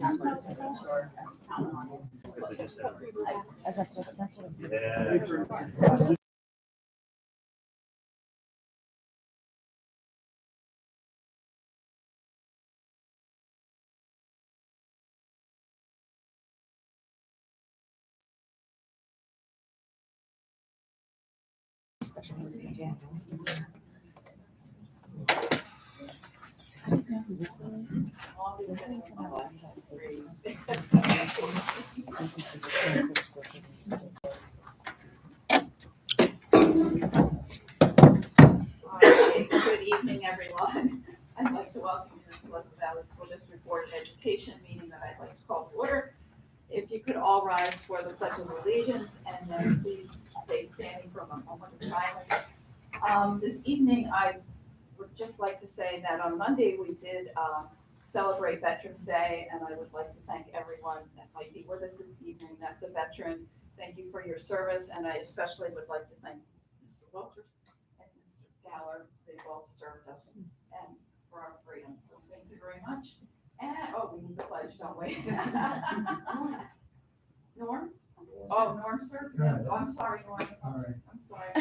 Good evening, everyone. I'd like to welcome you to the Pleasant Valley School District Board of Education meeting that I'd like to call to order. If you could all rise for the Pledge of Allegiance, and then please stay standing for a moment of silence. This evening, I would just like to say that on Monday, we did celebrate Veterans Day, and I would like to thank everyone that might be with us this evening that's a veteran. Thank you for your service, and I especially would like to thank Mr. Walters and Mr. Galler. They both served us and for our freedom, so thank you very much. And, we need the pledge, don't we? Norm? Oh, Norm served? Yes. Oh, I'm sorry, Norm. All right. I'm sorry.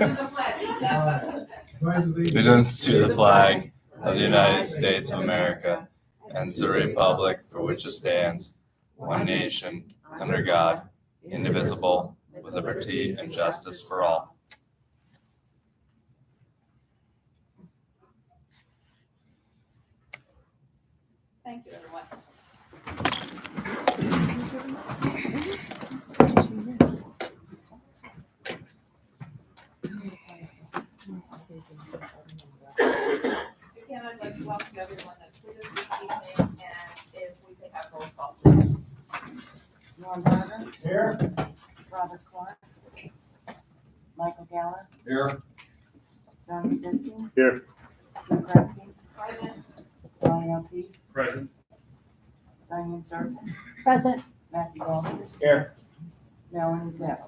The pledge. Allegiance to the flag of the United States of America and to the republic for which it stands, one nation, under God, indivisible, with liberty and justice for all. Thank you, everyone. Again, I'd like to welcome everyone that's with us this evening, and if we could have roll call, please. Norm Barber. Here. Robert Clark. Michael Galler. Here. Don Kaczynski. Here. Sue Kresge. Present. Brian O'Keefe. Present. Diane Service. Present. Matthew Walters. Here. Melanie Zell.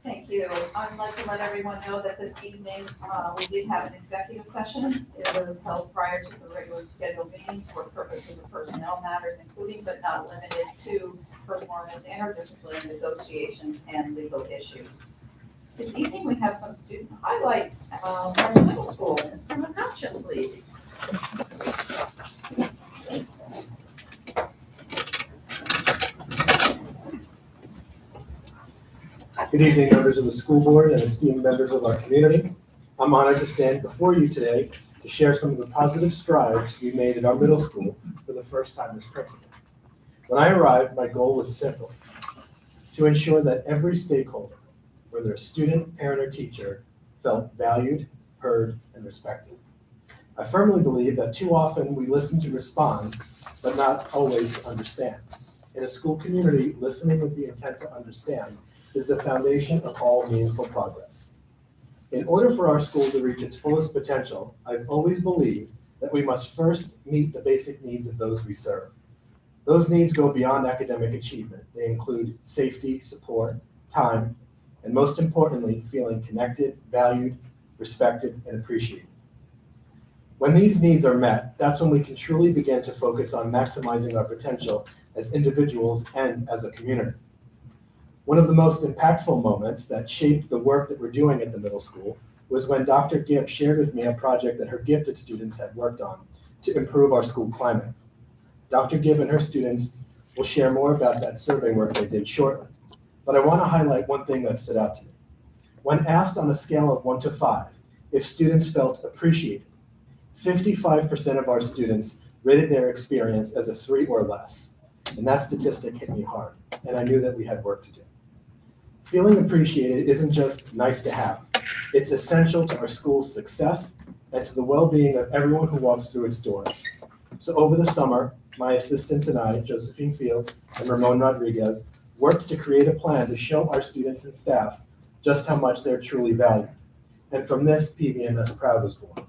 Thank you. I'd like to let everyone know that this evening, we did have an executive session. It was held prior to the regular scheduled meeting for purposes of personnel matters, including but not limited to performance, interdisciplinary negotiations, and legal issues. This evening, we have some student highlights from the middle school. Mr. McCutcheon, please. Good evening, members of the school board and esteemed members of our community. I'm honored to stand before you today to share some of the positive strides we made at our middle school for the first time as principal. When I arrived, my goal was simple: to ensure that every stakeholder, whether a student, parent, or teacher, felt valued, heard, and respected. I firmly believe that too often we listen to respond, but not always to understand. In a school community, listening with the intent to understand is the foundation of all meaningful progress. In order for our school to reach its fullest potential, I've always believed that we must first meet the basic needs of those we serve. Those needs go beyond academic achievement. They include safety, support, time, and most importantly, feeling connected, valued, respected, and appreciated. When these needs are met, that's when we can truly begin to focus on maximizing our potential as individuals and as a community. One of the most impactful moments that shaped the work that we're doing at the middle school was when Dr. Gibb shared with me a project that her gifted students had worked on to improve our school climate. Dr. Gibb and her students will share more about that survey work they did shortly, but I want to highlight one thing that stood out to me. When asked on a scale of 1 to 5 if students felt appreciated, 55% of our students rated their experience as a 3 or less, and that statistic hit me hard, and I knew that we had work to do. Feeling appreciated isn't just nice to have. It's essential to our school's success and to the well-being of everyone who walks through its doors. So over the summer, my assistants and I, Josephine Fields and Ramon Rodriguez, worked to create a plan to show our students and staff just how much they're truly valued. And from this, PVMS Proud was born.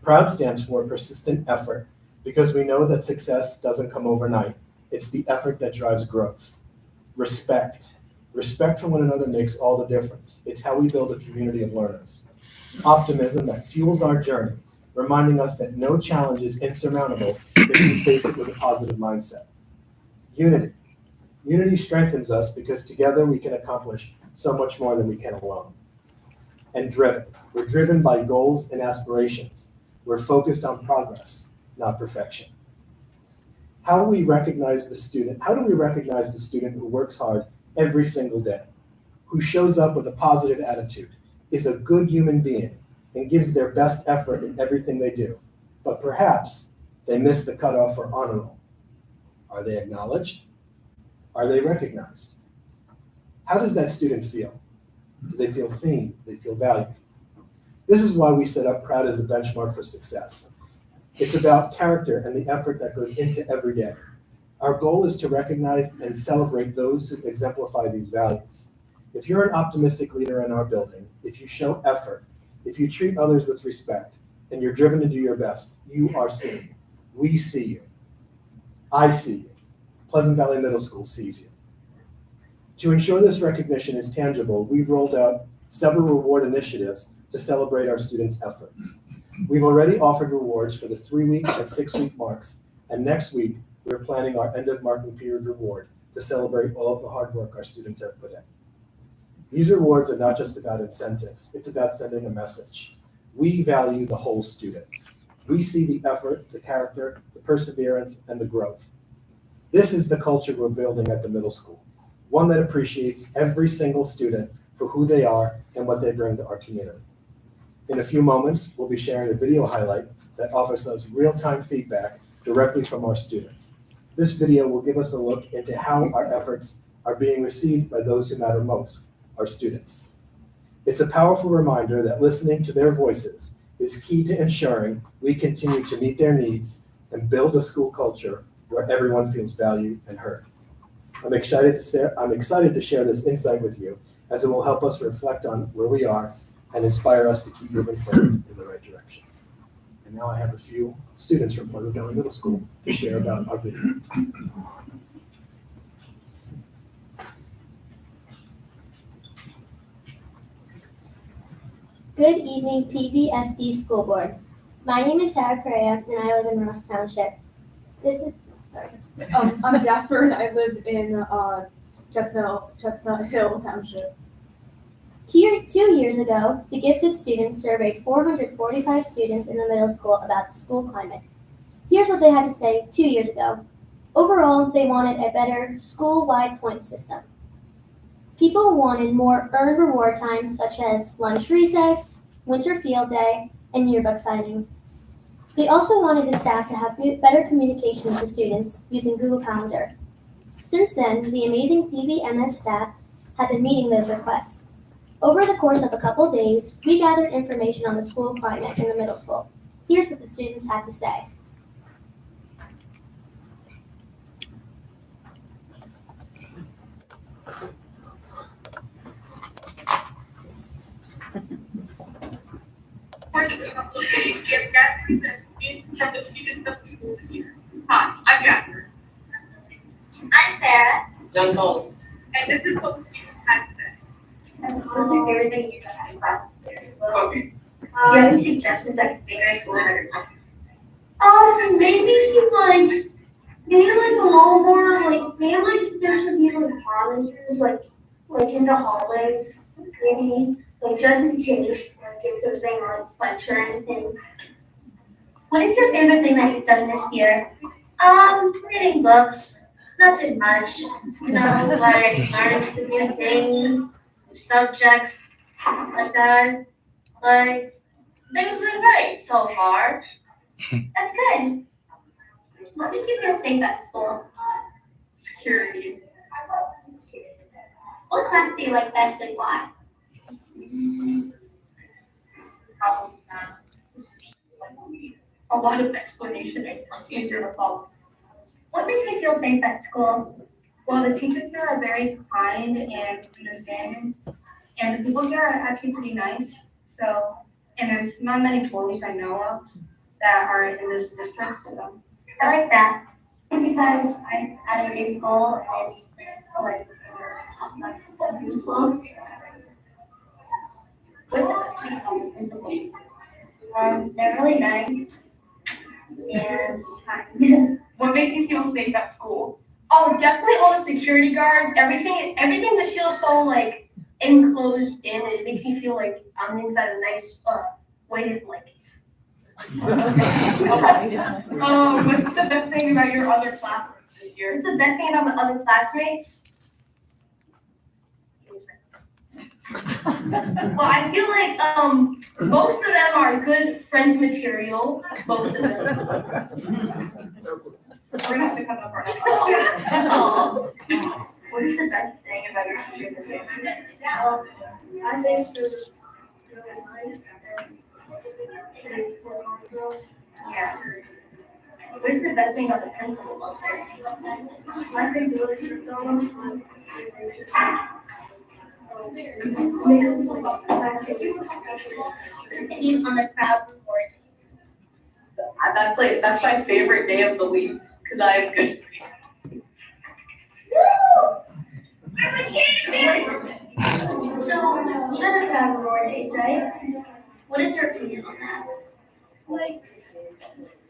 PROUD stands for persistent effort, because we know that success doesn't come overnight. It's the effort that drives growth. Respect. Respect for one another makes all the difference. It's how we build a community of learners. Optimism that fuels our journey, reminding us that no challenge is insurmountable if we face it with a positive mindset. Unity. Unity strengthens us because together we can accomplish so much more than we can alone. And driven. We're driven by goals and aspirations. We're focused on progress, not perfection. How do we recognize the student who works hard every single day, who shows up with a positive attitude, is a good human being, and gives their best effort in everything they do, but perhaps they miss the cutoff for honor roll? Are they acknowledged? Are they recognized? How does that student feel? Do they feel seen? Do they feel valued? This is why we set up Proud as a benchmark for success. It's about character and the effort that goes into every day. Our goal is to recognize and celebrate those who exemplify these values. If you're an optimistic leader in our building, if you show effort, if you treat others with respect, and you're driven to do your best, you are seen. We see you. I see you. Pleasant Valley Middle School sees you. To ensure this recognition is tangible, we've rolled out several reward initiatives to celebrate our students' efforts. We've already offered rewards for the 3-week and 6-week marks, and next week, we're planning our end of marking period reward to celebrate all of the hard work our students have put in. These rewards are not just about incentives, it's about sending a message. We value the whole student. We see the effort, the character, the perseverance, and the growth. This is the culture we're building at the middle school, one that appreciates every single student for who they are and what they bring to our community. In a few moments, we'll be sharing a video highlight that offers us real-time feedback directly from our students. This video will give us a look into how our efforts are being received by those who matter most, our students. It's a powerful reminder that listening to their voices is key to ensuring we continue to meet their needs and build a school culture where everyone feels valued and heard. I'm excited to share this insight with you, as it will help us reflect on where we are and inspire us to keep moving forward in the right direction. And now I have a few students from Pleasant Valley Middle School to share about our video. Good evening, PVSD School Board. My name is Sarah Correa, and I live in Ross Township. I'm Jasper and I live in Chestnut Hill Township. 2 years ago, the Gifted Students surveyed 445 students in the middle school about the school climate. Here's what they had to say 2 years ago. Overall, they wanted a better school-wide point system. People wanted more earned reward time, such as lunch recess, winter field day, and yearbook signing. They also wanted the staff to have better communication with the students using Google Calendar. Since then, the amazing PVMS staff have been meeting those requests. Over the course of a couple days, we gathered information on the school climate in the middle school. Here's what the students had to say. Hi, I'm Jasper. I'm Sarah. And this is what the students had today. What's your favorite thing you've done in class? Okay. Do you have any suggestions I can figure school better? Maybe a little more, maybe there should be challenges, like in the hallways, maybe, just in case, if there's any lunch or anything. What is your favorite thing that you've done this year? Reading books, nothing much, learning some new things, subjects, like that, things are great so far. That's good. What makes you feel safe at school? Security. What class do you like best and why? Probably not. A lot of explanation, it's easier to follow. What makes you feel safe at school? Well, the teachers here are very kind and understanding, and the people here are actually pretty nice. So, and there's not many bullies I know of that are in this district. So, I like that. Because I'm at a new school, it's like new school. with the principal, They're really nice. And kind. What makes you feel safe at school? Oh, definitely all the security guards. Everything just feels so like enclosed in. It makes me feel like I'm inside a nice weighted blanket. What's the best thing about your other classmates this year? What's the best thing about my other classmates? Well, I feel like most of them are good friends material. Most of them. We're gonna have to cut that part out. What is the best thing about your teachers this year? I think they're really nice and they feel on girls. Yeah. What is the best thing about the principal also? I think they're really strict on us. Makes us like even on the crowd report. That's my favorite day of the week because I have good grades. So you guys are crowd report days, right? What is your opinion on that? Like,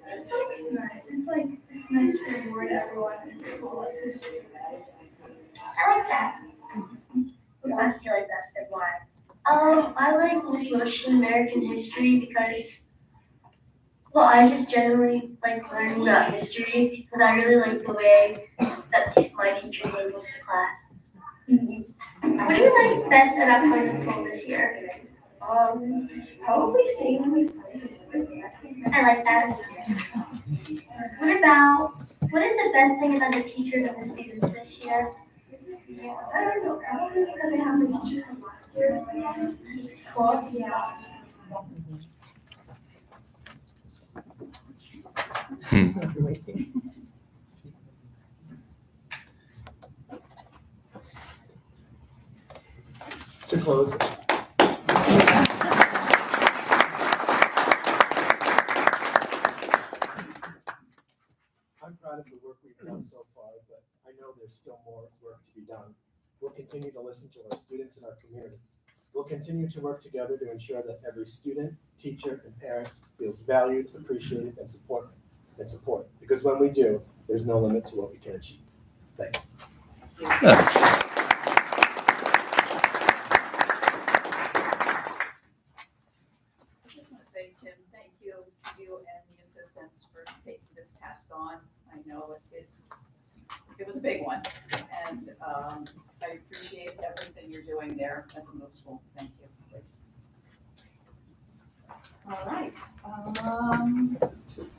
it's like nice. It's nice to reward everyone in school. I like that. What class do you like best and why? I like social American history because, well, I just generally like learning about history because I really like the way that my teacher handles the class. What do you like best about going to school this year? Probably safely. I like that. What is the best thing about the teachers and the students this year? I don't know. Probably because I have the teacher from last year. Cool. Yeah. To close. I'm proud of the work we've done so far, but I know there's still more work to be done. We'll continue to listen to our students and our community. We'll continue to work together to ensure that every student, teacher, and parent feels valued, appreciated, and supported. Because when we do, there's no limit to what we can achieve. Thank you. I just want to say, Tim, thank you, you and the assistants for taking this task on. I know it was a big one, and I appreciate everything you're doing there at the middle school. Thank you. All right.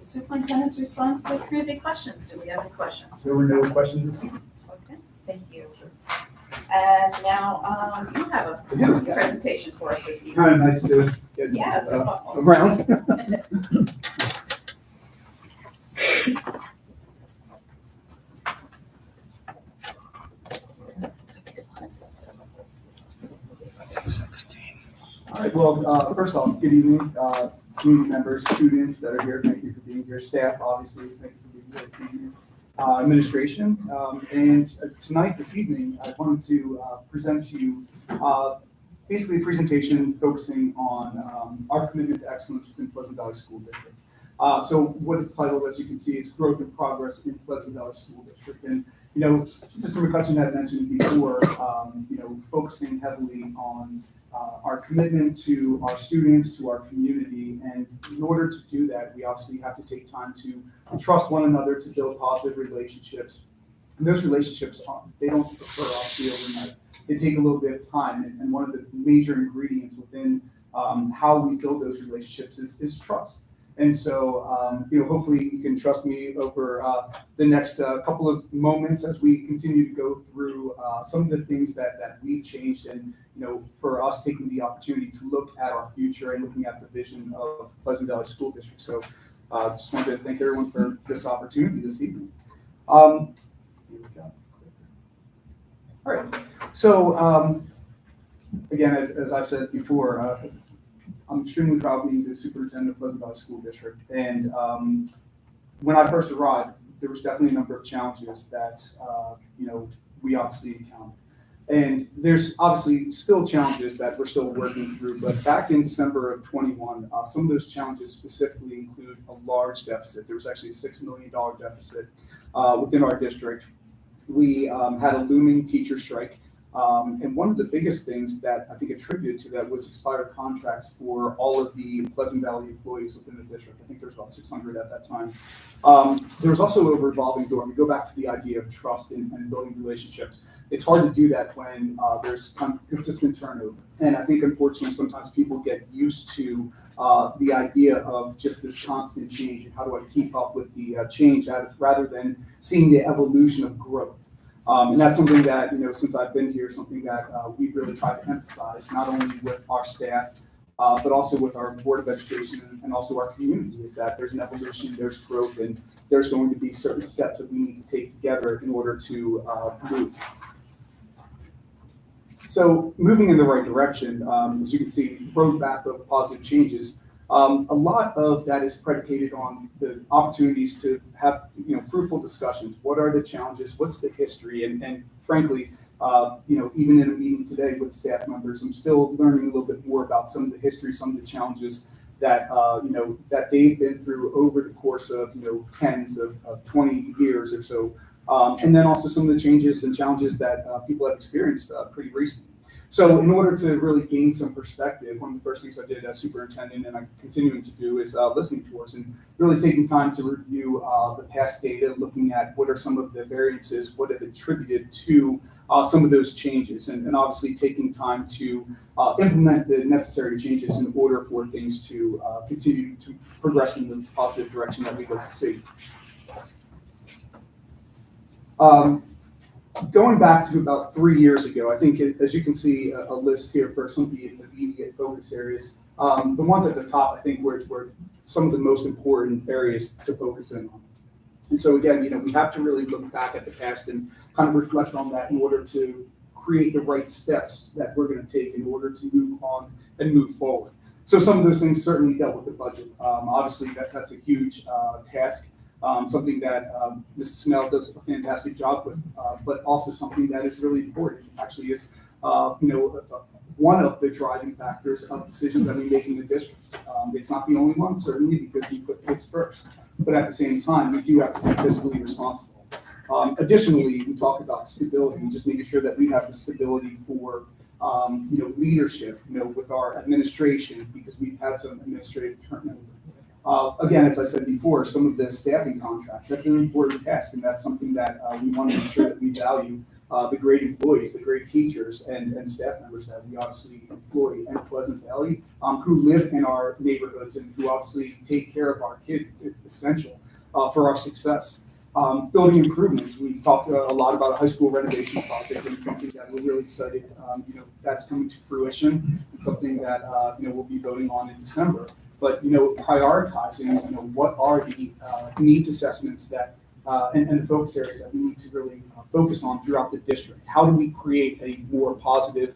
Superintendent's response to community questions. Do we have any questions? There were no questions. Okay, thank you. And now you have a presentation for us this evening. Kind of nice to get Yes. around. All right, well, first off, good evening, community members, students that are here, thank you for being here, staff, obviously, thank you for being here this evening, administration, and tonight, this evening, I wanted to present to you basically a presentation focusing on our commitment to excellence within Pleasant Valley School District. So what it's titled, as you can see, is Growth and Progress in Pleasant Valley School District. And, you know, Mr. McCutcheon had mentioned before, you know, focusing heavily on our commitment to our students, to our community. And in order to do that, we obviously have to take time to trust one another, to build positive relationships. And those relationships, they don't occur off the overnight. They take a little bit of time. And one of the major ingredients within how we build those relationships is trust. And so, you know, hopefully you can trust me over the next couple of moments as we continue to go through some of the things that we've changed, and, you know, for us taking the opportunity to look at our future and looking at the vision of Pleasant Valley School District. So just wanted to thank everyone for this opportunity this evening. Here we go. All right. So again, as I've said before, I'm extremely proud of being the superintendent of Pleasant Valley School District. And when I first arrived, there was definitely a number of challenges that, you know, we obviously encountered. And there's obviously still challenges that we're still working through, but back in December of 21, some of those challenges specifically include a large deficit. There was actually a $6 million deficit within our district. We had a looming teacher strike. And one of the biggest things that I think attributed to that was expired contracts for all of the Pleasant Valley employees within the district. I think there was about 600 at that time. There was also a revolving door. We go back to the idea of trust and building relationships. It's hard to do that when there's consistent turnover. And I think, unfortunately, sometimes people get used to the idea of just this constant change and how do I keep up with the change rather than seeing the evolution of growth. And that's something that, since I've been here, something that we've really tried to emphasize, not only with our staff, but also with our Board of Education and also our community, is that there's an evolution, there's growth, and there's going to be certain steps that we need to take together in order to move. So moving in the right direction, as you can see, roadmap of positive changes. A lot of that is predicated on the opportunities to have, fruitful discussions. What are the challenges? What's the history? And frankly, even in a meeting today with staff members, I'm still learning a little bit more about some of the history, some of the challenges that, that they've been through over the course of, tens of 20 years or so. And then also some of the changes and challenges that people have experienced pretty recently. So in order to really gain some perspective, one of the first things I did as superintendent, and I'm continuing to do, is listening tours and really taking time to review the past data, looking at what are some of the variances, what have attributed to some of those changes, and obviously taking time to implement the necessary changes in order for things to continue to progress in the positive direction that we'd like to see. Going back to about 3 years ago, I think, as you can see, a list here for some of the immediate focus areas. The ones at the top, I think, were some of the most important areas to focus in on. And so again, we have to really look back at the past and kind of reflect on that in order to create the right steps that we're going to take in order to move on and move forward. So some of those things certainly dealt with the budget. Obviously, that's a huge task. Something that Mrs. Snell does a fantastic job with, but also something that is really important. Actually, is one of the driving factors of decisions that we make in the district. It's not the only one, certainly, because we put kids first. But at the same time, we do have to be fiscally responsible. Additionally, we talk about stability, just making sure that we have the stability for leadership, with our administration, because we've had some administrative turnover. Again, as I said before, some of the staffing contracts, that's an important task, and that's something that we want to make sure that we value the great employees, the great teachers and staff members that we obviously employ in Pleasant Valley, who live in our neighborhoods and who obviously take care of our kids. It's essential for our success. Building improvements, we talked a lot about a high school renovation project, and it's something that we're really excited, that's coming to fruition, and something that, we'll be voting on in December. But, prioritizing, what are the needs assessments that, and the focus areas that we need to really focus on throughout the district. How do we create a more positive,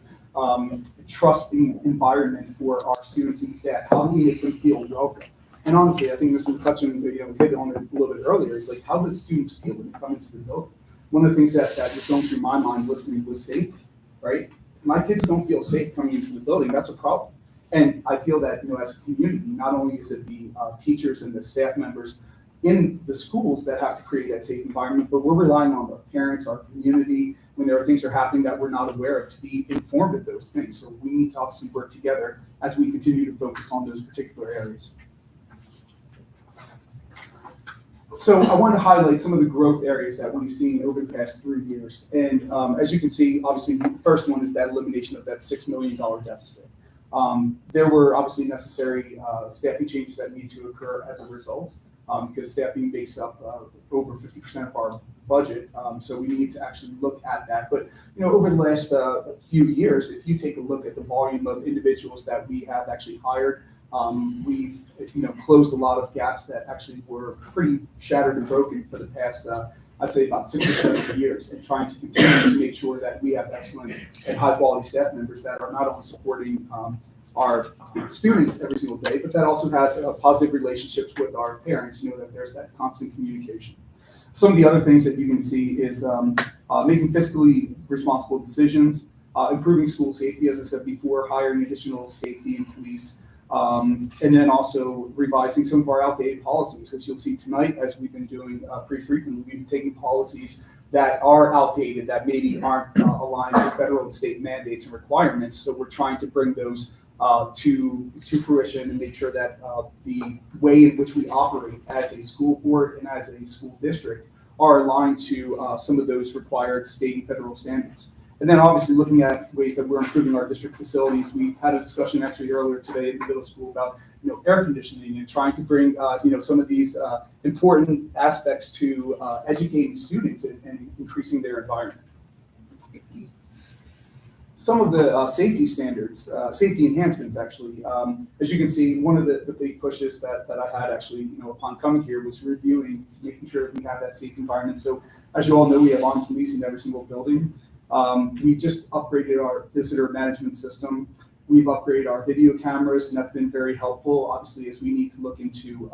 trusting environment for our students and staff? How do we make them feel welcome? And honestly, I think this was touching, hit on it a little bit earlier, is like, how do students feel when they come into the building? One of the things that was going through my mind listening was safety, right? If my kids don't feel safe coming into the building, that's a problem. And I feel that, as a community, not only is it the teachers and the staff members in the schools that have to create that safe environment, but we're relying on our parents, our community, when there are things that are happening that we're not aware of, to be informed of those things. So we need to obviously work together as we continue to focus on those particular areas. So I want to highlight some of the growth areas that we've seen over the past 3 years. And as you can see, obviously, the first one is that elimination of that $6 million deficit. There were obviously necessary staffing changes that need to occur as a result, because staffing makes up over 50% of our budget. So we need to actually look at that. But over the last few years, if you take a look at the volume of individuals that we have actually hired, we've closed a lot of gaps that actually were pretty shattered and broken for the past I'd say about 6 or 7 years, and trying to continue to make sure that we have excellent and high quality staff members that are not only supporting our students every single day, but that also have positive relationships with our parents, that there's that constant communication. Some of the other things that you can see is making fiscally responsible decisions, improving school safety, as I said before, hiring additional safety and police, and then also revising some of our outdated policies. As you'll see tonight, as we've been doing pretty frequently, we've been taking policies that are outdated, that maybe aren't aligned with federal and state mandates and requirements. So we're trying to bring those to fruition and make sure that the way in which we operate as a school board and as a school district are aligned to some of those required state and federal standards. And then obviously looking at ways that we're improving our district facilities. We had a discussion actually earlier today in the middle school about air conditioning and trying to bring some of these important aspects to educating students and increasing their environment. Some of the safety standards, safety enhancements actually, as you can see, one of the big pushes that I had actually, upon coming here was reviewing, making sure we have that safe environment. So as you all know, we have armed police in every single building. We just upgraded our visitor management system. We've upgraded our video cameras, and that's been very helpful, obviously, as we need to look into,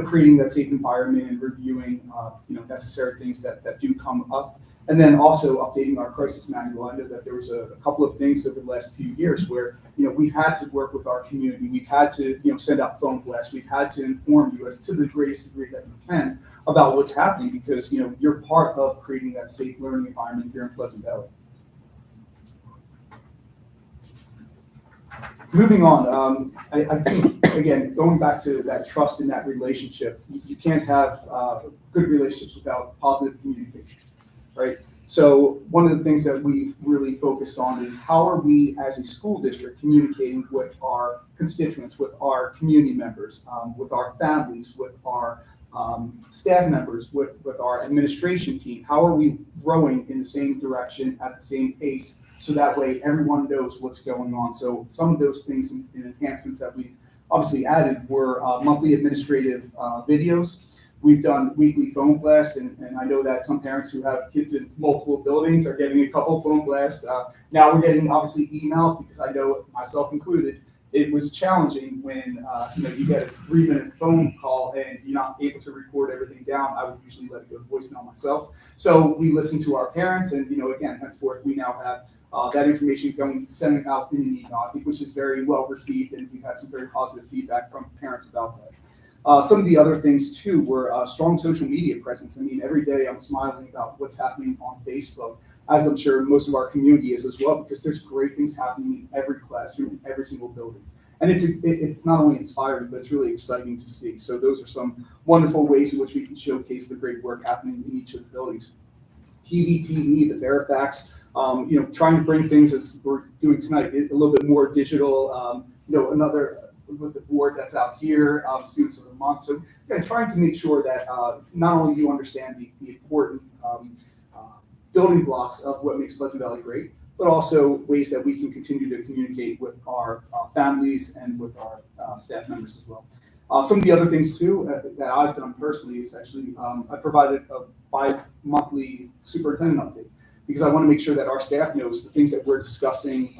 creating that safe environment and reviewing, necessary things that do come up. And then also updating our crisis manual. I know that there was a couple of things over the last few years where, we've had to work with our community. We've had to, send out phone blasts. We've had to inform you as to the greatest degree that we can about what's happening because, you're part of creating that safe learning environment here in Pleasant Valley. Moving on, I think, again, going back to that trust and that relationship, you can't have good relationships without positive communication. Right. So one of the things that we've really focused on is how are we as a school district communicating with our constituents, with our community members, with our families, with our staff members, with our administration team? How are we growing in the same direction at the same pace so that way everyone knows what's going on? So some of those things and enhancements that we've obviously added were monthly administrative videos. We've done weekly phone blasts, and I know that some parents who have kids in multiple buildings are getting a couple phone blasts. Now we're getting obviously emails because I know myself included, it was challenging when you get a 3-minute phone call and you're not able to record everything down. I would usually let it go to voicemail myself. So we listen to our parents, and again, henceforth we now have that information sending out in an email, I think, which is very well received, and we've had some very positive feedback from parents about that. Some of the other things too were strong social media presence. I mean, every day I'm smiling about what's happening on Facebook, as I'm sure most of our community is as well, because there's great things happening in every classroom, in every single building. And it's not only inspiring, but it's really exciting to see. So those are some wonderful ways in which we can showcase the great work happening in each of the buildings. PVTV, the Verifax, trying to bring things as we're doing tonight, a little bit more digital, another with the board that's out here, Students of the Month. So again, trying to make sure that not only you understand the important building blocks of what makes Pleasant Valley great, but also ways that we can continue to communicate with our families and with our staff members as well. Some of the other things too that I've done personally is actually I provided a bi-monthly superintendent update because I want to make sure that our staff knows the things that we're discussing,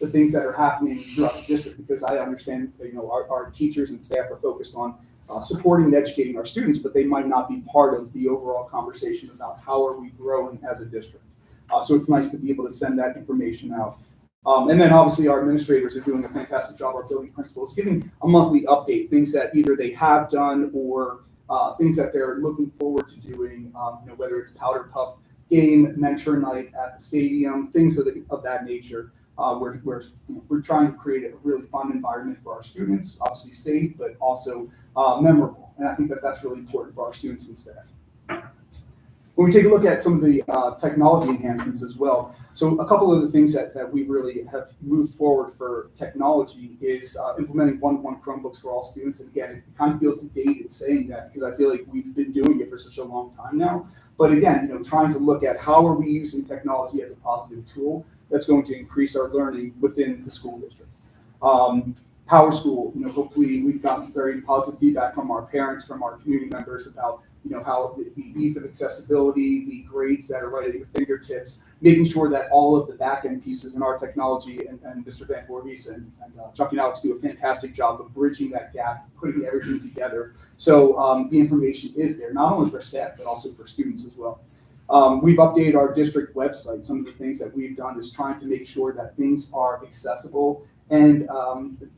the things that are happening throughout the district, because I understand our teachers and staff are focused on supporting and educating our students, but they might not be part of the overall conversation about how are we growing as a district. So it's nice to be able to send that information out. And then obviously our administrators are doing a fantastic job, our building principals, giving a monthly update, things that either they have done or things that they're looking forward to doing, whether it's powder puff game, mentor night at the stadium, things of that nature. We're trying to create a really fun environment for our students, obviously safe, but also memorable. And I think that that's really important for our students and staff. When we take a look at some of the technology enhancements as well, so a couple of the things that we really have moved forward for technology is implementing one-to-one Chromebooks for all students. And again, it kind of feels dated saying that because I feel like we've been doing it for such a long time now. But again, trying to look at how are we using technology as a positive tool that's going to increase our learning within the school district. Power School, hopefully we've gotten very positive feedback from our parents, from our community members about how the ease of accessibility, the grades that are right at your fingertips, making sure that all of the back-end pieces in our technology and Mr. Van Voorhees and Chuck and Alex do a fantastic job of bridging that gap, putting everything together. So the information is there, not only for staff, but also for students as well. We've updated our district website. Some of the things that we've done is trying to make sure that things are accessible and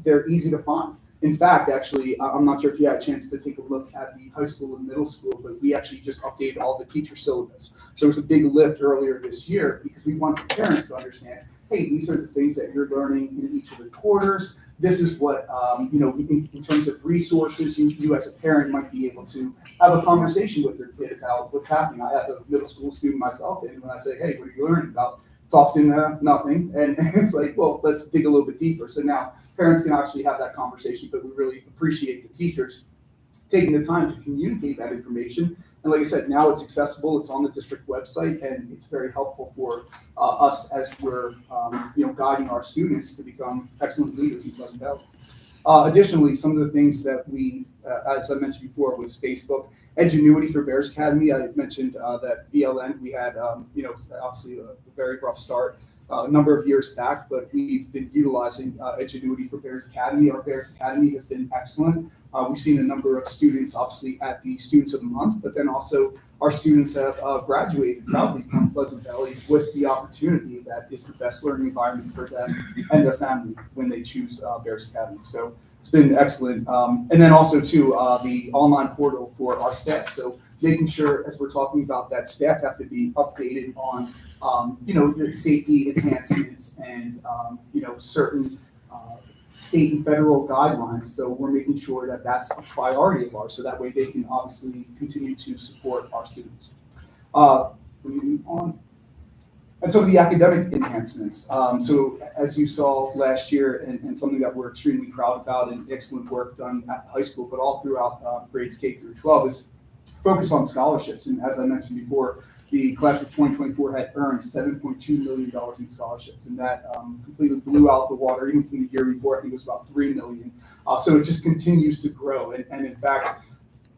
they're easy to find. In fact, actually, I'm not sure if you had a chance to take a look at the high school and middle school, but we actually just updated all the teacher syllabus. So it was a big lift earlier this year because we want the parents to understand, hey, these are the things that you're learning in each of the quarters. This is what, in terms of resources, you as a parent might be able to have a conversation with your kid about what's happening. I have a middle school student myself, and when I say, hey, what are you learning about? It's often nothing, and it's like, well, let's dig a little bit deeper. So now parents can actually have that conversation, but we really appreciate the teachers taking the time to communicate that information. And like I said, now it's accessible, it's on the district website, and it's very helpful for us as we're guiding our students to become excellent leaders in Pleasant Valley. Additionally, some of the things that we, as I mentioned before, was Facebook. Edgenuity for Bears Academy. I mentioned that VLN, we had, obviously a very rough start a number of years back, but we've been utilizing Edgenuity for Bears Academy. Our Bears Academy has been excellent. We've seen a number of students, obviously, at the Students of the Month, but then also our students have graduated proudly from Pleasant Valley with the opportunity that is the best learning environment for them and their family when they choose Bears Academy. So it's been excellent. And then also, too, the online portal for our staff. So making sure, as we're talking about, that staff have to be updated on, the safety enhancements and, certain state and federal guidelines. So we're making sure that that's a priority of ours, so that way they can obviously continue to support our students. Let me move on. And some of the academic enhancements. So as you saw last year, and something that we're extremely proud about, and excellent work done at the high school, but all throughout grades K through 12, is focus on scholarships. And as I mentioned before, the class of 2024 had earned $7.2 million in scholarships, and that completely blew out the water. Even from the year before, I think it was about $3 million. So it just continues to grow. And in fact,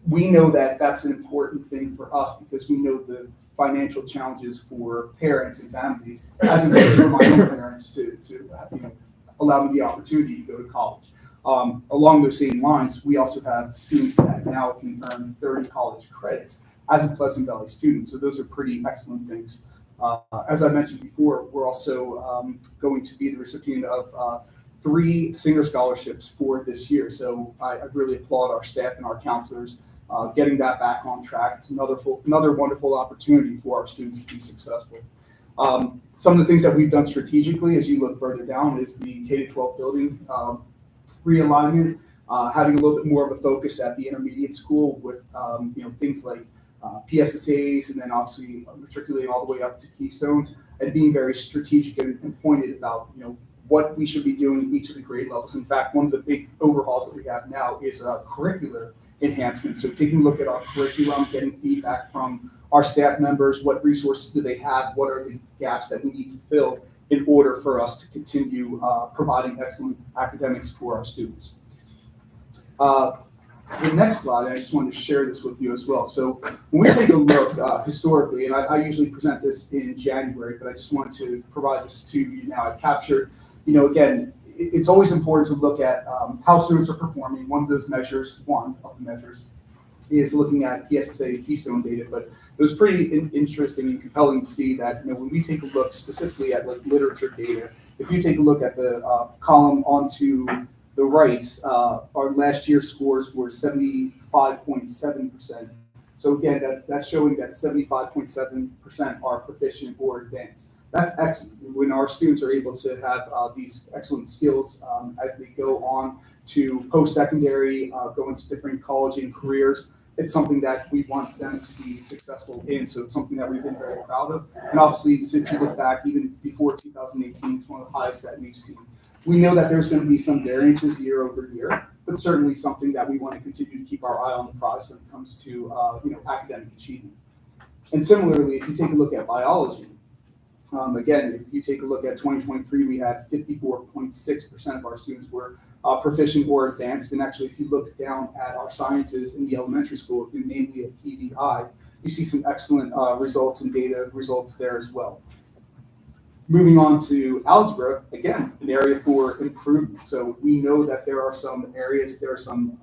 we know that that's an important thing for us because we know the financial challenges for parents and families, as it is for my own parents, to allow them the opportunity to go to college. Along those same lines, we also have students that now can earn 30 college credits as a Pleasant Valley student. So those are pretty excellent things. As I mentioned before, we're also going to be the recipient of 3 Singer scholarships for this year. So I really applaud our staff and our counselors getting that back on track. It's another wonderful opportunity for our students to be successful. Some of the things that we've done strategically, as you look further down, is the K-12 building realignment, having a little bit more of a focus at the intermediate school with things like PSSAs, and then obviously matriculating all the way up to Keystones, and being very strategic and pointed about what we should be doing in each of the grade levels. In fact, one of the big overhauls that we have now is curricular enhancement. So taking a look at our curriculum, getting feedback from our staff members, what resources do they have, what are the gaps that we need to fill in order for us to continue providing excellent academics for our students. The next slide, I just wanted to share this with you as well. So when we take a look historically, and I usually present this in January, but I just wanted to provide this to you now. I captured, again, it's always important to look at how students are performing. One of the measures is looking at PSSA Keystone data, but it was pretty interesting and compelling to see that when we take a look specifically at like literature data, if you take a look at the column onto the right, our last year's scores were 75.7%. So again, that's showing that 75.7% are proficient or advanced. That's excellent. When our students are able to have these excellent skills as they go on to post-secondary, go into different college and careers, it's something that we want them to be successful in. So it's something that we've been very proud of. And obviously, if you look back, even before 2018, it's one of the highest that we've seen. We know that there's going to be some variances year over year, but certainly something that we want to continue to keep our eye on the prize when it comes to academic achievement. And similarly, if you take a look at biology, again, if you take a look at 2023, we had 54.6% of our students were proficient or advanced. And actually, if you look down at our sciences in the elementary school, namely at PVI, you see some excellent results and data results there as well. Moving on to algebra, again, an area for improvement. So we know that there are some areas, there are some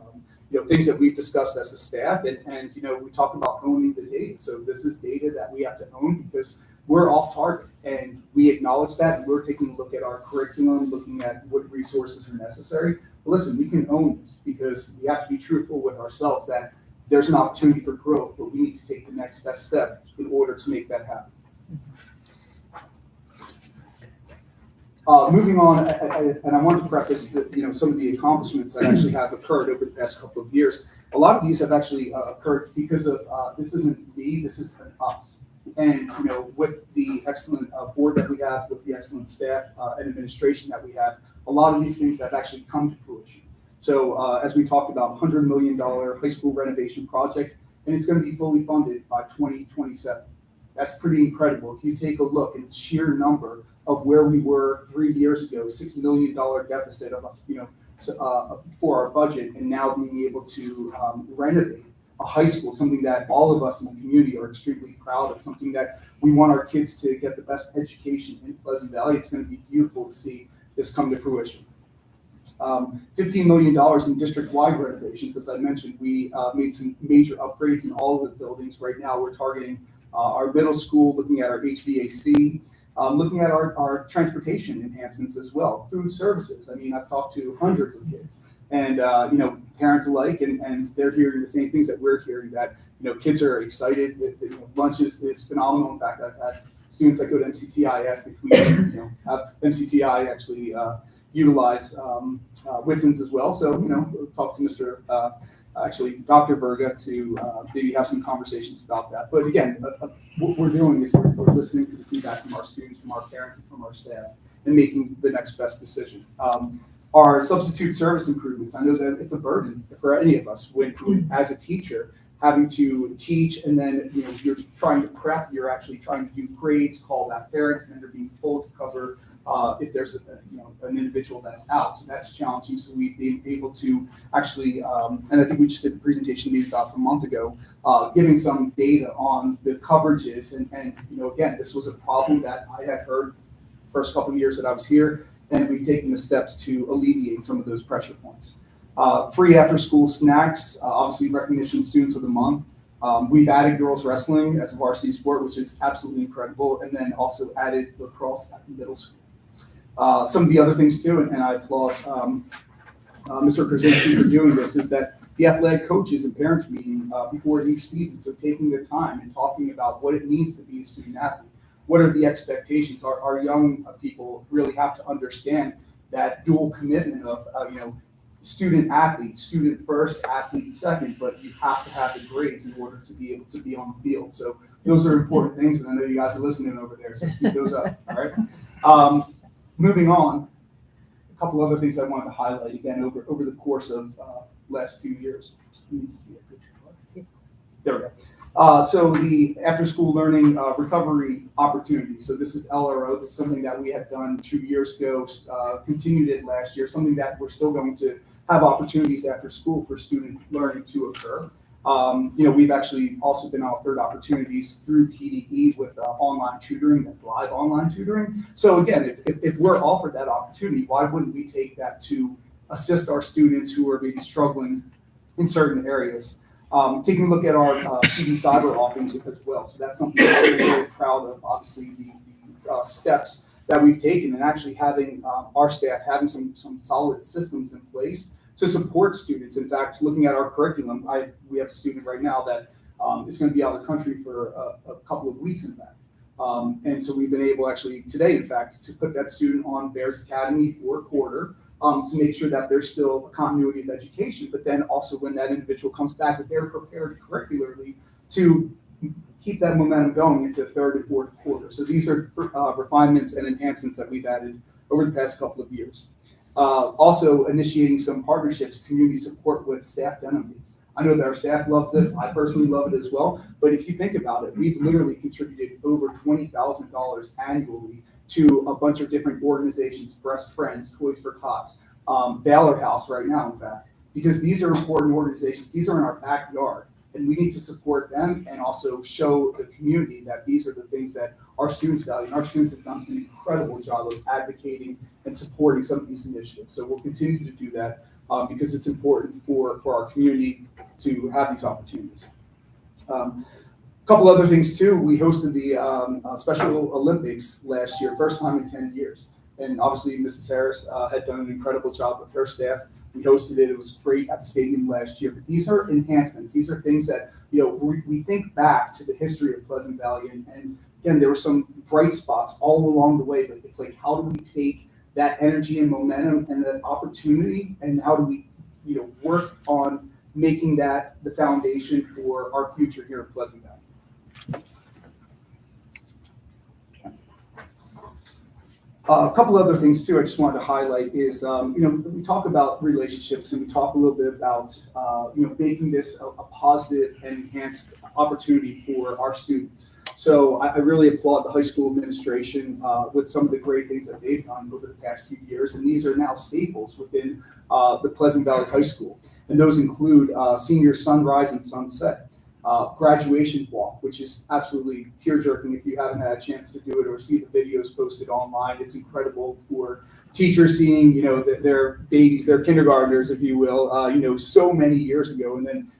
things that we've discussed as a staff, and we talk about owning the data. So this is data that we have to own because we're off target, and we acknowledge that, and we're taking a look at our curriculum, looking at what resources are necessary. But listen, we can own this because we have to be truthful with ourselves that there's an opportunity for growth, but we need to take the next best step in order to make that happen. Moving on, and I want to preface that some of the accomplishments that actually have occurred over the past couple of years. A lot of these have actually occurred because of this isn't me, this is an us. And with the excellent board that we have, with the excellent staff and administration that we have, a lot of these things have actually come to fruition. So as we talked about, $100 million high school renovation project, and it's going to be fully funded by 2027. That's pretty incredible. If you take a look at the sheer number of where we were 3 years ago, $6 million deficit of for our budget, and now being able to renovate a high school, something that all of us in the community are extremely proud of, something that we want our kids to get the best education in Pleasant Valley. It's going to be beautiful to see this come to fruition. $15 million in district-wide renovations. As I mentioned, we made some major upgrades in all of the buildings. Right now, we're targeting our middle school, looking at our HVAC, looking at our transportation enhancements as well, food services. I mean, I've talked to hundreds of kids and, parents alike, and they're hearing the same things that we're hearing, that, kids are excited. Lunch is phenomenal. In fact, I've had students that go to MCTI ask if we, have MCTI actually utilize Whitson's as well. So, we'll talk to Mr. Actually, Dr. Berga to maybe have some conversations about that. But again, what we're doing is we're listening to the feedback from our students, from our parents, and from our staff, and making the next best decision. Our substitute service improvements, I know that it's a burden for any of us when as a teacher, having to teach, and then you're trying to prep, you're actually trying to do grades, call back parents, and then they're being told to cover if there's an individual that's out. So that's challenging. So we've been able to actually, and I think we just did a presentation maybe about a month ago, giving some data on the coverages. And again, this was a problem that I had heard the first couple of years that I was here, and we've taken the steps to alleviate some of those pressure points. Free after-school snacks, obviously recognition students of the month. We've added girls wrestling as a varsity sport, which is absolutely incredible, and then also added lacrosse at the middle school. Some of the other things too, and I applaud Mr. Krasinski for doing this, is that the athletic coaches and parents meeting before each season, so taking the time and talking about what it means to be a student athlete. What are the expectations? Our young people really have to understand that dual commitment of, student athlete, student first, athlete second, but you have to have the grades in order to be able to be on the field. So those are important things, and I know you guys are listening over there, so keep those up, all right? Moving on, a couple other things I wanted to highlight again over the course of last few years. Let me see a picture. There we go. So the after-school learning recovery opportunity. So this is LRO. This is something that we had done 2 years ago, continued it last year, something that we're still going to have opportunities after school for student learning to occur. We've actually also been offered opportunities through PDE with online tutoring, that's live online tutoring. So again, if we're offered that opportunity, why wouldn't we take that to assist our students who are maybe struggling in certain areas? Taking a look at our PD cyber offerings as well. So that's something that we're very proud of, obviously, the steps that we've taken, and actually having our staff having some solid systems in place to support students. In fact, looking at our curriculum, we have a student right now that is going to be out of the country for a couple of weeks, in fact. And so we've been able actually today, in fact, to put that student on Bears Academy for a quarter to make sure that there's still a continuity of education, but then also when that individual comes back, that they're prepared curricularly to keep that momentum going into third and fourth quarter. So these are refinements and enhancements that we've added over the past couple of years. Also initiating some partnerships, community support with staff denim days. I know that our staff loves this. I personally love it as well. But if you think about it, we've literally contributed over $20,000 annually to a bunch of different organizations, Breast Friends, Toys for Tots, Valor House right now, in fact, because these are important organizations. These are in our backyard, and we need to support them and also show the community that these are the things that our students value. And our students have done an incredible job of advocating and supporting some of these initiatives. So we'll continue to do that. because it's important for our community to have these opportunities. Couple other things too. We hosted the Special Olympics last year, first time in 10 years. And obviously Mrs. Harris had done an incredible job with her staff. We hosted it. It was great at the stadium last year. But these are enhancements. These are things that, we think back to the history of Pleasant Valley. And again, there were some bright spots all along the way. But it's like, how do we take that energy and momentum and that opportunity, and how do we, work on making that the foundation for our future here in Pleasant Valley? A couple other things too I just wanted to highlight is, we talk about relationships and we talk a little bit about, making this a positive and enhanced opportunity for our students. So I really applaud the high school administration with some of the great things that they've done over the past few years. And these are now staples within the Pleasant Valley High School. And those include senior sunrise and sunset. Graduation walk, which is absolutely tear-jerking if you haven't had a chance to do it or see the videos posted online. It's incredible for teachers seeing, their babies, their kindergartners, if you will, so many years ago. And then,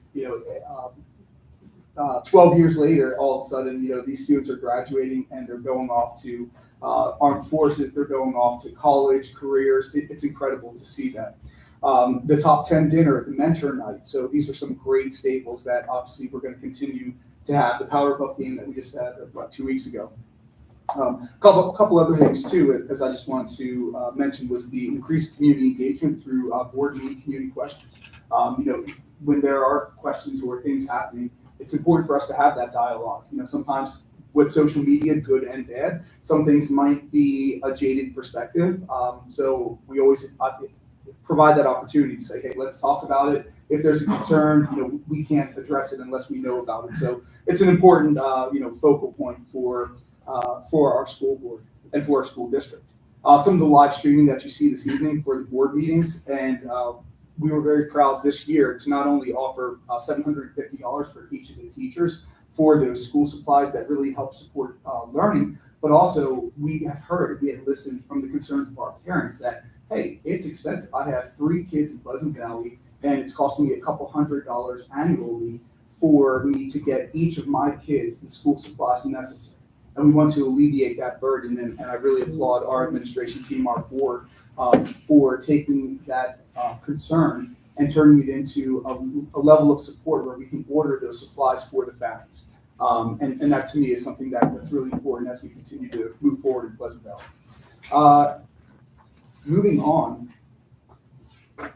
12 years later, all of a sudden, these students are graduating and they're going off to armed forces, they're going off to college, careers. It's incredible to see that. The top 10 dinner, the mentor night. So these are some great staples that obviously we're going to continue to have. The Power Cup game that we just had about 2 weeks ago. Couple other things too, as I just wanted to mention, was the increased community engagement through board meeting community questions. When there are questions or things happening, it's important for us to have that dialogue. Sometimes with social media, good and bad, some things might be a jaded perspective. So we always provide that opportunity to say, hey, let's talk about it. If there's a concern, we can't address it unless we know about it. So it's an important, focal point for our school board and for our school district. Some of the live streaming that you see this evening for the board meetings, and we were very proud this year to not only offer $750 for each of the teachers for those school supplies that really help support learning, but also we had listened from the concerns of our parents that, hey, it's expensive. I have 3 kids in Pleasant Valley, and it's costing me a couple $100 annually for me to get each of my kids the school supplies necessary. And we want to alleviate that burden, and I really applaud our administration team, our board, for taking that concern and turning it into a level of support where we can order those supplies for the families. And that to me is something that's really important as we continue to move forward in Pleasant Valley. Moving on,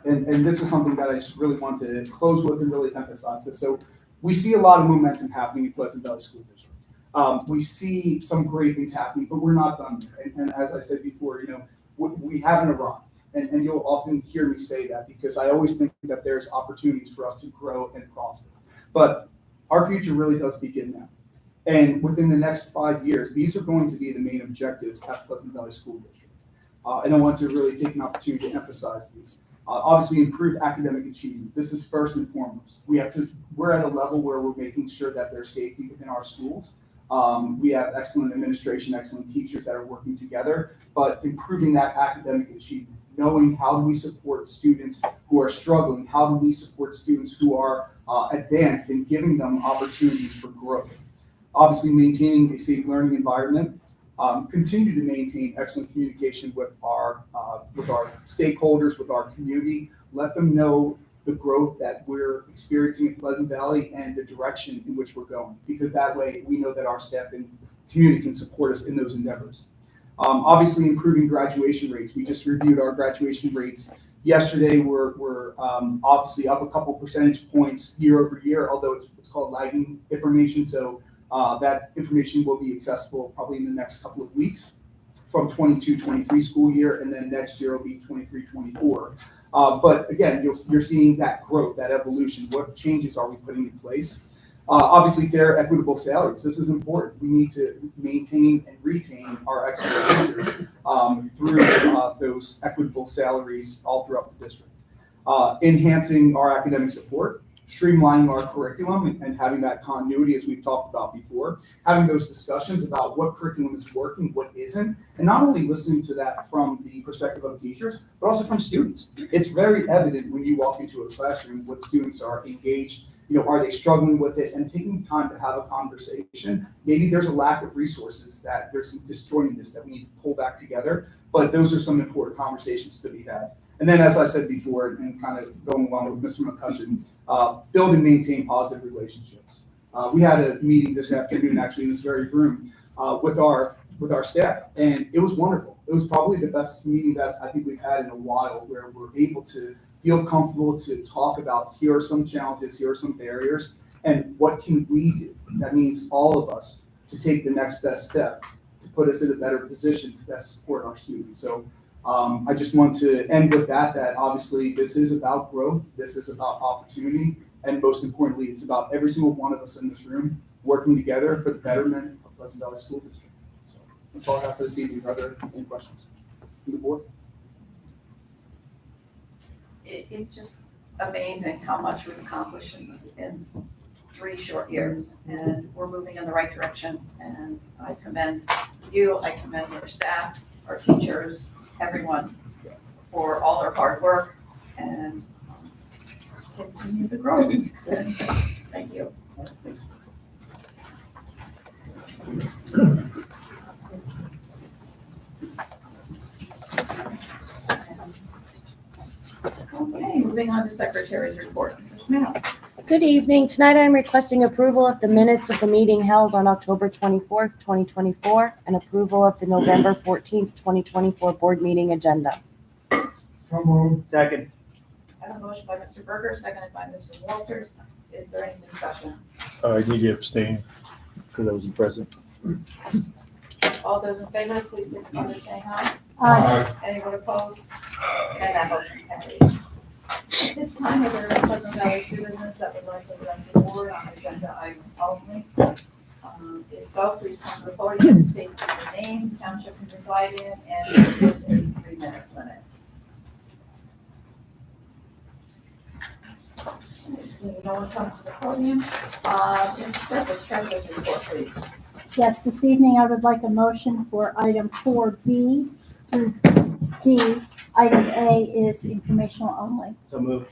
and this is something that I just really want to close with and really emphasize this. So we see a lot of momentum happening in Pleasant Valley School District. We see some great things happening, but we're not done there. And as I said before, we haven't arrived. And you'll often hear me say that because I always think that there's opportunities for us to grow and prosper. But our future really does begin now. And within the next 5 years, these are going to be the main objectives at Pleasant Valley School District. And I want to really take an opportunity to emphasize these. Obviously, improve academic achievement. This is first and foremost. We're at a level where we're making sure that there's safety within our schools. We have excellent administration, excellent teachers that are working together, but improving that academic achievement, knowing how do we support students who are struggling, how do we support students who are advanced, and giving them opportunities for growth. Obviously, maintaining a safe learning environment. Continue to maintain excellent communication with our stakeholders, with our community. Let them know the growth that we're experiencing in Pleasant Valley and the direction in which we're going, because that way we know that our staff and community can support us in those endeavors. Obviously, improving graduation rates. We just reviewed our graduation rates yesterday. We're obviously up a couple percentage points year over year, although it's called lagging information. So that information will be accessible probably in the next couple of weeks from 22-23 school year, and then next year will be 23-24. But again, you're seeing that growth, that evolution. What changes are we putting in place? Obviously, fair, equitable salaries. This is important. We need to maintain and retain our excellent teachers through those equitable salaries all throughout the district. Enhancing our academic support. streamlining our curriculum and having that continuity as we've talked about before, having those discussions about what curriculum is working, what isn't, and not only listening to that from the perspective of teachers, but also from students. It's very evident when you walk into a classroom what students are engaged, are they struggling with it, and taking time to have a conversation. Maybe there's a lack of resources, that there's some disjointedness that we need to pull back together, but those are some important conversations to be had. And then, as I said before, and kind of going along with Mr. McCutcheon, build and maintain positive relationships. We had a meeting this afternoon, actually in this very room, with our staff, and it was wonderful. It was probably the best meeting that I think we've had in a while, where we're able to feel comfortable to talk about, here are some challenges, here are some barriers, and what can we do? That means all of us to take the next best step to put us in a better position to best support our students. So I just want to end with that obviously this is about growth, this is about opportunity, and most importantly, it's about every single one of us in this room working together for the betterment of Pleasant Valley School District. So that's all I have for this evening. Are there any questions from the board? It's just amazing how much we've accomplished in 3 short years, and we're moving in the right direction. And I commend you, I commend your staff, our teachers, everyone for all their hard work, and continue to grow. Thank you. Thanks. Okay, moving on to Secretary's report. Mrs. Smith. Good evening. Tonight I'm requesting approval of the minutes of the meeting held on October 24th, 2024, and approval of the November 14th, 2024 board meeting agenda. Second. I have a motion by Mr. Berger, seconded by Mr. Walters. Is there any discussion? I need to abstain because I wasn't present. All those in favor, please signify by saying aye. Aye. Anyone opposed? And that motion carries. At this time, are there any Pleasant Valley citizens that would like to address the board on agenda items only? If so, please come to the podium, state your name, township you reside in, and there is a 3-minute limit. So no one comes to the podium. Ms. Surface, treasurer's report, please. Yes, this evening I would like a motion for item 4B through D. Item A is informational only. So moved.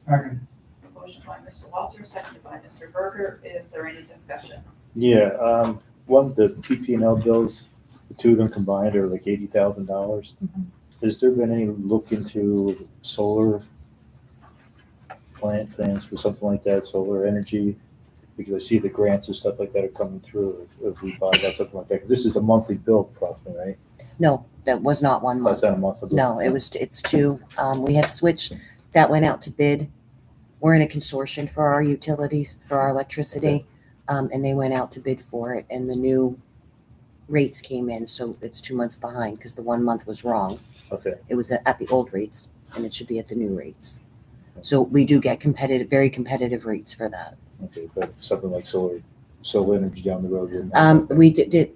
Second. Motion by Mr. Walters, seconded by Mr. Berger. Is there any discussion? Yeah, one of the PP&L bills, the two of them combined are like $80,000. Has there been any look into solar plans for something like that, solar energy? Because I see the grants and stuff like that are coming through if we buy that, something like that. Because this is a monthly bill, probably, right? No, that was not 1 month. That's not a monthly bill. No, it's 2. We had switched, that went out to bid. We're in a consortium for our utilities, for our electricity, and they went out to bid for it, and the new rates came in, so it's 2 months behind because the 1 month was wrong. Okay. It was at the old rates, and it should be at the new rates. So we do get very competitive rates for that. Okay, but something like solar energy down the road. wouldn't-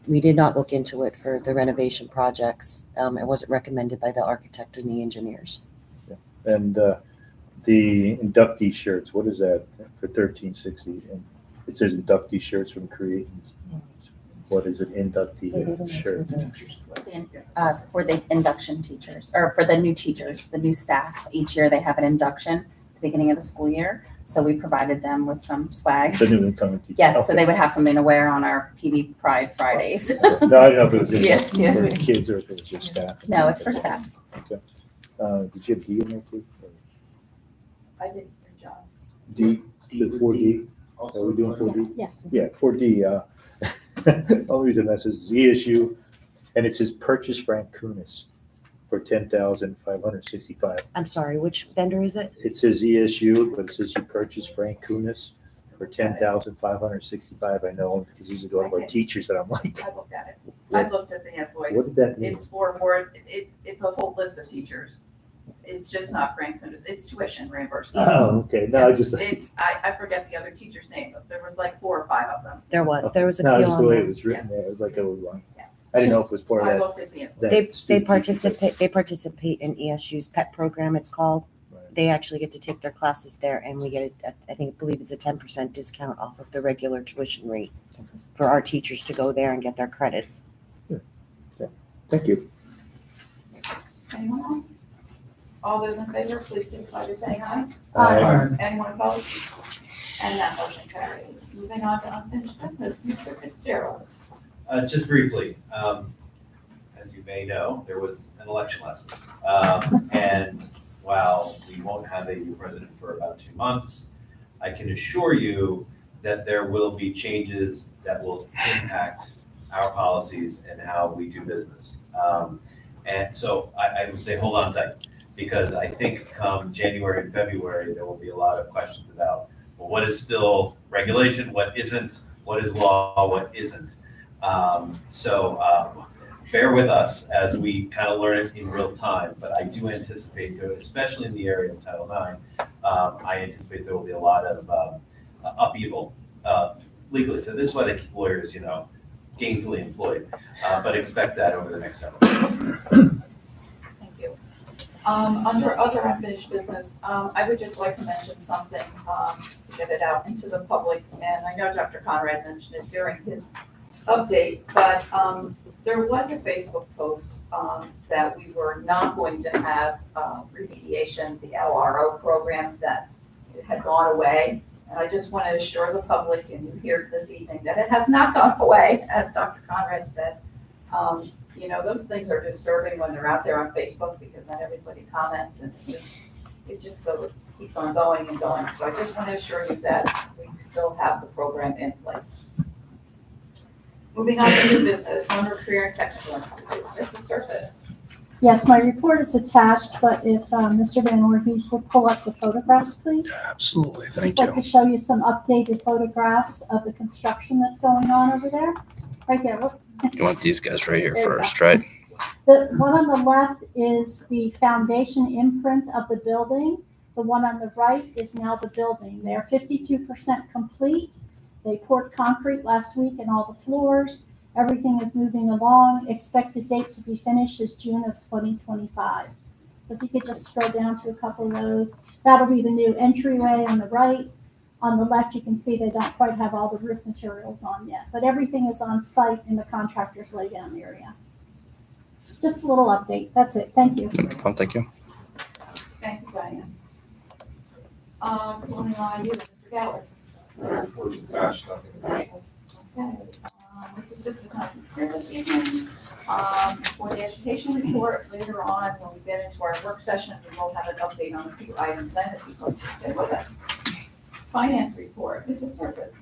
We did not look into it for the renovation projects. It wasn't recommended by the architect and the engineers. And the inductee shirts, what is that for $13.60? And it says inductee shirts from Creations. What is an inductee shirt? For the induction teachers, or for the new teachers, the new staff. Each year they have an induction at the beginning of the school year. So we provided them with some swag. The new incoming teachers. Yes, so Okay. they would have something to wear on our PB Pride Fridays. No, I don't know if it was Yeah. for kids or if it was just staff. No, it's for staff. Okay. Did you have D in there too? I did your job. D, the 4D? Are we doing 4D? Yes. Yeah, 4D. Only reason that says Z issue, and it says purchase Frank Kunis for $10,565. I'm sorry, which vendor is it? It says Z issue, but it says you purchased Frank Kunis for $10,565. I know him because he's one of our teachers that I'm like, I looked at it. I looked at the what invoice. did that mean? It's for more, it's a whole list of teachers. It's just not Frank Kunders, it's tuition reimbursement. Oh, okay. No, I just. I forget the other teacher's name, but there was like 4 or 5 of them. There was a No, few just the on way there. it was written there. It was like a little line. Yeah. I didn't know if it was part of I that. looked at the invoice. that They student teacher participate in ESU's PET program, it's called. thing. Right. they actually get to take their classes there, and we get, I believe it's a 10% discount off of the regular tuition rate for our teachers to go there and get their credits. Thank you. Anyone else? All those in favor, please signify by saying aye. Aye. Anyone opposed? And that motion carries. Moving on to unfinished business, Mr. Fitzgerald. Just briefly, as you may know, there was an election last week. And while we won't have a new president for about 2 months, I can assure you that there will be changes that will impact our policies and how we do business. And so I would say hold on tight, because I think come January and February, there will be a lot of questions about, well, what is still regulation, what isn't, what is law, what isn't. So bear with us as we kind of learn it in real time, but I do anticipate, especially in the area of Title IX, I anticipate there will be a lot of upheaval legally. So this is why they keep lawyers, gainfully employed, but expect that over the next several months. Thank you. Under other unfinished business, I would just like to mention something to get it out into the public. And I know Dr. Conrad mentioned it during his update, but there was a Facebook post that we were not going to have remediation, the LRO program that had gone away. And I just want to assure the public and you here this evening that it has not gone away, as Dr. Conrad said. Those things are disturbing when they're out there on Facebook, because then everybody comments and it just keeps on going and going. So I just want to assure you that we still have the program in place. Moving on to new business, Monroe Career and Technical Institute. Mrs. Surface. Yes, my report is attached, but if Mr. Van Voorhees would pull up the photographs, please. Absolutely, I'd just like to show you some updated photographs of the construction that's going on over there. Right there, look. You want these guys right here There you first, go. right? The one on the left is the foundation imprint of the building. The one on the right is now the building. They are 52% complete. They poured concrete last week in all the floors. Everything is moving along. Expected date to be finished is June of 2025. So if you could just scroll down to a couple of those. That'll be the new entryway on the right. On the left, you can see they don't quite have all the roof materials on yet, but everything is on site in the contractor's laydown area. Just a little update. That's it. Thank you. Thank you. Thank you, Diane. Moving on, you, Mr. Gallagher. Report's attached, nothing. Okay. Mrs. Zip is not here this evening. For the education report, later on, when we get into our work session, we will have an update on a few items then, if you'd like to stay with us. Finance report, Mrs. Surface.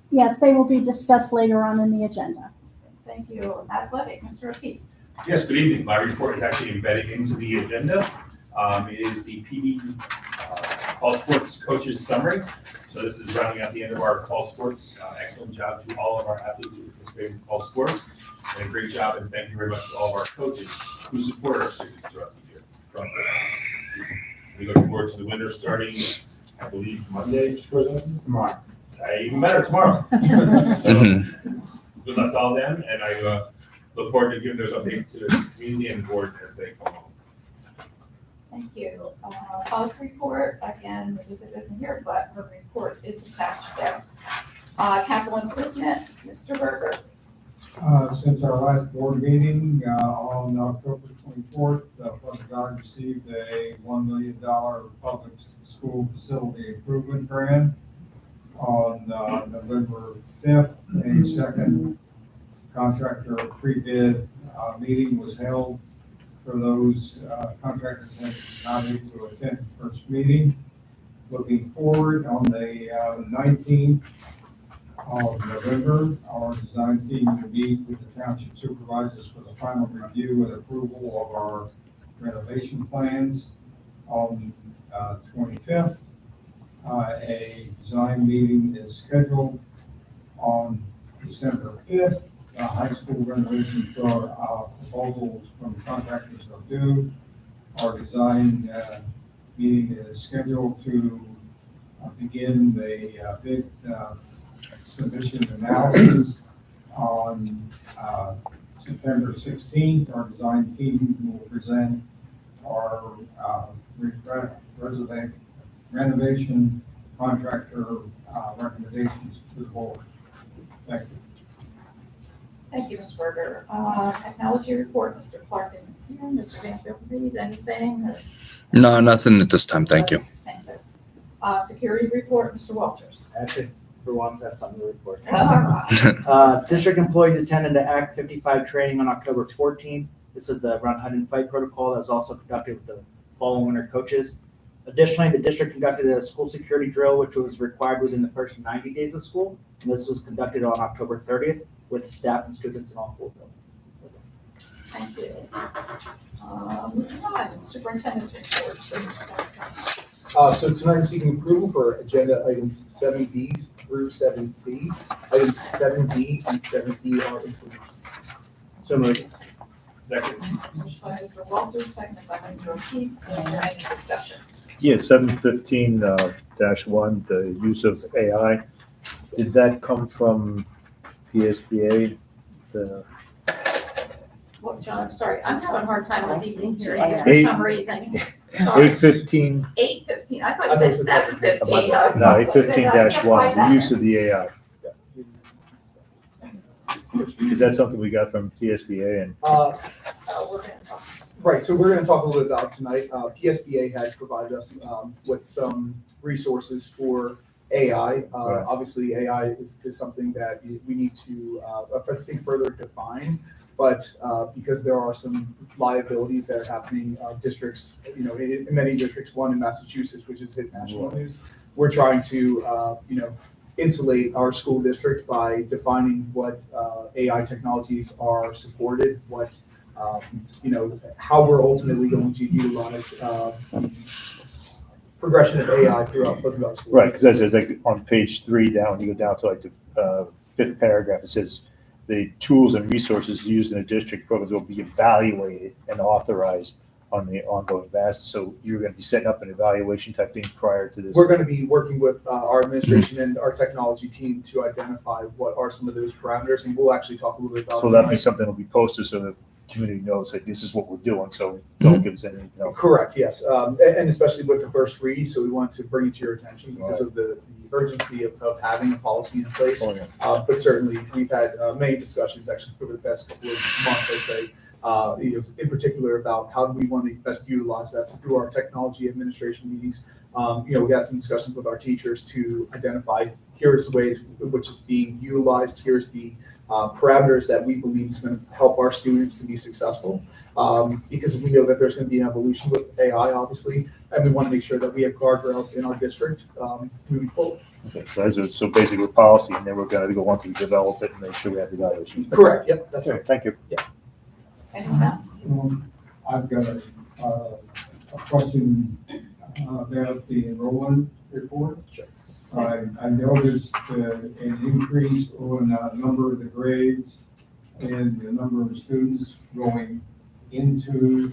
Yes, they will be discussed later on in the agenda. Thank you. Athletic, Mr. O'Keefe. Yes, good evening. My report is actually embedded into the agenda. It is the PB Fall Sports Coaches Summary. So this is rounding out the end of our fall sports. Excellent job to all of our athletes who participate in fall sports. And a great job, and thank you very much to all of our coaches who support our students throughout the year. Throughout the season. We look forward to the winter starting, I believe, Monday. Tomorrow. Even better, tomorrow. So, good luck to all of them, and I look forward to giving those updates to the community and board as they come home. Thank you. Policy report, again, Mrs. Zip isn't here, but her report is attached there. Capital improvement, Mr. Berger. Since our last board meeting on October 24th, Pleasant Valley received a $1 million public school facility improvement grant. On November 5th, a second contractor pre-bid meeting was held for those contractors that not able to attend the first meeting. Looking forward, on the 19th of November, our design team will meet with the township supervisors for the final review and approval of our renovation plans. On 25th, a design meeting is scheduled on December 5th. High school renovation proposals from contractors are due. Our design meeting is scheduled to begin the bid submission analysis on September 16th. Our design team will present our renovation contractor recommendations to the board. Thank you. Thank you, Ms. Berger. Technology report, Mr. Clark isn't here. Mr. Banfield, please, anything? No, nothing at this time. Thank you. Thank you. Security report, Mr. Walters. Actually, for once, I have something to report. All right. District employees attended the Act 55 training on October 14th. This is the Run, Hide, and Fight protocol that was also conducted with the fall and winter coaches. Additionally, the district conducted a school security drill, which was required within the first 90 days of school. And this was conducted on October 30th with staff and students in all 4 buildings. Thank you. Moving on, superintendent's report. So tonight I'm seeking approval for agenda items 7B through 7C. Items 7B and 7D are included. So moved. Second. Motion by Mr. Walters, seconded by Mr. O'Keefe. Is there any discussion? Yeah, 715 -1, the use of AI. Did that come from PSBA? What, John, I'm sorry, I'm having a hard time this evening hearing you for Eight- some reason. Sorry. 815, 8:15, I thought you said 7:15. no, 815-1, the use of the AI. Is that something we got from PSBA and? Oh, we're gonna talk. Right, so we're gonna talk a little bit about it tonight. PSBA has provided us with some resources for AI. Obviously, AI is something that we need to, I think, further define. But because there are some liabilities that are happening, districts, in many districts, one in Massachusetts, which has hit national news, we're trying to, insulate our school district by defining what AI technologies are supported, what how we're ultimately going to utilize progression of AI throughout both of our schools. Right, because that's like on page 3 down, you go down to like the 5th paragraph, it says the tools and resources used in the district programs will be evaluated and authorized on the ongoing basis. So you're going to be setting up an evaluation type thing prior to this. We're going to be working with our administration and our technology team to identify what are some of those parameters, and we'll actually talk a little bit about. So that'll be something that'll be posted so the community knows that this is what we're doing. So don't give us anything. Correct, yes, and especially with the first read, so we want to bring it to your attention because of the urgency of having a policy in place. Oh, yeah. But certainly, we've had many discussions actually over the past couple of months, I'd say, in particular about how do we want to best utilize that. So through our technology administration meetings, we had some discussions with our teachers to identify, here's the ways in which it's being utilized, here's the parameters that we believe is going to help our students to be successful. Because we know that there's going to be an evolution with AI, obviously, and we want to make sure that we have guardrails in our district moving forward. Okay, so basically with policy, and then we're going to go on to develop it and make sure we have evaluations. Correct, yep, that's Okay, right. Thank you. Yeah. Anyone else? I've got a question about the enrollment report. I noticed an increase on a number of the grades and the number of students going into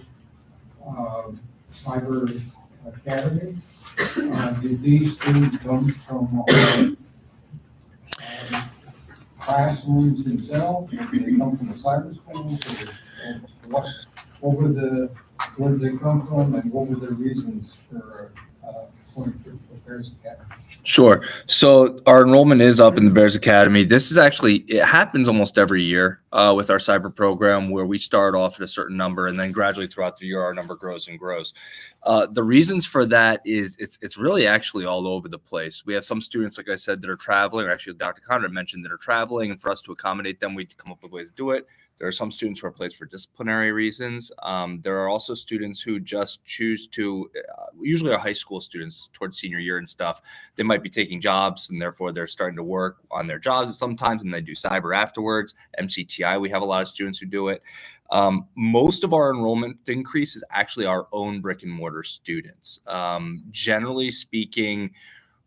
Cyber Academy. Did these students come from classrooms themselves? Did they come from the cyber schools? Or where did they come from, and what were their reasons for going to the Bears Academy? Sure. So our enrollment is up in the Bears Academy. This is actually, it happens almost every year with our cyber program where we start off at a certain number and then gradually throughout the year our number grows and grows. The reasons for that is it's really actually all over the place. We have some students, like I said, that are traveling, or actually Dr. Conrad mentioned, that are traveling, and for us to accommodate them, we come up with ways to do it. There are some students who are placed for disciplinary reasons. There are also students who just choose to, usually are high school students towards senior year and stuff. They might be taking jobs and therefore they're starting to work on their jobs sometimes and they do cyber afterwards. MCTI, we have a lot of students who do it. Most of our enrollment increase is actually our own brick and mortar students. Generally speaking,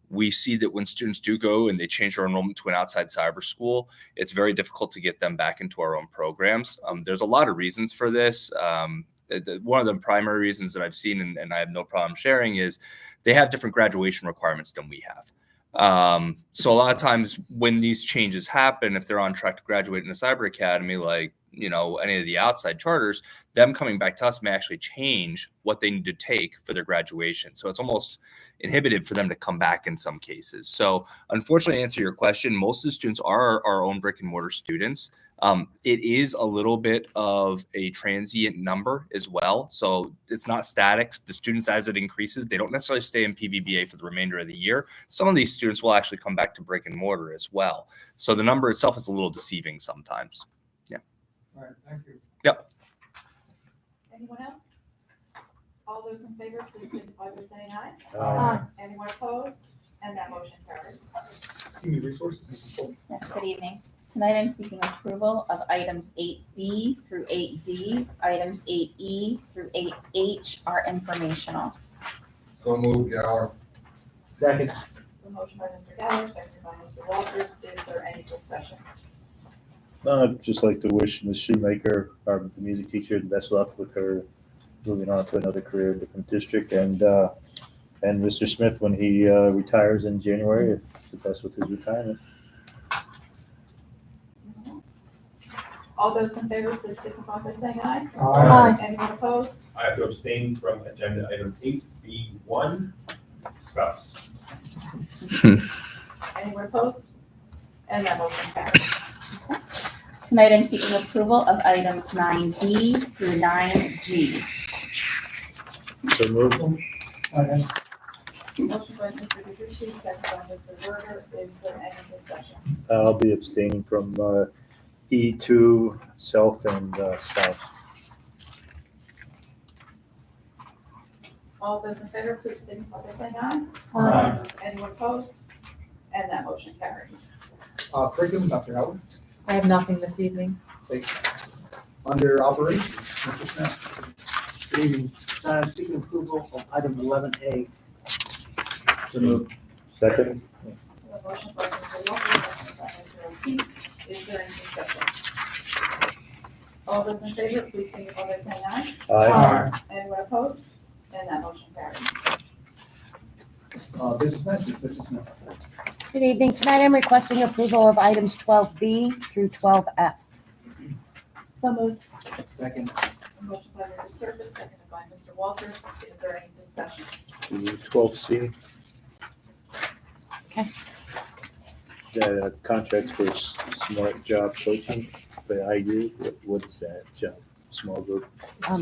we see that when students do go and they change their enrollment to an outside cyber school, it's very difficult to get them back into our own programs. There's a lot of reasons for this. One of the primary reasons that I've seen, and I have no problem sharing, is they have different graduation requirements than we have. So a lot of times when these changes happen, if they're on track to graduate in a cyber academy, like any of the outside charters, them coming back to us may actually change what they need to take for their graduation. So it's almost inhibitive for them to come back in some cases. So unfortunately, to answer your question, most of the students are our own brick and mortar students. It is a little bit of a transient number as well. So it's not static. The students, as it increases, they don't necessarily stay in PVBA for the remainder of the year. Some of these students will actually come back to brick and mortar as well. So the number itself is a little deceiving sometimes. Yeah. All right, thank you. Yep. Anyone else? All those in favor, please signify by saying aye. Aye. Anyone opposed? And that motion carries. Human Resources. Yes, good evening. Tonight I'm seeking approval of items 8B through 8D. Items 8E through 8H are informational. So moved, Gower. Second. The motion by Mr. Geller, seconded by Mr. Walters. Is there any discussion? I'd just like to wish Ms. Shoemaker, the music teacher, the best luck with her moving on to another career in a different district. And Mr. Smith, when he retires in January, the best with his retirement. All those in favor, please signify by saying aye. Aye. Anyone opposed? I have to abstain from agenda item 8B1, spouse. Anyone opposed? And that motion carries. Tonight I'm seeking approval of items 9D through 9G. So moved. Motion by Mr. Kaczynski, seconded by Mr. Berger. Is there any discussion? I'll be abstaining from E2, self and spouse. All those in favor, please signify by saying aye. Aye. Anyone opposed? And that motion carries. Curriculum, Dr. Howard. I have nothing this evening. Under operations, Mr. Smith. Good evening. Seeking approval of item 11A. So moved. Second. The motion by Mr. Walters, seconded by Mr. O'Keefe. Is there any discussion? All those in favor, please signify by saying aye. Aye. Anyone opposed? And that motion carries. Business management, Mrs. Smith. Good evening. Tonight I'm requesting approval of items 12B through 12F. So moved. Second. Motion by Mrs. Surface, seconded by Mr. Walters. Is there any discussion? 12C. Okay. Contracts for smart job coaching by IU. What is that job? Small group?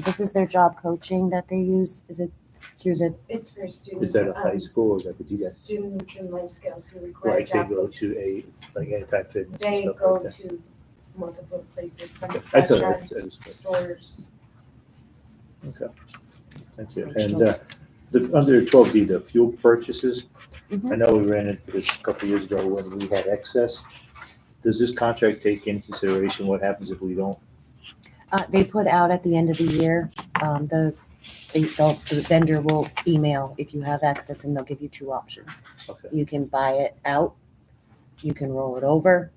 This is their job coaching that they use. Is it through the, It's for students. Is that a high school or is that what you guys? Students in life skills who require Like they job go coaching. to like Anytime Fitness and They stuff go like that? to multiple places, some I thought restaurants, stores. Okay. Thank you. And under 12D, the fuel purchases, I know we ran into this a couple of years ago when we had excess. Does this contract take into consideration what happens if we don't? they put out at the end of the year, the vendor will email if you have access and they'll give you two options. Okay. You can buy it out, you can roll it over,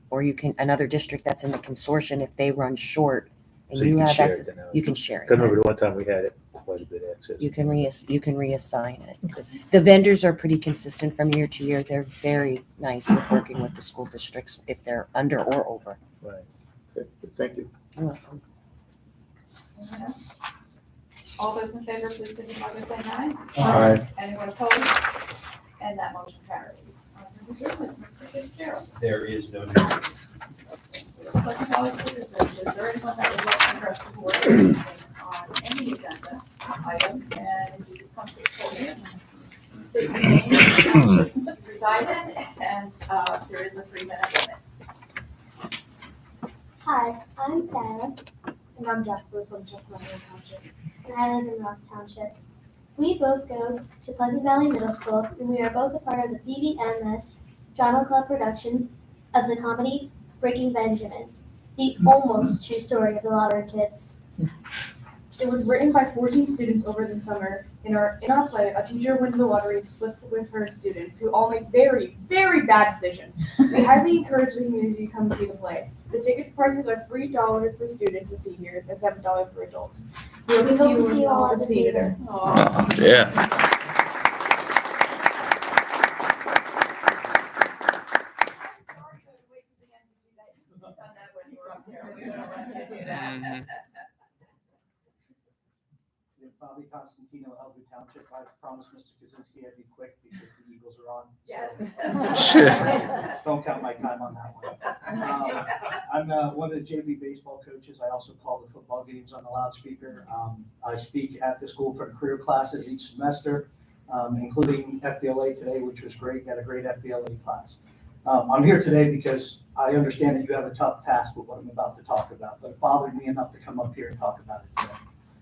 or you can, another district that's in the consortium, if they run short and So you can have share access, it then, you can share Because I it. remember the one time we had it quite a bit excess. You can reassign it. The vendors are pretty consistent from year to year. They're very nice with working with the school districts if they're under or over. Right. Okay. Thank you. You're welcome. Anyone else? All those in favor, please signify by saying aye. Aye. Anyone opposed? And that motion carries. Under new business, Mr. Fitzgerald. There is no new. Question always is there anyone that would like to address the board on any agenda item, and you can come to the podium, state your name, reside in, and there is a 3-minute limit. Hi, I'm Sarah. And I'm Jeffrey from Chestnut Hill Township. And I live in Ross Township. We both go to Pleasant Valley Middle School, and we are both a part of the PBMS Drama Club production of the comedy Breaking Benjamins, the almost true story of the Lottery Kids. It was written by 14 students over the summer. In our play, a teacher wins the lottery with her students who all make very, very bad decisions. We highly encourage the community to come see the play. The tickets prices are $3 for students and seniors and $7 for adults. We hope to see you all at the theater. Yeah. Mhm. Yeah, Bobby Constantino, Elder Township. I promised Mr. Kaczynski I'd be quick because the Eagles are on. Yes. Don't count my time on that one. I'm one of the JV baseball coaches. I also call the football games on the loudspeaker. I speak at the school for the career classes each semester, including FBLA today, which was great. Got a great FBLA class. I'm here today because I understand that you have a tough task with what I'm about to talk about, but it bothered me enough to come up here and talk about it today.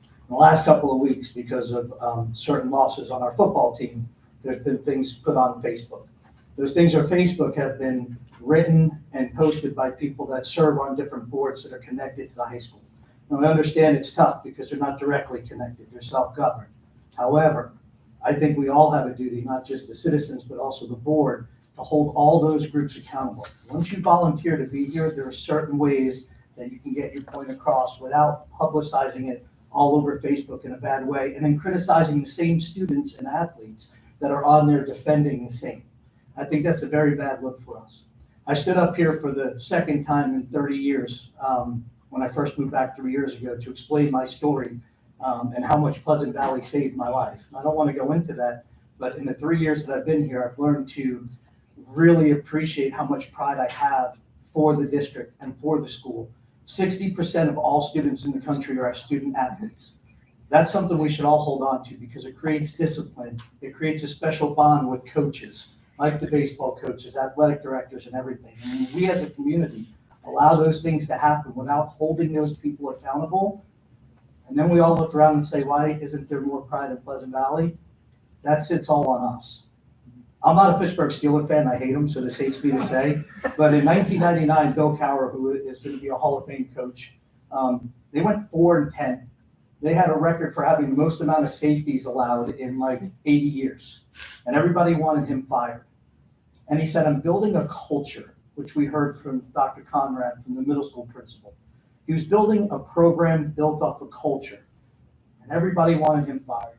In the last couple of weeks, because of certain losses on our football team, there's been things put on Facebook. Those things on Facebook have been written and posted by people that serve on different boards that are connected to the high school. Now, I understand it's tough because they're not directly connected, they're self-governed. However, I think we all have a duty, not just the citizens, but also the board, to hold all those groups accountable. Once you volunteer to be here, there are certain ways that you can get your point across without publicizing it all over Facebook in a bad way, and then criticizing the same students and athletes that are on there defending the same. I think that's a very bad look for us. I stood up here for the second time in 30 years, when I first moved back 3 years ago, to explain my story and how much Pleasant Valley saved my life. I don't want to go into that, but in the 3 years that I've been here, I've learned to really appreciate how much pride I have for the district and for the school. 60% of all students in the country are student athletes. That's something we should all hold on to because it creates discipline. It creates a special bond with coaches, like the baseball coaches, athletic directors, and everything. And when we as a community allow those things to happen without holding those people accountable, and then we all look around and say, why isn't there more pride in Pleasant Valley? It's all on us. I'm not a Pittsburgh Steelers fan. I hate them, so this hates me to say. But in 1999, Bill Cowher, who is going to be a Hall of Fame coach, they went 4-10. They had a record for having the most amount of safeties allowed in like 80 years. And everybody wanted him fired. And he said, I'm building a culture, which we heard from Dr. Conrad, from the middle school principal. He was building a program built off of culture. And everybody wanted him fired.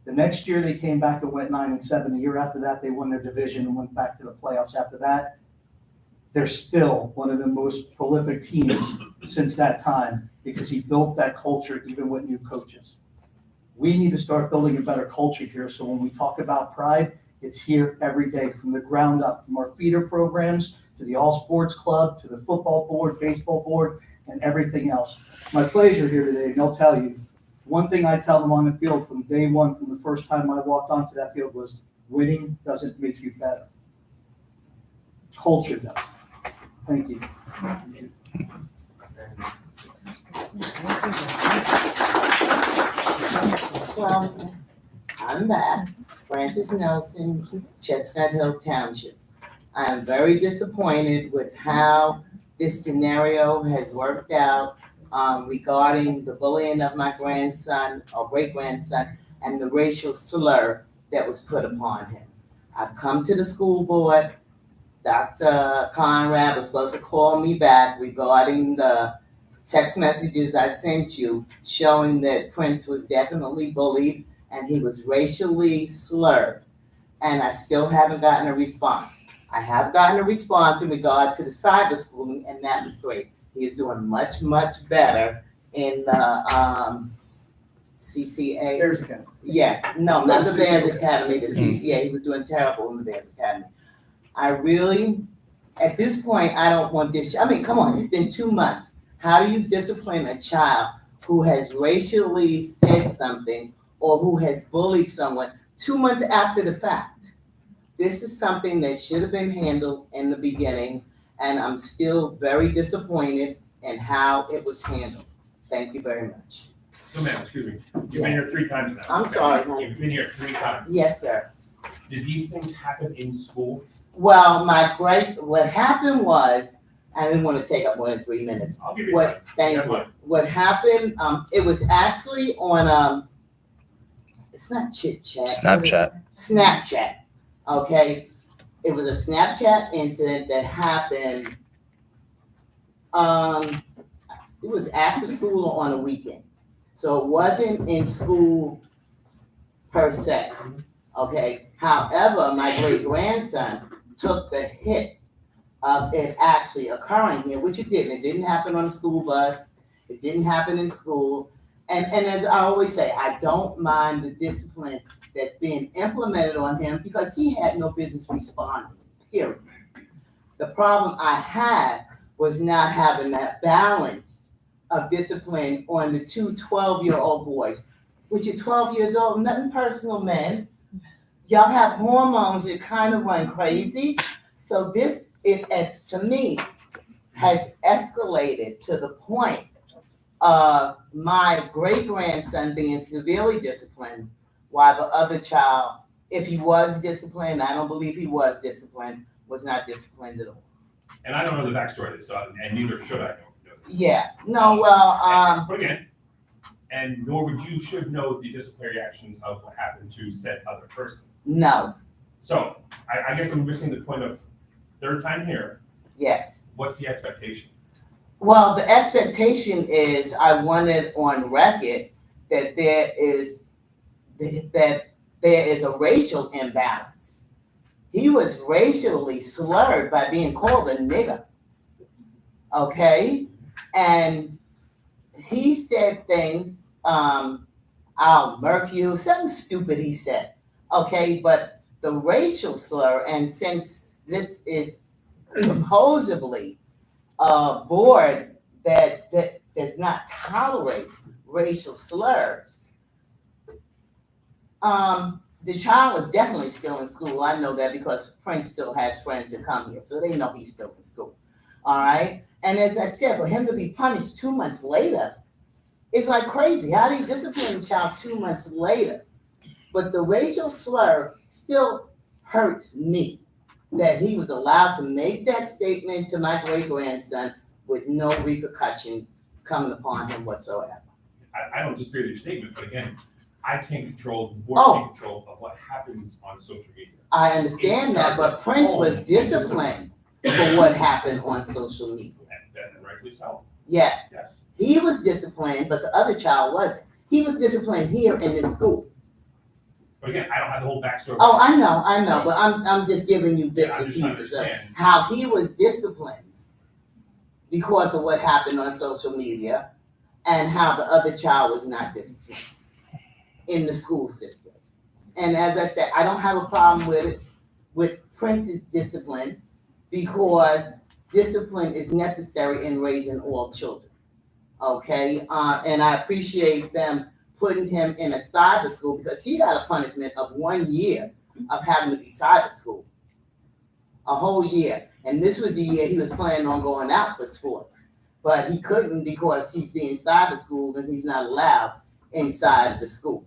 The next year they came back and went 9-7. The year after that, they won their division and went back to the playoffs after that. They're still one of the most prolific teams since that time because he built that culture even with new coaches. We need to start building a better culture here. So when we talk about pride, it's here every day from the ground up, from our feeder programs to the all sports club, to the football board, baseball board, and everything else. My pleasure here today, and they'll tell you, one thing I tell them on the field from day one, from the first time I walked onto that field was winning doesn't make you better. Culture does. Thank you. Well, I'm back. Francis Nelson, Chestnut Hill Township. I am very disappointed with how this scenario has worked out regarding the bullying of my grandson or great-grandson and the racial slur that was put upon him. I've come to the school board. Dr. Conrad was supposed to call me back regarding the text messages I sent you showing that Prince was definitely bullied and he was racially slurred. And I still haven't gotten a response. I have gotten a response in regard to the cyberschooling, and that was great. He is doing much, much better in the CCA. Bears Academy. Yes, no, not the Bears Academy, the CCA. He was doing terrible in the Bears Academy. I really, at this point, I don't want this. I mean, come on, it's been 2 months. How do you discipline a child who has racially said something or who has bullied someone 2 months after the fact? This is something that should have been handled in the beginning, and I'm still very disappointed in how it was handled. Thank you very much. So ma'am, excuse me, you've been here 3 times now. I'm okay? sorry. You've been here 3 times. Yes, sir. Did these things happen in school? Well, what happened was, I didn't want to take up more than 3 minutes. I'll give you time. Thank you. What happened, it was actually on, it's not Chit Chat. Snapchat, okay? It was a Snapchat incident that happened, it was after school or on a weekend. So it wasn't in school per se, okay? However, my great-grandson took the hit of it actually occurring here, which it didn't. It didn't happen on a school bus. It didn't happen in school. And as I always say, I don't mind the discipline that's being implemented on him because he had no business responding, period. The problem I had was not having that balance of discipline on the two 12-year-old boys, which is 12 years old, nothing personal, men. Y'all have hormones that kind of run crazy. So this is, to me, has escalated to the point of my great-grandson being severely disciplined, while the other child, if he was disciplined, I don't believe he was disciplined, was not disciplined at all. And I don't know the backstory of this, and neither should I know. Yeah, no, well, But again, and nor would you should know the disciplinary actions of what happened to said other person. no, So I guess I'm missing the point of third time here. yes. What's the expectation? Well, the expectation is I wanted on record that there is a racial imbalance. He was racially slurred by being called a nigger. Okay? And he said things, I'll murk you, something stupid he said. Okay, but the racial slur, and since this is supposedly a board that does not tolerate racial slurs, the child is definitely still in school. I know that because Prince still has friends that come here, so they know he's still in school. All right? And as I said, for him to be punished 2 months later, it's like crazy. How do you discipline a child 2 months later? But the racial slur still hurts me that he was allowed to make that statement to my great-grandson with no repercussions coming upon him whatsoever. I don't disagree with your statement, but again, I can't control, the board can't control of what happens on social media. I understand that, but Prince was disciplined for what happened on social media. And rightfully so. Yes. Yes. He was disciplined, but the other child wasn't. He was disciplined here in this school. But again, I don't have the whole backstory. Oh, I know, but I'm just giving you bits and pieces of how he was disciplined because of what happened on social media and how the other child was not disciplined in the school system. And as I said, I don't have a problem with it, with Prince's discipline, because discipline is necessary in raising all children. Okay, and I appreciate them putting him in a cyber school because he got a punishment of 1 year of having to be cyber school, a whole year. And this was the year he was planning on going out for sports, but he couldn't because he's being cyber schooled and he's not allowed inside the school.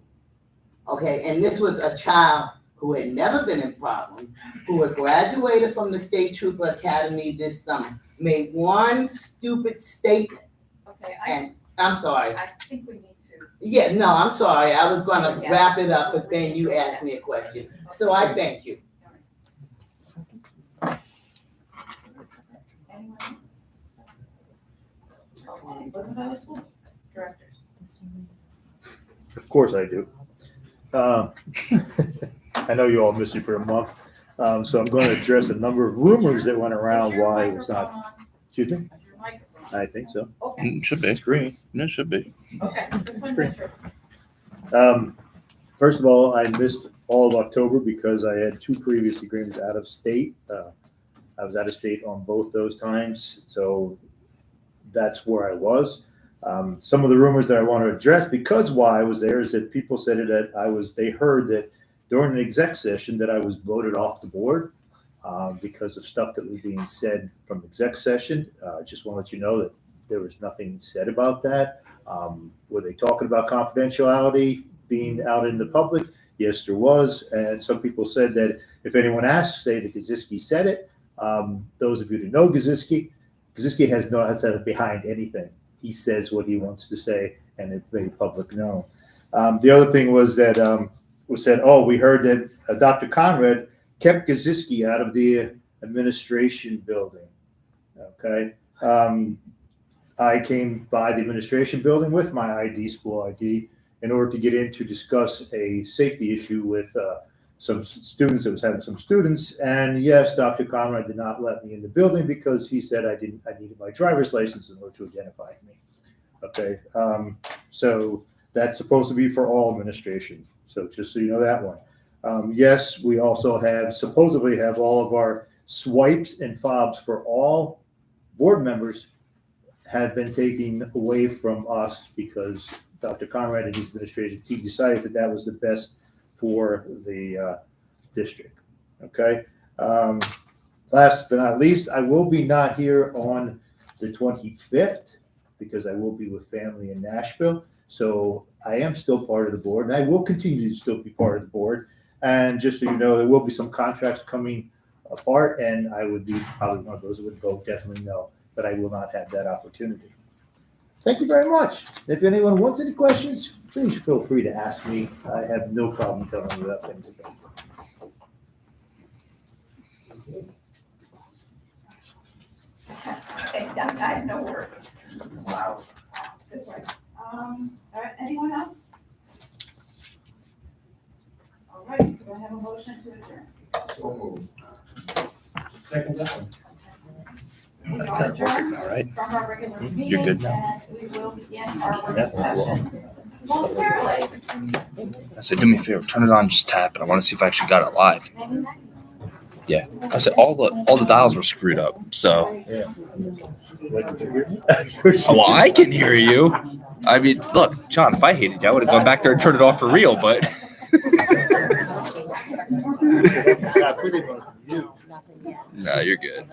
Okay, and this was a child who had never been in problem, who had graduated from the State Trooper Academy this summer, made one stupid statement. Okay, And I'm sorry. I think we need to. Yeah, no, I'm sorry. I was gonna wrap it up, but then you asked me a question. So I thank you. Anyone else? Okay, what about us? Directors? Of course I do. I know you all missed me for a month, so I'm going to address a number of rumors that went around why it was not. Excuse me? I think so. Okay. Should be. It's green. It should be. Okay, just one picture. First of all, I missed all of October because I had two previous agreements out of state. I was out of state on both those times, so that's where I was. Some of the rumors that I want to address because why I was there is that people said that they heard that during an exec session that I was voted off the board because of stuff that was being said from exec session. I just want to let you know that there was nothing said about that. Were they talking about confidentiality being out in the public? Yes, there was. And some people said that if anyone asks, say that Gaziski said it. Those of you that know Gaziski has no behind anything. He says what he wants to say, and it's made public known. The other thing was that was said, we heard that Dr. Conrad kept Gaziski out of the administration building. Okay. I came by the administration building with my ID, school ID, in order to get in to discuss a safety issue with some students, I was having some students, and yes, Dr. Conrad did not let me in the building because he said I needed my driver's license in order to identify me. Okay, so that's supposed to be for all administration. So just so you know that one. Yes, we also supposedly have all of our swipes and fobs for all board members have been taken away from us because Dr. Conrad and his administration team decided that that was the best for the district. Okay. Last but not least, I will be not here on the 25th because I will be with family in Nashville. So I am still part of the board, and I will continue to still be part of the board. And just so you know, there will be some contracts coming apart, and I would be probably one of those that would vote definitely no, but I will not have that opportunity. Thank you very much. If anyone wants any questions, please feel free to ask me. I have no problem telling you how things are going. Okay, I have no words. Wow. Good work. All right, anyone else? All right, do I have a motion to adjourn? So moved. Second time. We are adjourned All right. from our regular You're meeting, good now. and we will begin our work Yeah. session momentarily. I said, do me a favor, turn it on, just tap it. I want to see if I actually got it live. Yeah. I said all the dials were screwed up. So well, I can hear you. I mean, look, John, if I hated you, I would have gone back there and turned it off for real, but no, you're good.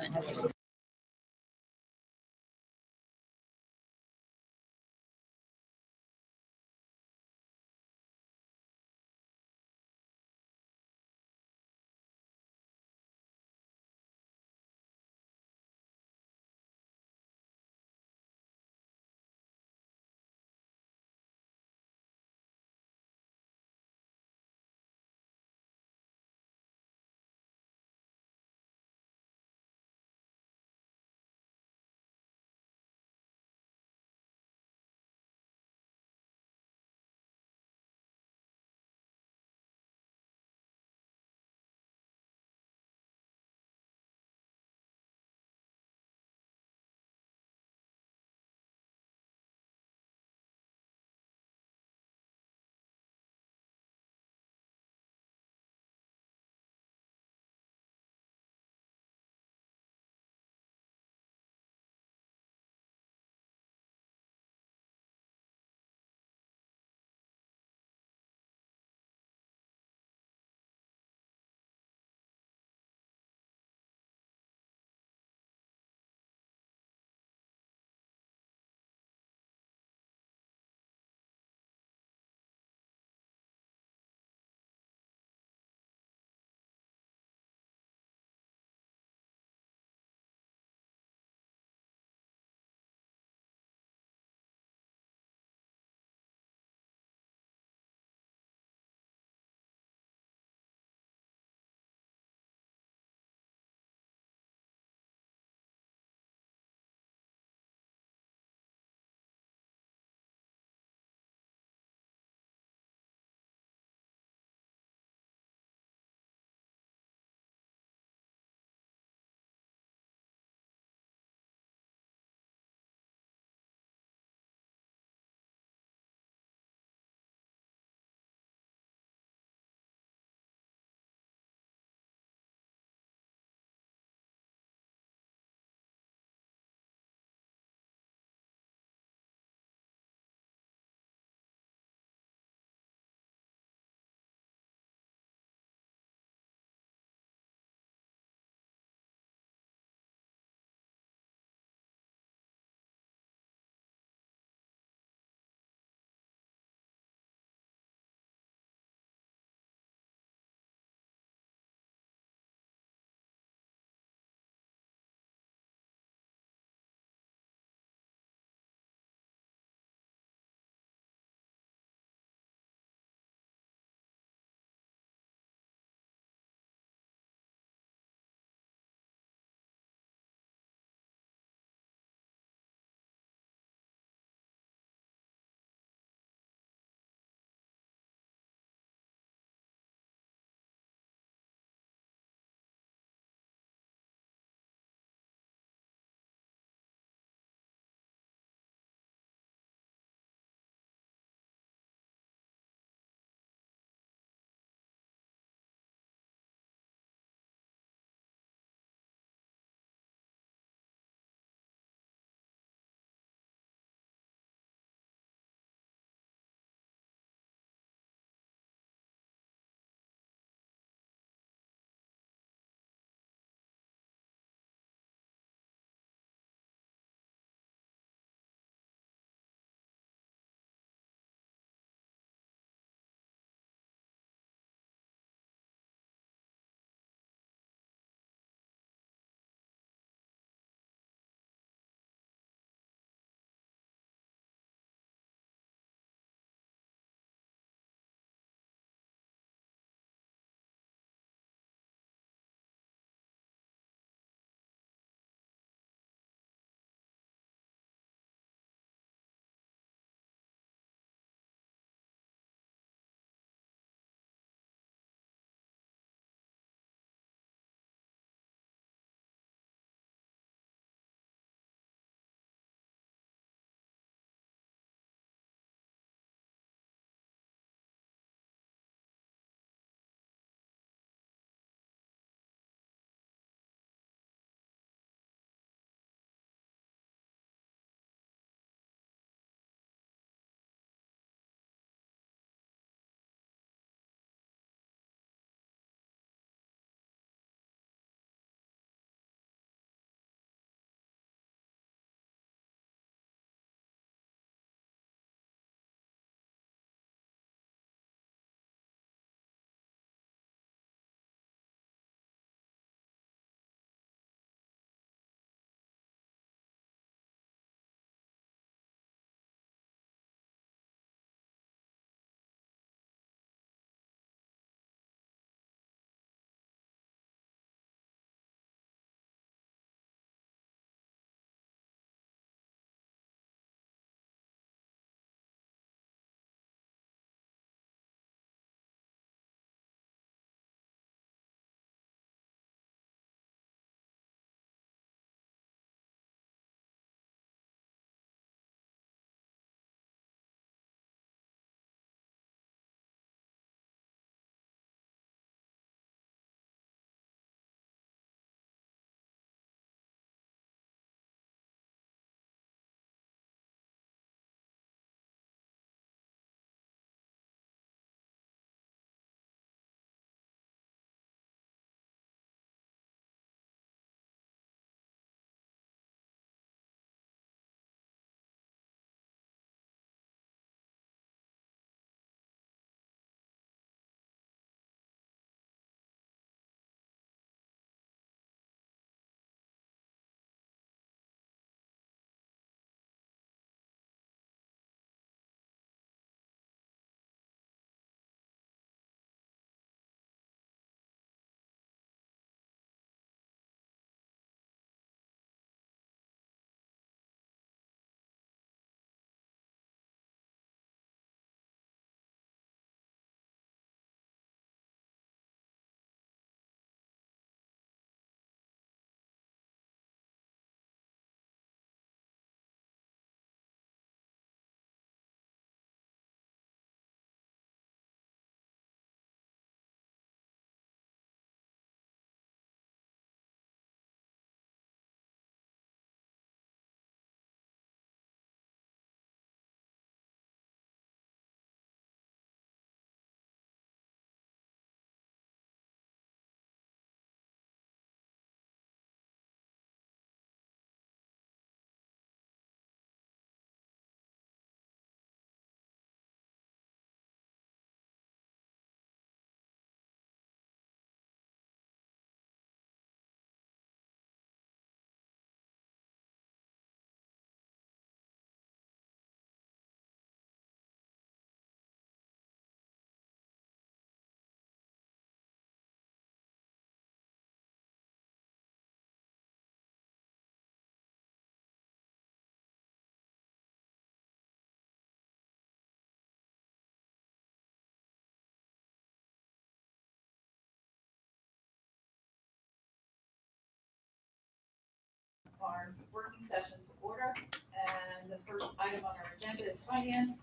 our working session to order. And the first item on our agenda is finance.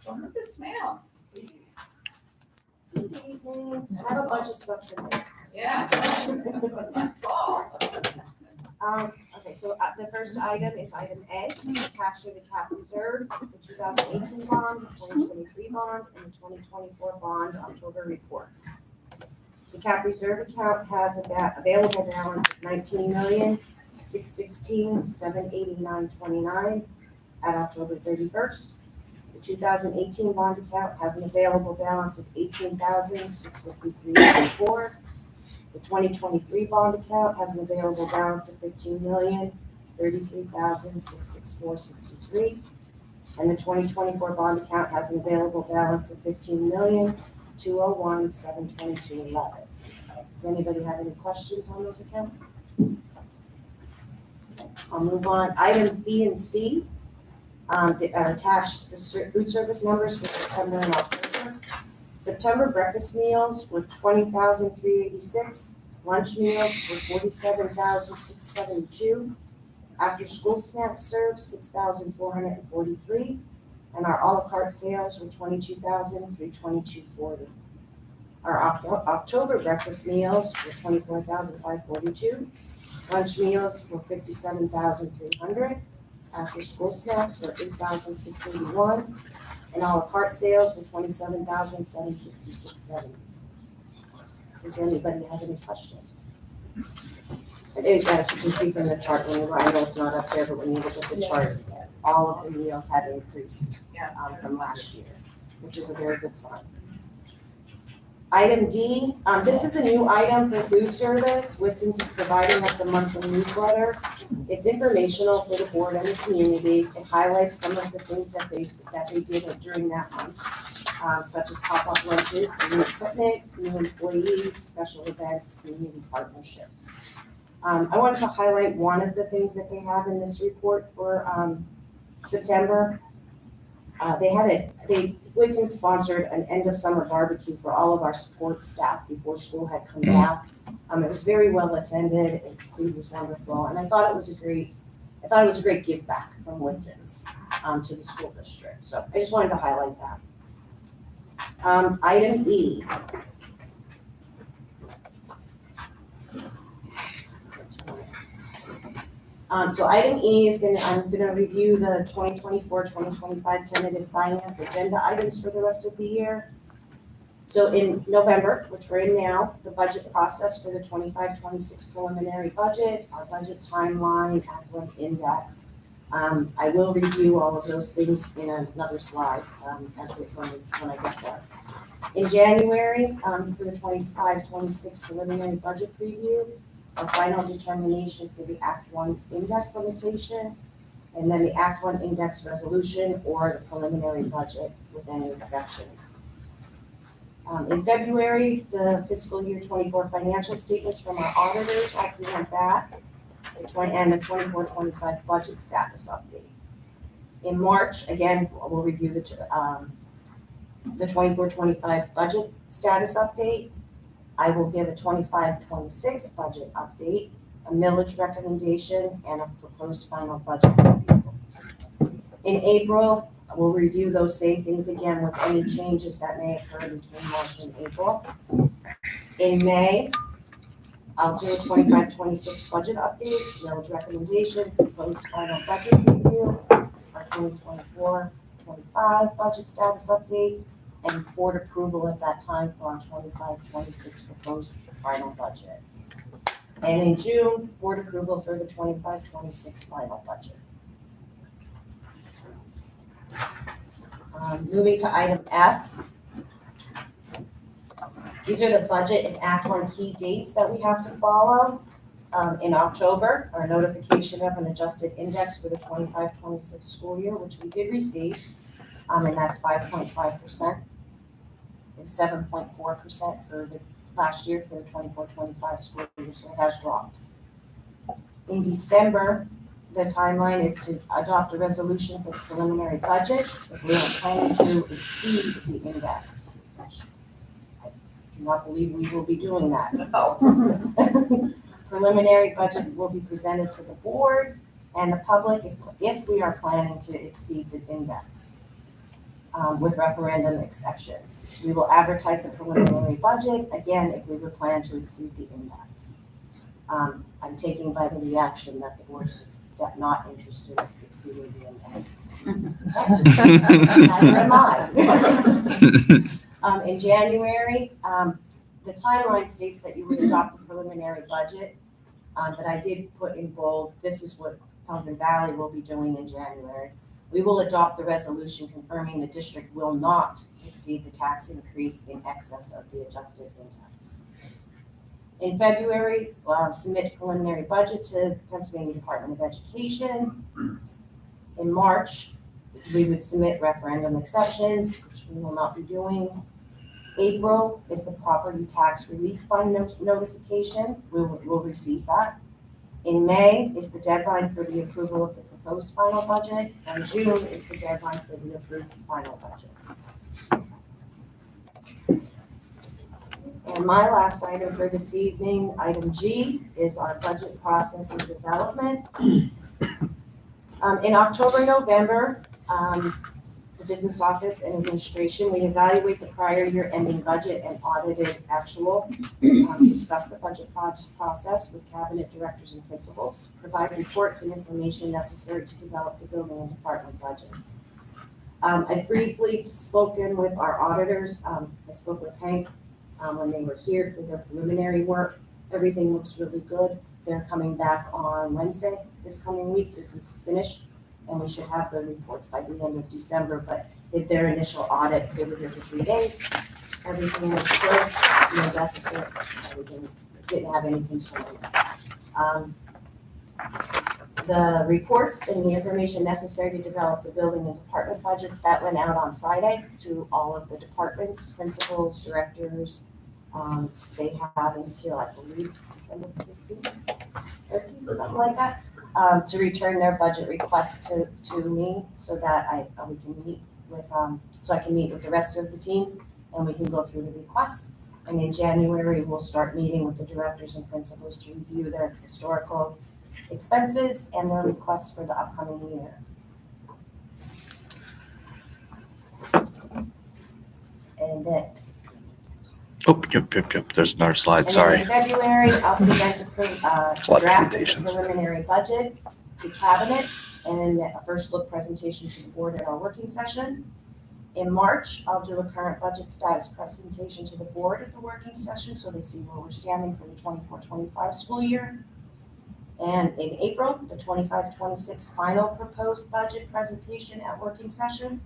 So Mrs. Smale, please. Good evening. I have a bunch of stuff to do. Yeah. That's all. Okay, so the first item is item A, attached to the cap reserve, the 2018 bond, the 2023 bond, and the 2024 bond October reports. The cap reserve account has a available balance of $19,616,789.29 at October 31st. The 2018 bond account has an available balance of $18,653.94. The 2023 bond account has an available balance of $15,033,664.63. And the 2024 bond account has an available balance of $15,201,722.11. Does anybody have any questions on those accounts? I'll move on. Items B and C are attached to the food service numbers for September and October. September breakfast meals were $20,386. Lunch meals were $47,672. After school snacks served $6,443. And our a la carte sales were $22,322.40. Our October breakfast meals were $24,542. Lunch meals were $57,300. After school snacks were $8,681. And a la carte sales were $27,766.70. Does anybody have any questions? It is, as you can see from the chart, I know it's not up there, but when you look at the chart, all of the meals have increased from last year, which is a very good sign. Item D, this is a new item for food service. Whitson's is providing us a monthly newsletter. It's informational for the board and the community. It highlights some of the things that they did during that month, such as pop-up lunches, new equipment, new employees, special events, community partnerships. I wanted to highlight one of the things that they have in this report for September. Whitson sponsored an end of summer barbecue for all of our support staff before school had come back. It was very well attended, and food was wonderful, and I thought it was a great give back from Whitson's to the school district. So I just wanted to highlight that. Item E. So item E is I'm gonna review the 2024-2025 tentative finance agenda items for the rest of the year. So in November, which we're in now, the budget process for the 25-26 preliminary budget, our budget timeline, Act 1 index. I will review all of those things in another slide when I get there. In January, for the 25-26 preliminary budget preview, a final determination for the Act 1 index limitation, and then the Act 1 index resolution or the preliminary budget with any exceptions. In February, the fiscal year 24 financial statements from our auditors, I'll present that, and the 24-25 budget status update. In March, again, we'll review the 24-25 budget status update. I will give a 25-26 budget update, a millage recommendation, and a proposed final budget review. In April, we'll review those same things again with any changes that may occur between March and April. In May, I'll do a 25-26 budget update, millage recommendation, proposed final budget review, our 2024-25 budget status update, and board approval at that time for our 25-26 proposed final budget. And in June, board approval for the 25-26 final budget. Moving to item F. These are the budget and Act 1 key dates that we have to follow. In October, our notification of an adjusted index for the 25-26 school year, which we did receive, and that's 5.5%. It was 7.4% for the last year for the 24-25 school year, so it has dropped. In December, the timeline is to adopt a resolution for the preliminary budget if we are planning to exceed the index, which I do not believe we will be doing that. No. preliminary budget will be presented to the board and the public if we are planning to exceed the index with referendum exceptions. We will advertise the preliminary budget, again, if we would plan to exceed the index. I'm taking by the reaction that the board is not interested in exceeding the index. Neither am I. In January, the timeline states that you would adopt the preliminary budget, but I did put in bold, this is what Pleasant Valley will be doing in January. We will adopt the resolution confirming the district will not exceed the tax increase in excess of the adjusted index. In February, submit preliminary budget to Pennsylvania Department of Education. In March, we would submit referendum exceptions, which we will not be doing. April is the property tax relief fund notification. We'll receive that. In May is the deadline for the approval of the proposed final budget, and June is the deadline for the approved final budget. And my last item for this evening, item G, is our budget process and development. In October, November, the business office and administration, we evaluate the prior year ending budget and audited actual, discuss the budget process with cabinet directors and principals, provide reports and information necessary to develop the building and department budgets. I've briefly spoken with our auditors. I spoke with Hank when they were here for their preliminary work. Everything looks really good. They're coming back on Wednesday this coming week to finish, and we should have the reports by the end of December. But did their initial audit, they were here for 3 days. Everything was good, no deficit, everything, didn't have any concerns. The reports and the information necessary to develop the building and department budgets, that went out on Friday to all of the departments, principals, directors. They have until, I believe, December 15th, 13th, something like that, to return their budget requests to me so that we can meet with, so I can meet with the rest of the team and we can go through the requests. And in January, we'll start meeting with the directors and principals to review their historical expenses and their requests for the upcoming year. And then. Oh, yep. There's another slide, And sorry. then in February, I'll present Slide draft of the presentations. preliminary budget to cabinet and a first look presentation to the board at our working session. In March, I'll do a current budget status presentation to the board at the working session so they see where we're standing for the 24-25 school year. And in April, the 25-26 final proposed budget presentation at working session.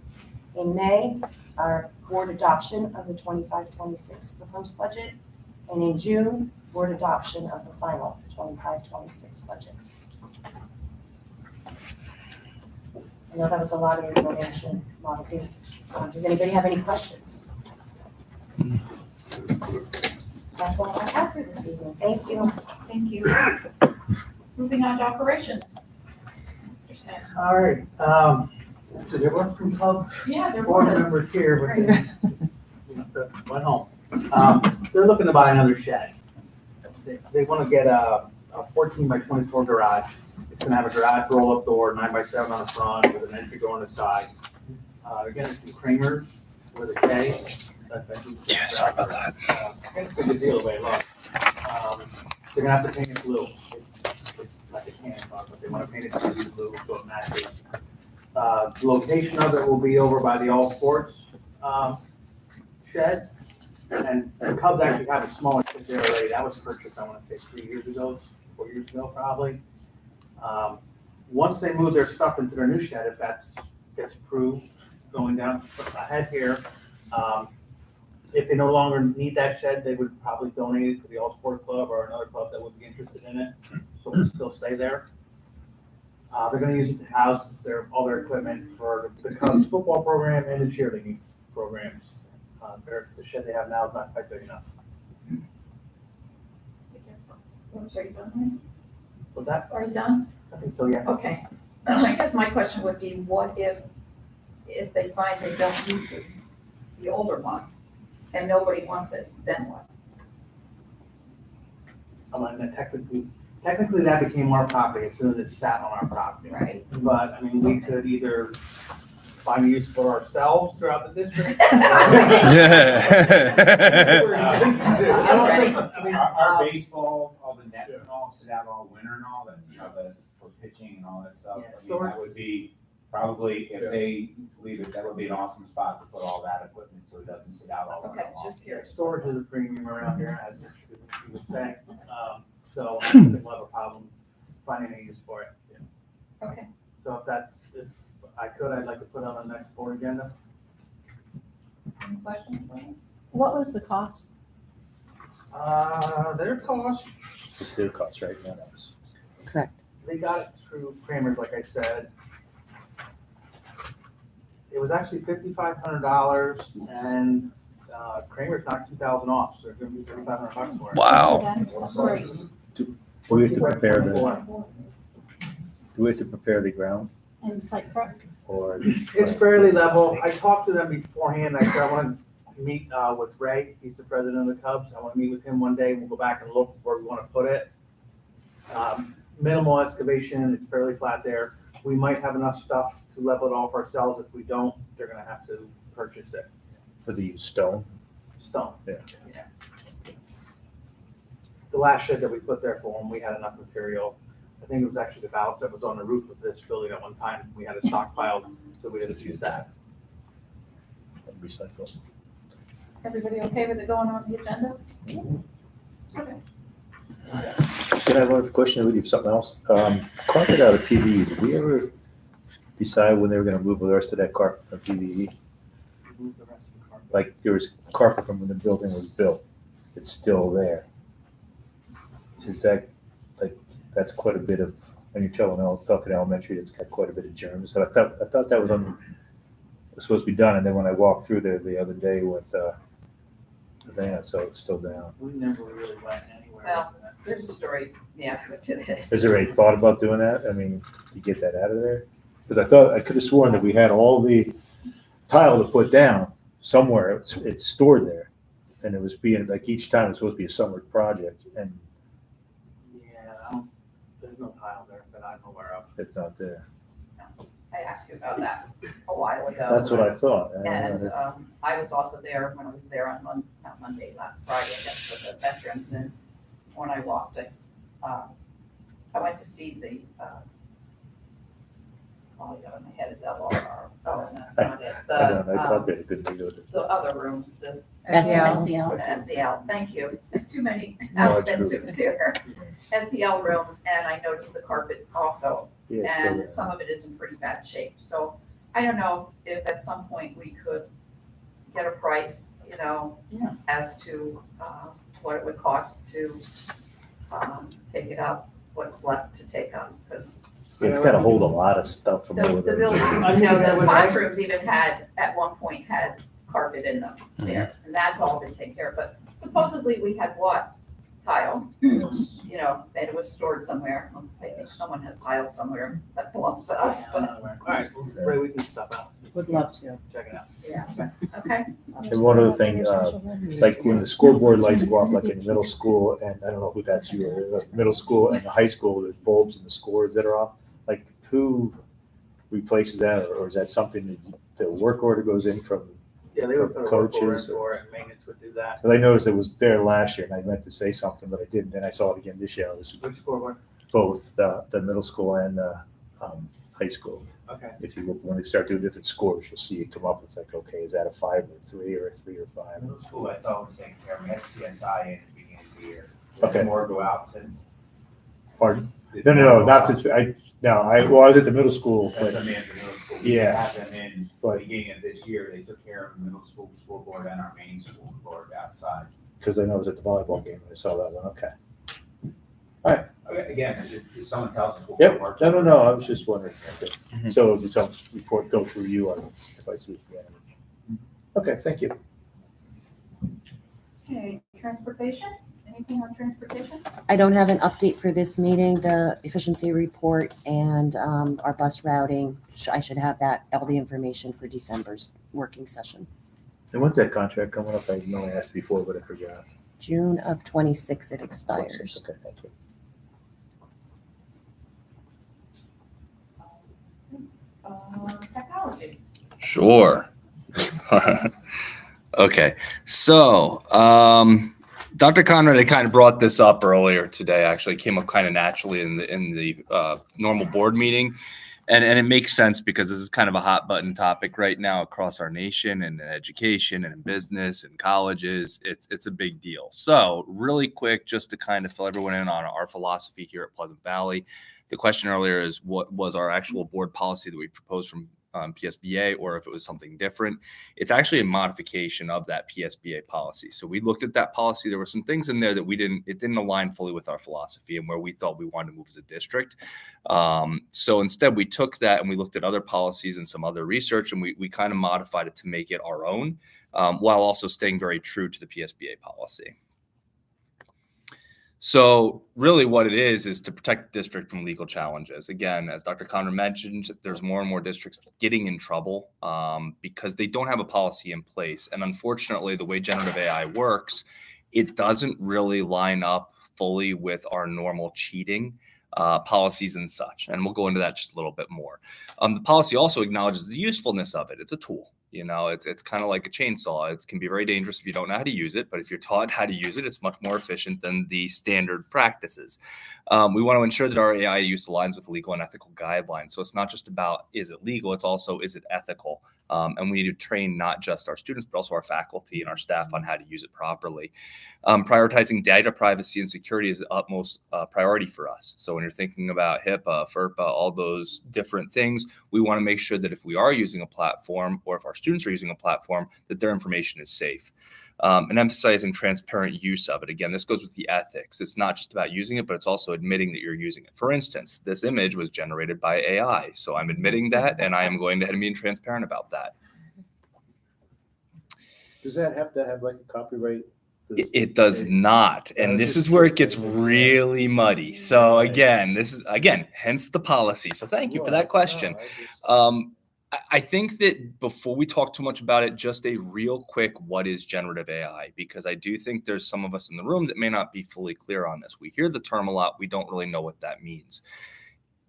In May, our board adoption of the 25-26 proposed budget. And in June, board adoption of the final 25-26 budget. I know that was a lot of information, a lot of dates. Does anybody have any questions? That's all I have for this evening. Thank you. Thank you. Moving on to operations. Mr. Sam. All right, so there were some Yeah, there board was. members here, but they must have went home. They're looking to buy another shed. They want to get a 14 by 24 garage. It's gonna have a garage roll-up door, 9x7 on the front with an entry door on the side. Again, it's from Kramer's with a K. That's actually. Yeah, sorry about that. It's a good deal, the way it looks. They're gonna have to paint it blue. It's like a can, but they wanna paint it blue so it matches. The location of it will be over by the All Sports shed. And the Cubs actually have a smaller shed there already. That was purchased, I wanna say 4 years ago probably. Once they move their stuff into their new shed, if that gets approved, going down ahead here, if they no longer need that shed, they would probably donate it to the All Sports Club or another club that would be interested in it, so it would still stay there. They're gonna use it to house all their equipment for the Cubs football program and the cheerleading programs. The shed they have now is not quite big enough. Are you done? What's that? Are you done? I think so, yeah. Okay. I guess my question would be, what if they find they don't need the older one and nobody wants it, then what? I mean, technically that became our property as soon as it sat on our property. Right. But, I mean, we could either find use for ourselves throughout the district. I'm ready. Our baseball, all the nets and all sit out all winter and all that, you know, for pitching and all that stuff. Yeah, I mean, that would be probably, if they leave it, that would be an awesome spot to put all that equipment so it doesn't sit out all winter Okay, long. just curious. Storage is a premium around here, as you would say. So I don't think we'll have a problem finding a use for it. Okay. So if I could, I'd like to put it on the next board agenda. Any questions? What was the cost? Their cost, It's their cost right now. Correct. they got it through Kramer's, like I said. It was actually $5,500 and Kramer's knocked 2,000 off, so they're gonna be $3,500 for it. Wow. Great. Do we have to prepare the ground And site prep? or? It's fairly level. I talked to them beforehand. I said I want to meet with Ray. He's the president of the Cubs. I want to meet with him one day. We'll go back and look where we want to put it. Minimal excavation. It's fairly flat there. We might have enough stuff to level it off ourselves. If we don't, they're going to have to purchase it. Do they use stone? Stone. Yeah. The last shed that we put there for them, we had enough material. I think it was actually the ballast that was on the roof of this building at one time. We had a stockpile, so we just used that. Recycle. Everybody okay with it going on the agenda? Okay. Can I have one question with you, something else? Carpet out of PVE, did we ever decide when they were gonna move the rest of that carpet from PVE? Remove the rest of the carpet. Like, there was carpet from when the building was built, it's still there. Is that, like, that's quite a bit of, when you're telling Pelican Elementary, it's got quite a bit of germs. So I thought that was supposed to be done, and then when I walked through there the other day with, the van, I saw it's still down. We never really went anywhere. Well, there's a story, yeah, to this. Is there any thought about doing that? I mean, you get that out of there? Because I could have sworn that we had all the tile to put down somewhere, it's stored there. And it was being, like, each time it's supposed to be a summer project, and Yeah, there's no tile there that I'm aware of. it's not there. I asked you about that a while ago. That's what I thought. And I was also there when I was there on not Monday, last Friday, I guess, for the veterans, and when I walked, I went to see the, all I got in my head is LRR, oh, that's not it. I thought they had a good thing with it. The other rooms, the SEL. SEL, thank you, too many No, it's alphabets here. SEL rooms, and I noticed the carpet also, Yeah, it's still and there. some of it is in pretty bad shape, so I don't know if at some point we could get a price, you know, as to, what it would cost to, take it up, what's left to take up, because Yeah, it's gotta hold a lot of stuff from the over there. building, you know, the classrooms even had, at one point, had carpet in them there, and that's all been taken care of, but supposedly we had what? Tile, you know, and it was stored somewhere, I think someone has tile somewhere that belongs to us, but, All right, Ray, we can stuff out. Would love to. Check it out. yeah, okay. And one other thing, like when the scoreboard lights go off, like in middle school, and I don't know who that's you, the middle school and the high school, there's bulbs and the scores that are off. Like, who replaces that, or is that something that the work order goes in from Yeah, they would put a work order in coaches? for it, and maintenance would do that. Because I noticed it was there last year, and I meant to say something, but I didn't. Then I saw it again this year. It was Which scoreboard? both the middle school and the high school. Okay. If you look, when they start doing different scores, you'll see it come up. It's like, okay, is that a 5 or a 3 or a 3 or 5? Middle school, I thought was taking care of, we had CSI in at the beginning of the year. Okay. More go out since. Pardon? No, not since I was at the middle school, That's but the man for middle school. Yeah. We had them in But- the beginning of this year, they took care of the middle school scoreboard and our main school board outside. because I know I was at the volleyball game and I saw that one. Okay. Okay, again, if someone tells us what Yep. works. No. I was just wondering. Okay. So it'll be some report go through you on if I see it again. Okay, thank you. Okay, transportation, anything on transportation? I don't have an update for this meeting, the efficiency report and our bus routing. I should have that, all the information for December's working session. And when's that contract coming up? I know I asked before, but I forgot. June of 26 it expires. Okay, thank you. Technology. Sure. Okay, so Dr. Conrad had kind of brought this up earlier today. Actually, it came up kind of naturally in the normal board meeting, and it makes sense because this is kind of a hot button topic right now across our nation and in education and in business and colleges. It's a big deal. So really quick, just to kind of fill everyone in on our philosophy here at Pleasant Valley. The question earlier is what was our actual board policy that we proposed from PSBA, or if it was something different. It's actually a modification of that PSBA policy. So we looked at that policy. There were some things in there that it didn't align fully with our philosophy and where we thought we wanted to move as a district. So instead we took that and we looked at other policies and some other research, and we kind of modified it to make it our own, while also staying very true to the PSBA policy. So really what it is to protect the district from legal challenges. Again, as Dr. Conrad mentioned, there's more and more districts getting in trouble because they don't have a policy in place. And unfortunately, the way generative AI works, it doesn't really line up fully with our normal cheating policies and such. And we'll go into that just a little bit more. The policy also acknowledges the usefulness of it. It's a tool. You know, it's kind of like a chainsaw. It can be very dangerous if you don't know how to use it, but if you're taught how to use it, it's much more efficient than the standard practices. We want to ensure that our AI use aligns with legal and ethical guidelines. So it's not just about, is it legal? It's also, is it ethical? And we need to train not just our students, but also our faculty and our staff on how to use it properly. Prioritizing data privacy and security is the utmost priority for us. So when you're thinking about HIPAA, FERPA, all those different things, we want to make sure that if we are using a platform, or if our students are using a platform, that their information is safe. And emphasizing transparent use of it. Again, this goes with the ethics. It's not just about using it, but it's also admitting that you're using it. For instance, this image was generated by AI. So I'm admitting that, and I am going ahead and being transparent about that. Does that have to have like a copyright? It does not. And this is where it gets really muddy. So again, hence the policy. So thank you for that question. I think that before we talk too much about it, just a real quick, what is generative AI? Because I do think there's some of us in the room that may not be fully clear on this. We hear the term a lot. We don't really know what that means.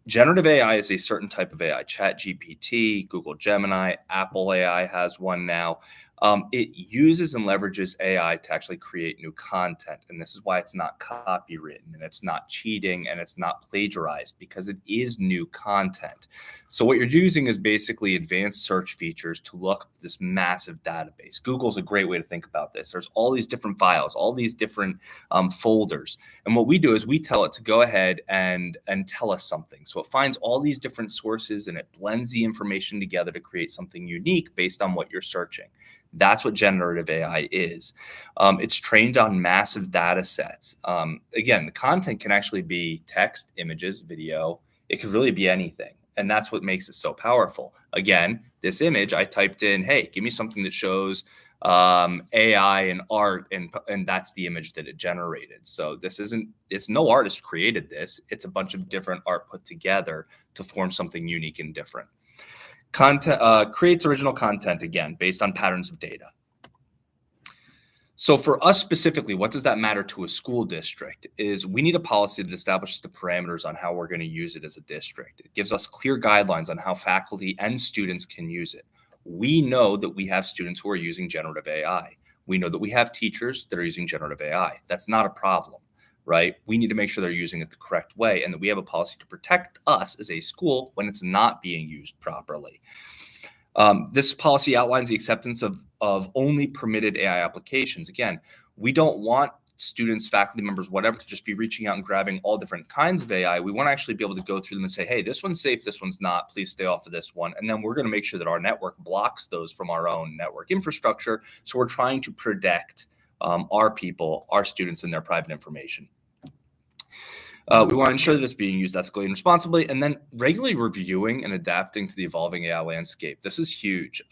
Generative AI is a certain type of AI. ChatGPT, Google Gemini, Apple AI has one now. It uses and leverages AI to actually create new content. And this is why it's not copywritten, and it's not cheating, and it's not plagiarized, because it is new content. So what you're using is basically advanced search features to look at this massive database. Google's a great way to think about this. There's all these different files, all these different folders. And what we do is we tell it to go ahead and tell us something. So it finds all these different sources and it blends the information together to create something unique based on what you're searching. That's what generative AI is. It's trained on massive data sets. Again, the content can actually be text, images, video. It could really be anything. And that's what makes it so powerful. Again, this image, I typed in, hey, give me something that shows AI and art, and that's the image that it generated. So it's no artist created this. It's a bunch of different art put together to form something unique and different. Content creates original content, again, based on patterns of data. So for us specifically, what does that matter to a school district is we need a policy that establishes the parameters on how we're going to use it as a district. It gives us clear guidelines on how faculty and students can use it. We know that we have students who are using generative AI. We know that we have teachers that are using generative AI. That's not a problem, right? We need to make sure they're using it the correct way, and that we have a policy to protect us as a school when it's not being used properly. This policy outlines the acceptance of only permitted AI applications. Again, we don't want students, faculty members, whatever, to just be reaching out and grabbing all different kinds of AI. We want to actually be able to go through them and say, hey, this one's safe, this one's not, please stay off of this one. And then we're going to make sure that our network blocks those from our own network infrastructure. So we're trying to protect our people, our students, and their private information. We want to ensure that it's being used ethically and responsibly, and then regularly reviewing and adapting to the evolving AI landscape. This is huge.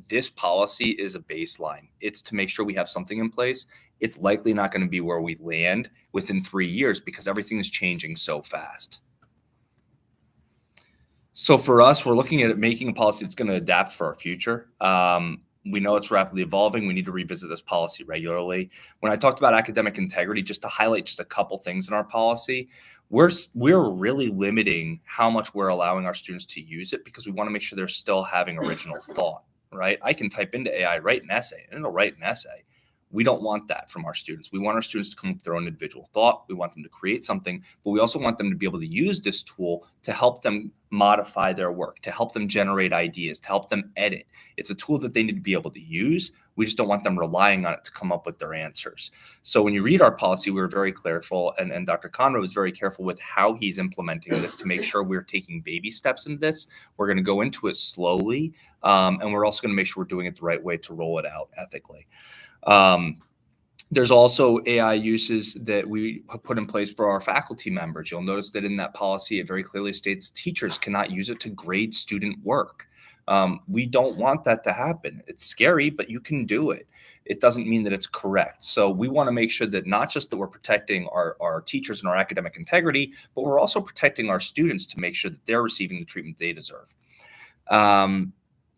This policy is a baseline. It's to make sure we have something in place. It's likely not going to be where we land within 3 years because everything is changing so fast. So for us, we're looking at making a policy that's going to adapt for our future. We know it's rapidly evolving. We need to revisit this policy regularly. When I talked about academic integrity, just to highlight just a couple things in our policy, we're really limiting how much we're allowing our students to use it because we want to make sure they're still having original thought, right? I can type into AI, write an essay, and it'll write an essay. We don't want that from our students. We want our students to come up with their own individual thought. We want them to create something, but we also want them to be able to use this tool to help them modify their work, to help them generate ideas, to help them edit. It's a tool that they need to be able to use. We just don't want them relying on it to come up with their answers. So when you read our policy, we were very careful, and Dr. Conrad was very careful with how he's implementing this to make sure we're taking baby steps into this. We're going to go into it slowly, and we're also going to make sure we're doing it the right way to roll it out ethically. There's also AI uses that we put in place for our faculty members. You'll notice that in that policy, it very clearly states teachers cannot use it to grade student work. We don't want that to happen. It's scary, but you can do it. It doesn't mean that it's correct. So we want to make sure that not just that we're protecting our teachers and our academic integrity, but we're also protecting our students to make sure that they're receiving the treatment they deserve.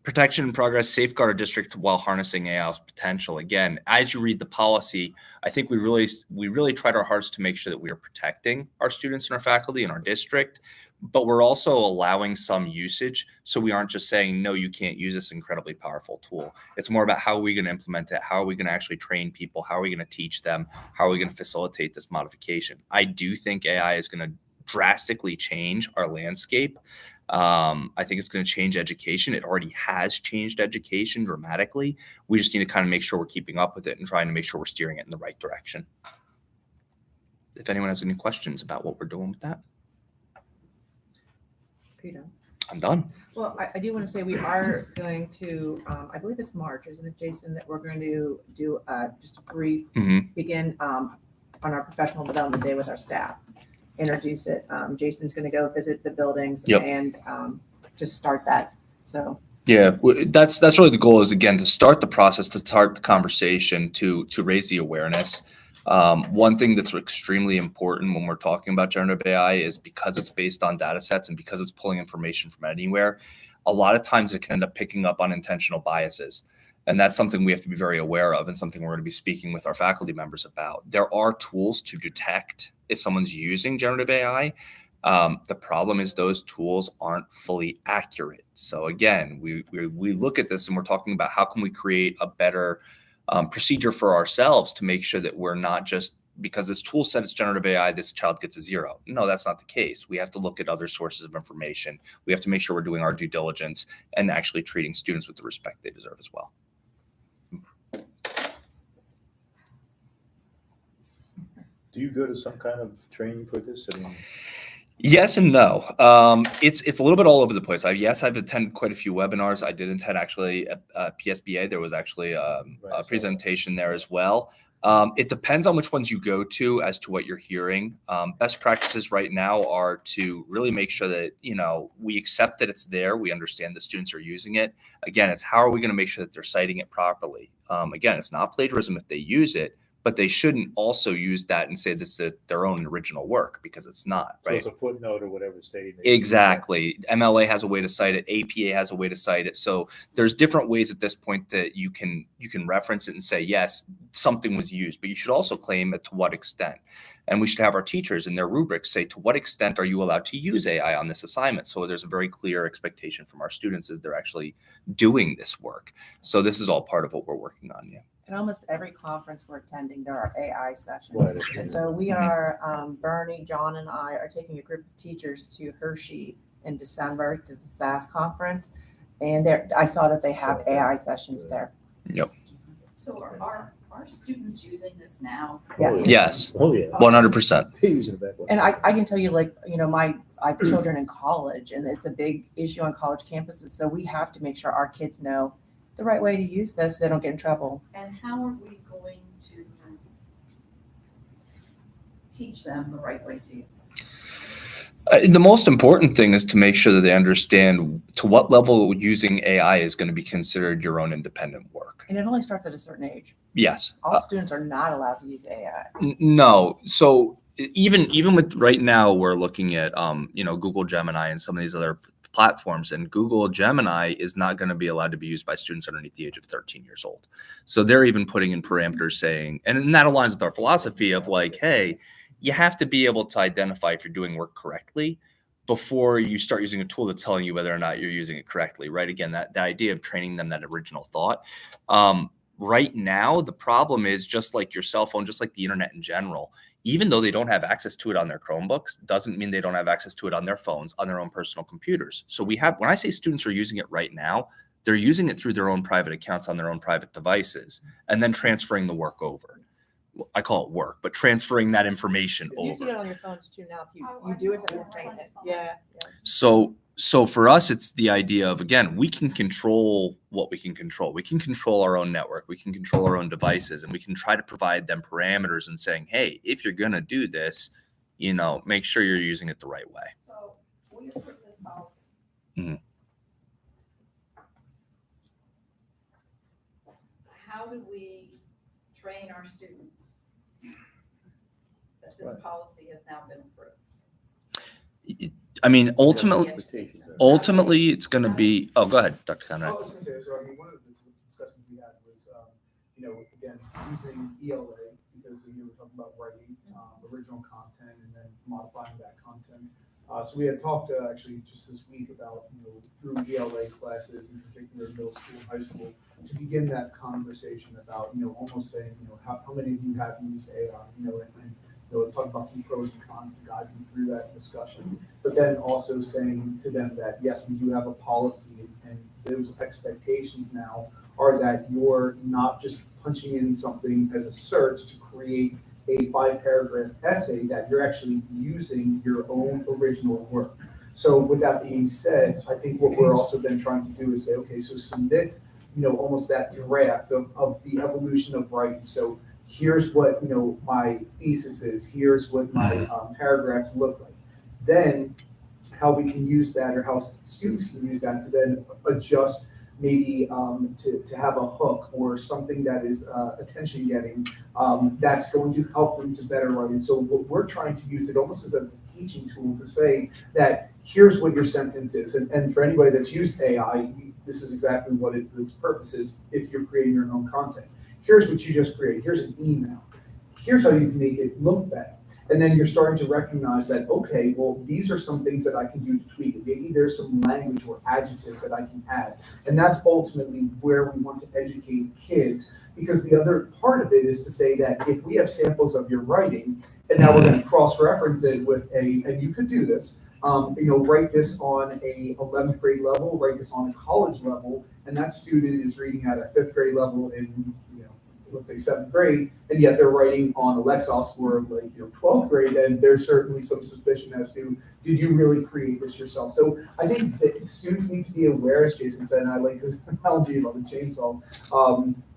Protection and progress, safeguard our district while harnessing AI's potential. Again, as you read the policy, I think we really tried our hardest to make sure that we are protecting our students and our faculty in our district, but we're also allowing some usage. So we aren't just saying, no, you can't use this incredibly powerful tool. It's more about how are we going to implement it? How are we going to actually train people? How are we going to teach them? How are we going to facilitate this modification? I do think AI is going to drastically change our landscape. I think it's going to change education. It already has changed education dramatically. We just need to kind of make sure we're keeping up with it and trying to make sure we're steering it in the right direction. If anyone has any questions about what we're doing with that. Peter. I'm done. Well, I do want to say we are going to, I believe it's March, isn't it, Jason, that we're going to do just a brief begin on our professional development day with our staff. Introduce it. Jason's going to go visit the buildings and just start that. So yeah, that's really the goal, is again to start the process, to start the conversation, to raise the awareness. One thing that's extremely important when we're talking about generative AI is because it's based on data sets and because it's pulling information from anywhere, a lot of times it can end up picking up unintentional biases. And that's something we have to be very aware of and something we're going to be speaking with our faculty members about. There are tools to detect if someone's using generative AI. The problem is those tools aren't fully accurate. So again, we look at this and we're talking about how can we create a better procedure for ourselves to make sure that we're not just, because this tool said it's generative AI, this child gets a 0. No, that's not the case. We have to look at other sources of information. We have to make sure we're doing our due diligence and actually treating students with the respect they deserve as well. Do you go to some kind of training for this? I mean, yes and no. It's a little bit all over the place. I've attended quite a few webinars. I did attend actually a PSBA. There was actually a presentation there as well. It depends on which ones you go to as to what you're hearing. Best practices right now are to really make sure that, we accept that it's there. We understand that students are using it. Again, it's how are we going to make sure that they're citing it properly? Again, it's not plagiarism if they use it, but they shouldn't also use that and say this is their own original work, because it's not, right? So it's a footnote or whatever stating. Exactly. MLA has a way to cite it. APA has a way to cite it. So there's different ways at this point that you can reference it and say, yes, something was used, but you should also claim it to what extent. And we should have our teachers in their rubrics say, to what extent are you allowed to use AI on this assignment? So there's a very clear expectation from our students as they're actually doing this work. So this is all part of what we're working on. Yeah. in almost every conference we're attending, there are AI sessions. And so we are, Bernie, John, and I are taking a group of teachers to Hershey in December to the SAS conference. And there, I saw that they have AI sessions there. Yep. So are students using this now? Yes. Yes. Oh, yeah. 100%. And I can tell you, like, you know, I have children in college, and it's a big issue on college campuses. So we have to make sure our kids know the right way to use this so they don't get in trouble. And how are we going to teach them the right way to use it? The most important thing is to make sure that they understand to what level using AI is going to be considered your own independent work. And it only starts at a certain age. Yes. All students are not allowed to use AI. No. So even with right now, we're looking at, Google Gemini and some of these other platforms, and Google Gemini is not going to be allowed to be used by students underneath the age of 13 years old. So they're even putting in parameters saying, and that aligns with our philosophy of like, hey, you have to be able to identify if you're doing work correctly before you start using a tool that's telling you whether or not you're using it correctly, right? Again, the idea of training them that original thought. Right now, the problem is just like your cell phone, just like the internet in general, even though they don't have access to it on their Chromebooks, doesn't mean they don't have access to it on their phones, on their own personal computers. So when I say students are using it right now, they're using it through their own private accounts on their own private devices and then transferring the work over. I call it work, but transferring that information You're using it over. on your phones too now. If you do it and then saying it. Yeah. So for us, it's the idea of, again, we can control what we can control. We can control our own network. We can control our own devices, and we can try to provide them parameters and saying, hey, if you're going to do this, make sure you're using it the right way. So we approve this policy. Mhm. How do we train our students that this policy has now been approved? I mean, ultimately, it's going to be, oh, go ahead, Dr. Conrad. I was gonna say, so I mean, one of the discussions we had was, again, using ELA, because, we're talking about writing, original content and then modifying that content. So we had talked, actually just this week about, through ELA classes, in particular middle school, high school, to begin that conversation about, almost saying, how many of you have used AI, and let's talk about some pros and cons to guide them through that discussion. But then also saying to them that, yes, we do have a policy, and those expectations now are that you're not just punching in something as a search to create a 5-paragraph essay, that you're actually using your own original work. So with that being said, I think what we're also then trying to do is say, okay, so submit, almost that draft of the evolution of writing. So here's what, my thesis is, here's what my paragraphs look like. Then how we can use that, or how students can use that to then adjust maybe to have a hook or something that is attention getting, that's going to help them to better write. And so what we're trying to use it almost as a teaching tool to say that here's what your sentence is. And for anybody that's used AI, this is exactly what its purpose is if you're creating your own content. Here's what you just created. Here's an email. Here's how you can make it look better. And then you're starting to recognize that, okay, well, these are some things that I can do to tweak it. Maybe there's some language or adjectives that I can add. And that's ultimately where we want to educate kids, because the other part of it is to say that if we have samples of your writing, and now we're going to cross-reference it with and you could do this, write this on a 11th grade level, write this on a college level, and that student is reading at a 5th grade level in, let's say 7th grade, and yet they're writing on a Lexile score of 12th grade, and there's certainly some suspicion as to, did you really create this yourself? So I think that students need to be aware, as Jason said, and I like this analogy about the chainsaw,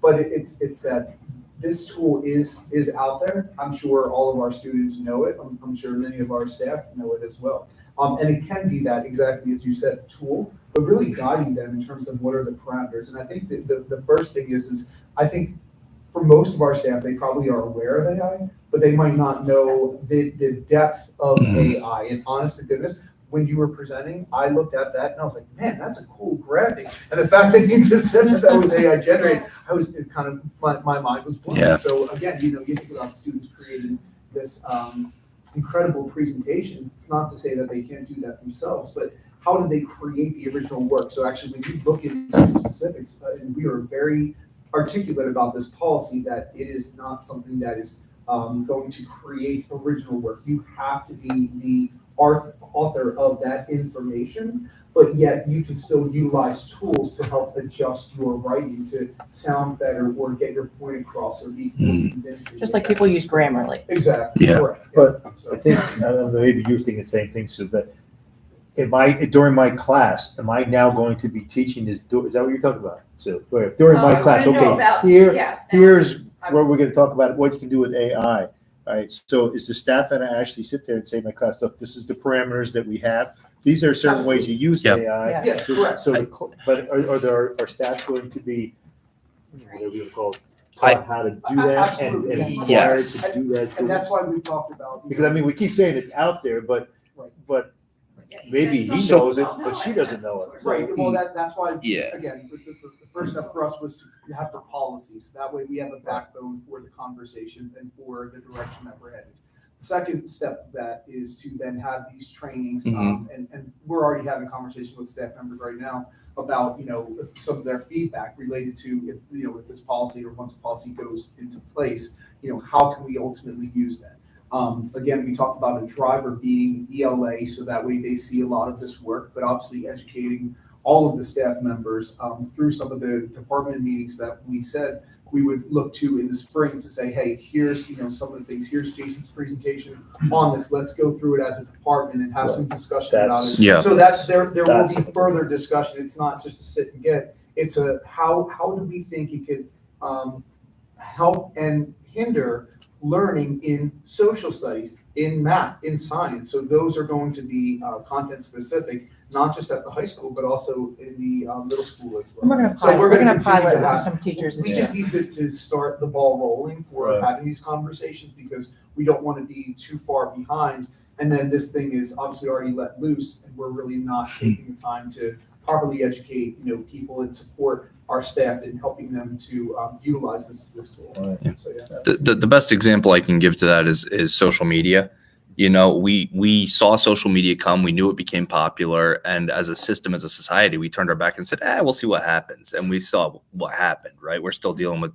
but it's that this tool is out there. I'm sure all of our students know it. I'm sure many of our staff know it as well. And it can be that, exactly as you said, tool, but really guiding them in terms of what are the parameters. And I think that the first thing is I think for most of our staff, they probably are aware of AI, but they might not know the depth of AI. And honest to goodness, when you were presenting, I looked at that and I was like, man, that's a cool graphic. And the fact that you just said that was AI generated, I was kind of, my mind was blown. Yeah. So again, you think about students creating this incredible presentation. It's not to say that they can't do that themselves, but how do they create the original work? So actually, when you look into the specifics, and we are very articulate about this policy, that it is not something that is going to create original work. You have to be the author of that information, but yet you can still utilize tools to help adjust your writing to sound better or get your point across or be more convincing. Just like people use Grammarly. Exactly. Yeah. Correct. But I think, I don't know, maybe you're thinking the same thing, Sue, but during my class, am I now going to be teaching this? Is that what you're talking about? So during my class, here's where we're going to talk about what you can do with AI. All right. So is the staff going to actually sit there and say to my class, look, this is the parameters that we have. These are certain ways you use AI. Yeah, correct. So, but are staff going to be, whatever you call it, taught how to do that and required to do that? And that's why we talked about. Because I mean, we keep saying it's out there, but maybe he Some knows it, don't know but she it. doesn't know it. Right, well, that's why, Yeah. again, the first step for us was to have the policies. That way we have a backbone for the conversations and for the direction that we're headed. The second step of that is to then have these trainings, and we're already having conversations with staff members right now about, some of their feedback related to, if this policy or once a policy goes into place, how can we ultimately use that? Again, we talked about a driver being ELA, so that way they see a lot of this work, but obviously educating all of the staff members through some of the department meetings that we said we would look to in the spring to say, hey, here's, some of the things, here's Jason's presentation on this, let's go through it as a department and have some discussion about it. Yeah. So there will be further discussion. It's not just a sit and get, it's a, how do we think it could help and hinder learning in social studies, in math, in science. So those are going to be content specific, not just at the high school, but also in the middle school as well. And we're gonna So pilot, we're gonna continue pilot to with have- some teachers and We stuff. just need to start the ball rolling for Right. having these conversations because we don't want to be too far behind. And then this thing is obviously already let loose and we're really not taking the time to properly educate, people and support our staff in helping them to utilize this tool. Right. So, yeah. The best example I can give to that is social media. We saw social media come, we knew it became popular, and as a system, as a society, we turned our back and said, we'll see what happens. And we saw what happened, right? We're still dealing with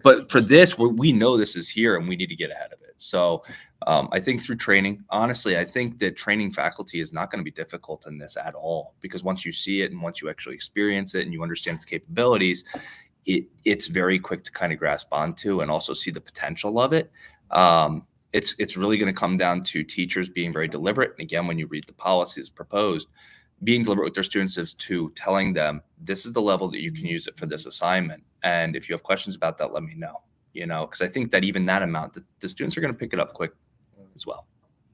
but for this, we know this is here and we need to get ahead of it. So I think through training, honestly, I think that training faculty is not going to be difficult in this at all, because once you see it and once you actually experience it and you understand its capabilities, it's very quick to kind of grasp onto and also see the potential of it. It's really going to come down to teachers being very deliberate. And again, when you read the policies proposed, being deliberate with their students is to telling them, this is the level that you can use it for this assignment. And if you have questions about that, let me know, because I think that even that amount, the students are going to pick it up quick as well.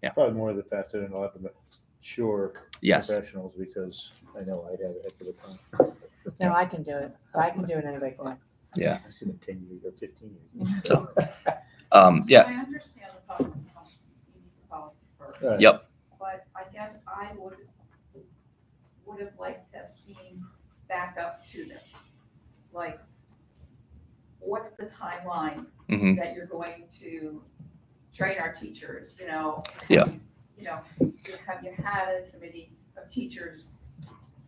Yeah. Probably more of the faster than 11, but sure. Yes. Professionals, because I know I'd have a heck of a time. No, I can do it. I can do it anyway. Yeah. I should have 10 years or 15 years. So, I understand the policy, you need the policy first. Right. Yep. But I guess I would have liked to have seen back up to this. Like, what's the timeline Mhm. that you're going to train our teachers, Yeah. Have you had a committee of teachers,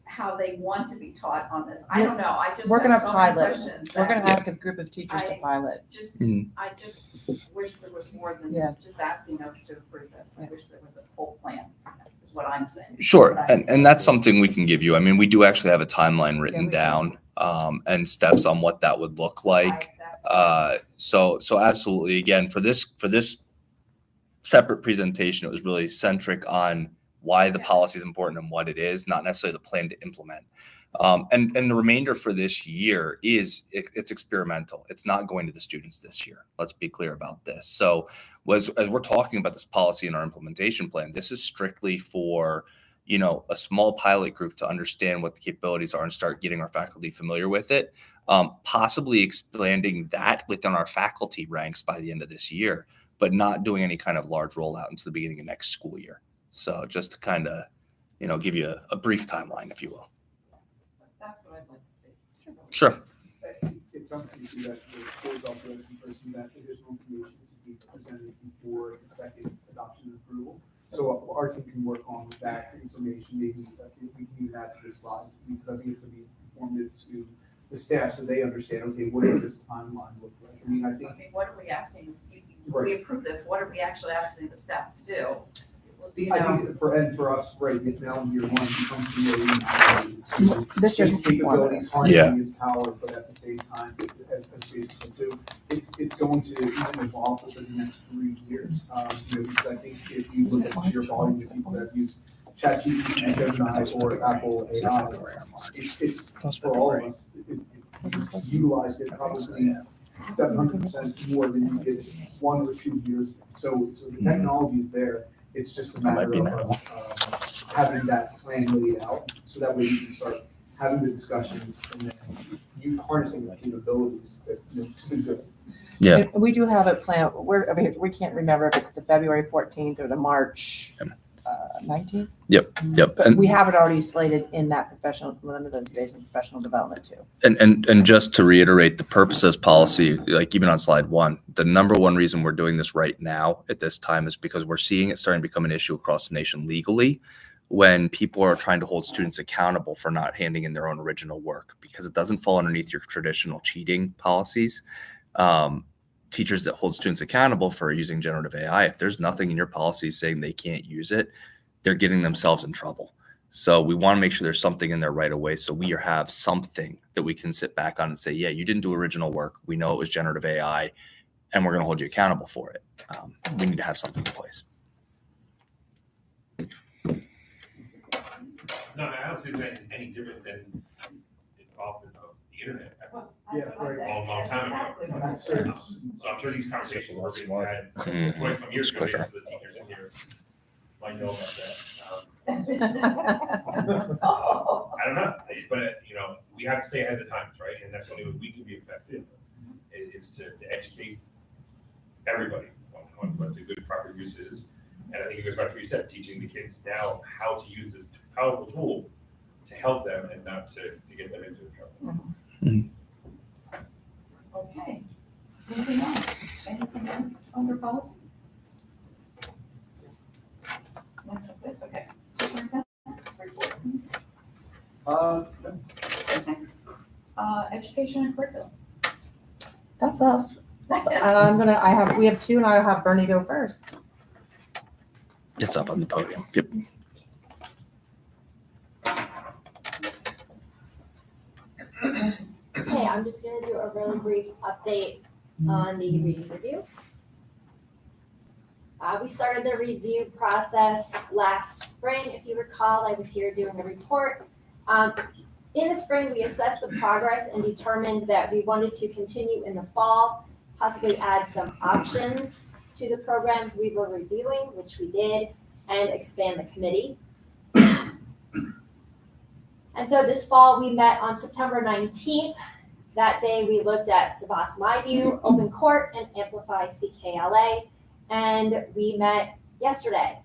how they want to be taught on this? I don't know, I just We're gonna have so many pilot. questions We're that gonna ask a group of teachers to I pilot. just, Mhm. I just wish there was more than Yeah. just asking us to approve this. I wish there was a whole plan, is what I'm saying. Sure, But I- and that's something we can give you. I mean, we do actually have a timeline written we do. down, and steps on what that would look like. So absolutely, again, for this separate presentation, it was really centric on why the policy is important and what it is, not necessarily the plan to implement. And the remainder for this year it's experimental. It's not going to the students this year. Let's be clear about this. So as we're talking about this policy in our implementation plan, this is strictly for, a small pilot group to understand what the capabilities are and start getting our faculty familiar with it. Possibly expanding that within our faculty ranks by the end of this year, but not doing any kind of large rollout until the beginning of next school year. So just to kind of, give you a brief timeline, if you will. That's what I'd like to see. Sure. It's something to see that the board's also requesting that additional information to be presented before the second adoption and approval. So our team can work on that information, maybe we can even add to this slide, because I think it's going to be informative to the staff so they understand, okay, what does this timeline look like? I mean, I think. What are we asking, Right. we approve this, what are we actually asking the staff to do? I think for us, right, now in year one, becomes the This year's its capabilities, one. Yeah. harnessing its power, but at the same time, as Jason said, so it's going to even evolve over the next 3 years. Because I think if you look at your volume of people that use ChatGPT, Gemini, or Apple AI, it's for all of us. It utilized it probably 700% more than you did 1 or 2 years ago. So the technology is there. It's just a matter of us having that plan laid out, so that way you can start having the discussions and then you harnessing the capabilities that, to the good. Yeah. And we do have a plan. We can't remember if it's the February 14th or the March. 19th. Yep. And We have it already slated in that professional, one of those days in professional development too. And just to reiterate, the purposes policy, like even on slide 1, the number one reason we're doing this right now at this time is because we're seeing it starting to become an issue across the nation legally when people are trying to hold students accountable for not handing in their own original work, because it doesn't fall underneath your traditional cheating policies. Teachers that hold students accountable for using generative AI, if there's nothing in your policy saying they can't use it, they're getting themselves in trouble. So we want to make sure there's something in there right away, so we have something that we can sit back on and say, yeah, you didn't do original work. We know it was generative AI, and we're going to hold you accountable for it. We need to have something in place. No, I don't see it's any different than involved in the internet. Yeah, right. A long time ago. So I'm sure these conversations were being had 20 some years ago. The teachers in here might know about that. I don't know, but we have to stay ahead of the times, right? And that's the only way we can be effective is to educate everybody on what the good proper use is. And I think it goes back to what you said, teaching the kids now how to use this powerful tool to help them and not to get them into trouble. Okay, moving on. Anything else under policy? No, that's it. Okay, superintendent's report. Okay. Education and curriculum. That's us. We have 2 and I'll have Bernie go first. It's up on the podium. Yep. Okay, I'm just gonna do a really brief update on the reading review. We started the review process last spring. If you recall, I was here doing a report. In the spring, we assessed the progress and determined that we wanted to continue in the fall, possibly add some options to the programs we were reviewing, which we did, and expand the committee. And so this fall, we met on September 19th. That day, we looked at Savas MyView, Open Court, and Amplify CKLA. And we met yesterday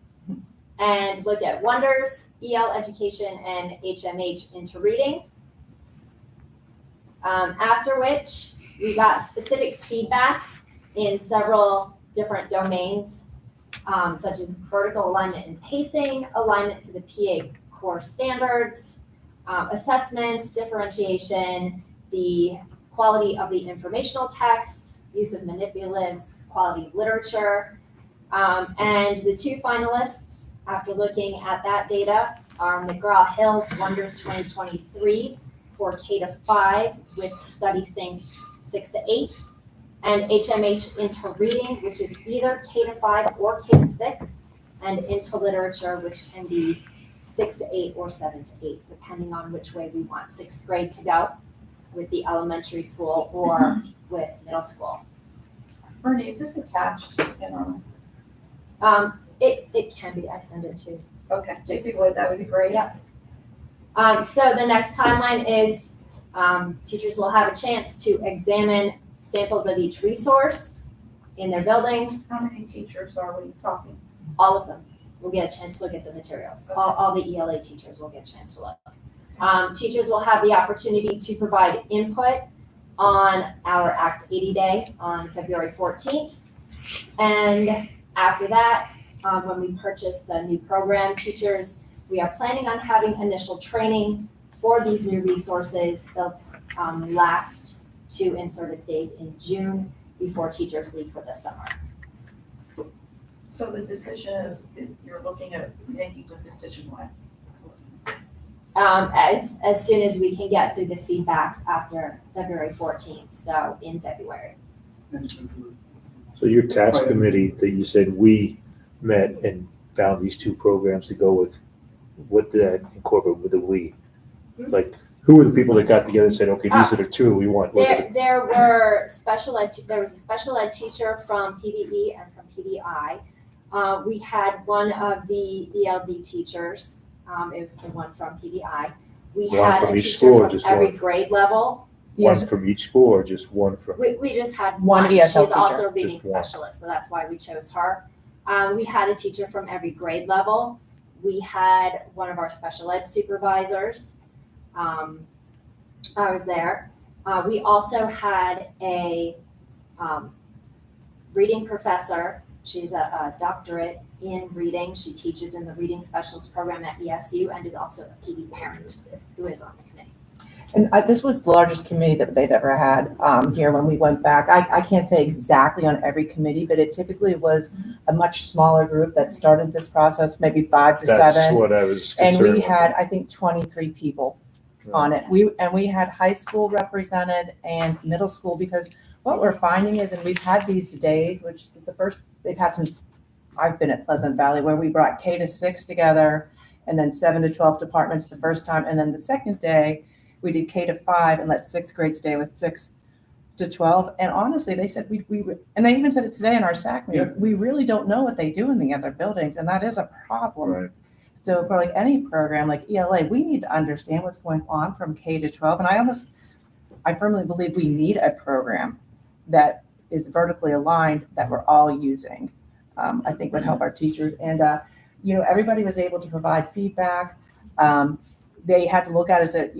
and looked at Wonders, EL Education, and HMH into reading. After which, we got specific feedback in several different domains, such as vertical alignment and pacing, alignment to the PA core standards, assessments, differentiation, the quality of the informational text, use of manipulatives, quality of literature. And the 2 finalists, after looking at that data, are McGraw-Hill's Wonders 2023 for K-5 with Study Sync 6 to 8, and HMH into reading, which is either K-5 or K-6, and into literature, which can be 6 to 8 or 7 to 8, depending on which way we want 6th grade to go with the elementary school or with middle school. Bernie, is this attached in our? It can be, I send it to. Okay, JC Boyd, that would be great. Yep. So the next timeline is teachers will have a chance to examine samples of each resource in their buildings. How many teachers are we talking? All of them will get a chance to look at the materials. Okay. All the ELA teachers will get a chance to look. Teachers will have the opportunity to provide input on our Act 80 Day on February 14th. And after that, when we purchase the new program, teachers, we are planning on having initial training for these new resources. They'll last 2 in-service days in June before teachers leave for the summer. So the decision is, you're looking at making the decision when? As soon as we can get through the feedback after February 14th, so in February. So your task committee that you said we met and found these 2 programs to go with, what did that incorporate with the we? Like, who were the people that got together and said, okay, these are the 2 we want? There were there was a special ed teacher from PBE and from PDI. We had one of the ELD teachers, it was the one from PDI. We One had from a each teacher school or from just every one? grade level. One from each school or just one from? We just had One one. ESL She's also teacher. a reading Just one. specialist, so that's why we chose her. We had a teacher from every grade level, We had one of our special ed supervisors. I was there. We also had a reading professor. She's a doctorate in reading. She teaches in the reading specialist program at ESU and is also a PD parent who is on the committee. And this was the largest committee that they've ever had here when we went back. I can't say exactly on every committee, but it typically was a much smaller group that started this process, maybe 5 to 7. That's what I was And concerned we with. had, I think, 23 people on it. We had high school represented and middle school, because what we're finding is, and we've had these days, which is the first they've had since I've been at Pleasant Valley, where we brought K to 6 together and then 7 to 12 departments the first time. And then the second day we did K to 5 and let 6th grade stay with 6 to 12. And honestly, they said we and they even said it today in our SAC meeting, we really don't know what they do in the other buildings. And that is a problem. Right. So for like any program like ELA, we need to understand what's going on from K to 12. And I firmly believe we need a program that is vertically aligned that we're all using. I think would help our teachers. And, everybody was able to provide feedback. They had to look at it as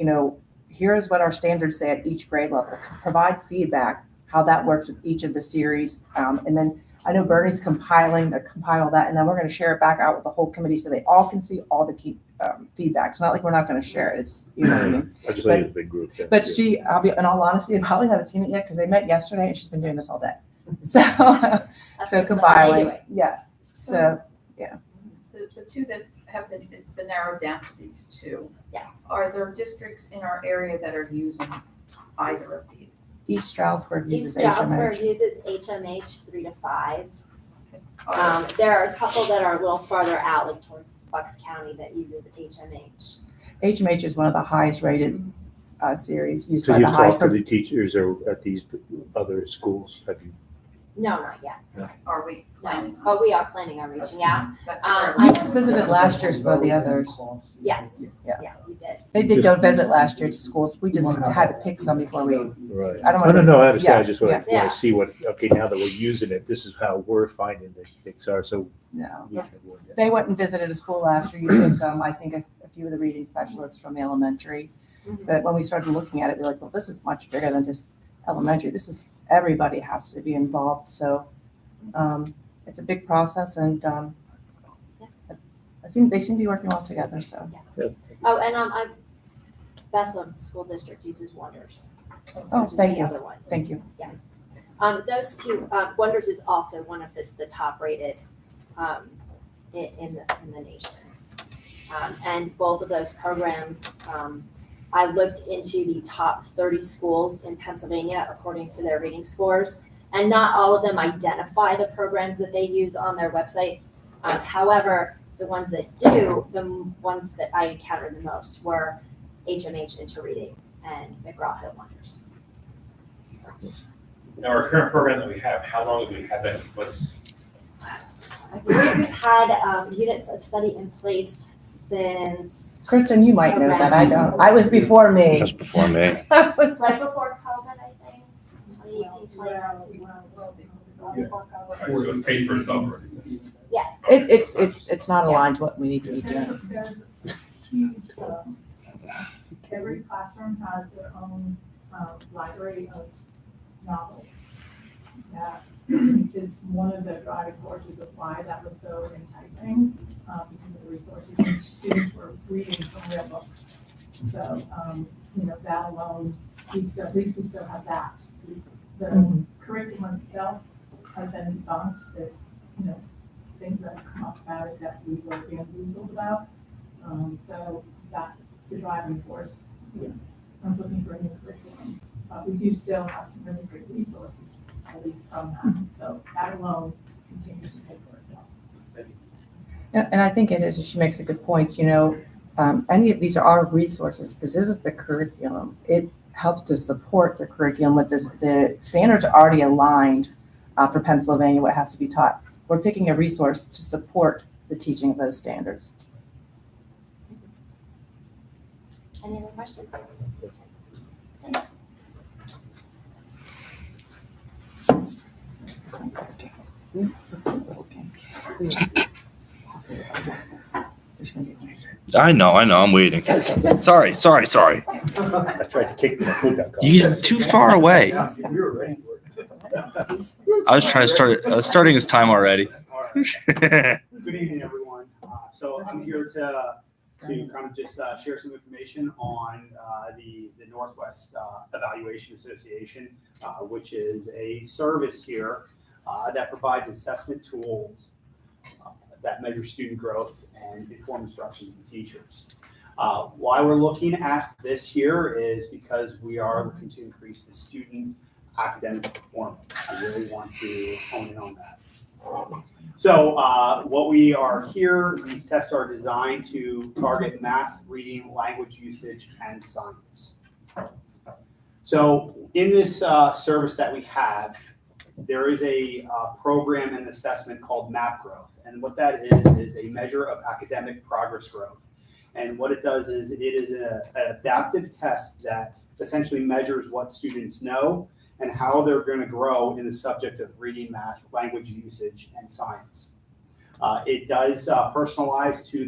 here is what our standards say at each grade level. Provide feedback, how that works with each of the series. And then I know Bernie's compile that, and then we're going to share it back out with the whole committee so they all can see all the key feedback. It's not like we're not going to share it. It's, what I mean. I just like it's a big group. Yeah. But I'll be in all honesty, Holly hasn't seen it yet because they met yesterday and she's been doing this all day. So, compiling, yeah. So, yeah. The two that have been, it's been narrowed down to these two. Yes. Are there districts in our area that are using either of these? East Stroudsburg uses East Stroudsburg HMH. uses HMH 3 to 5. There are a couple that are a little farther out, like toward Bucks County, that uses HMH. HMH is one of the highest rated series used So by you've the highest. talked to the teachers or at these other schools? Have you? No, not yet. No. Are we planning? But we are planning on reaching out. You visited last year for the others. Yes. Yeah. We did. They did go visit last year to schools. We just had to pick some before we. Right. I don't want No, I understand. I just want yeah. to see okay, now that we're using it, this is how we're finding the things are. So No. we can avoid that. They went and visited a school last year. You took, I think, a few of the reading specialists from the elementary. But when we started looking at it, we were like, well, this is much bigger than just elementary. Everybody has to be involved. So it's a big process, and I think they seem to be working well together. So. Yes. Oh, and Bethlehem School District uses Wonders. Oh, which is thank the you. other one. Thank you. Yes. Those two, Wonders is also one of the top rated in the nation. And both of those programs, I looked into the top 30 schools in Pennsylvania according to their reading scores, and not all of them identify the programs that they use on their websites. However, the ones that do, the ones that I encountered the most were HMH Into Reading and McGraw-Hill Wonders. So, Now, our current program that we have, how long have we had that in place? I believe we've had units of study in place since. Kristen, you might know that. I don't. I was before me. Just before me. I was right before COVID, I think. 2018, 2019. Right, so it's paid for itself already. Yes. It's not aligned to what we need to be doing. Every classroom has their own library of novels. That is one of the driving forces of why that was so enticing, because of the resources, and students were reading from real books. So, that alone, at least we still have that. The curriculum itself has been debunked, that, things that have come up about it that we were bamboozled about. So that's the driving force. I'm looking for a new curriculum. We do still have some really great resources, at least from that. So that alone continues to pay for itself. Yeah, and I think it is. She makes a good point. Any of these are our resources. This isn't the curriculum. It helps to support the curriculum with this. The standards are already aligned for Pennsylvania, what has to be taught. We're picking a resource to support the teaching of those standards. Any other questions? There's going to I know, I'm waiting. Sorry. I tried to kick the foot back off. You get too far away. We were ready for it. I was starting his time already. Good evening, everyone. So I'm here to kind of just share some information on the Northwest Evaluation Association, which is a service here that provides assessment tools that measure student growth and inform instruction to teachers. Why we're looking at this here is because we are looking to increase the student academic performance. I really want to hone in on that. So what we are here, these tests are designed to target math, reading, language usage, and science. So in this service that we have, there is a program and assessment called MAP Growth. And what that is a measure of academic progress growth. And what it does is it is an adaptive test that essentially measures what students know and how they're going to grow in the subject of reading, math, language usage, and science. It does personalize to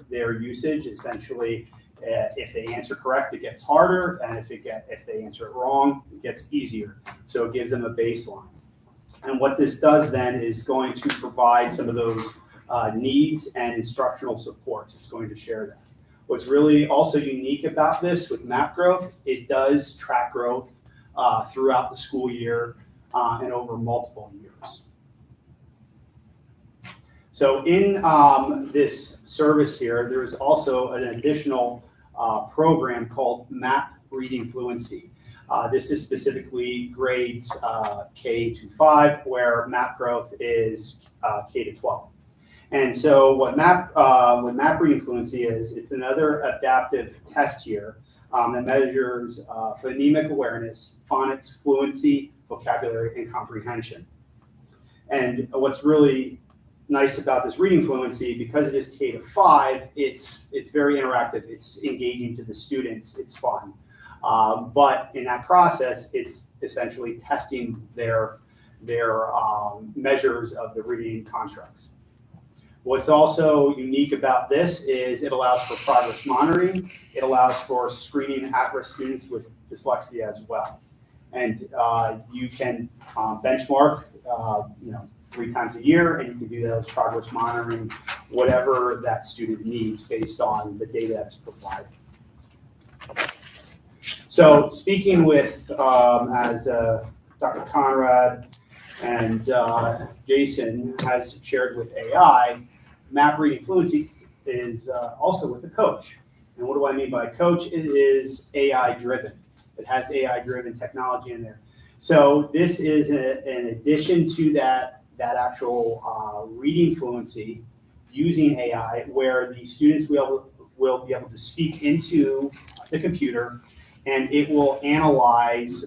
their usage. Essentially, if they answer correct, it gets harder, and if they answer it wrong, it gets easier. So it gives them a baseline. And what this does then is going to provide some of those needs and instructional supports. It's going to share that. What's really also unique about this with MAP Growth, it does track growth throughout the school year and over multiple years. So in this service here, there's also an additional program called MAP Reading Fluency. This is specifically grades K to 5, where MAP Growth is K to 12. And so what MAP Reading Fluency is, it's another adaptive test here that measures phonemic awareness, phonics, fluency, vocabulary, and comprehension. And what's really nice about this reading fluency, because it is K to 5, it's very interactive. It's engaging to the students. It's fun. But in that process, it's essentially testing their measures of the reading constructs. What's also unique about this is it allows for progress monitoring. It allows for screening at-risk students with dyslexia as well. And you can benchmark, 3 times a year, and you can do those progress monitoring, whatever that student needs based on the data that's provided. So speaking with, as Dr. Conrad and Jason has shared with AI, MAP Reading Fluency is also with a coach. And what do I mean by a coach? It is AI driven. It has AI driven technology in there. So this is an addition to that actual reading fluency using AI, where the students will be able to speak into the computer, and it will analyze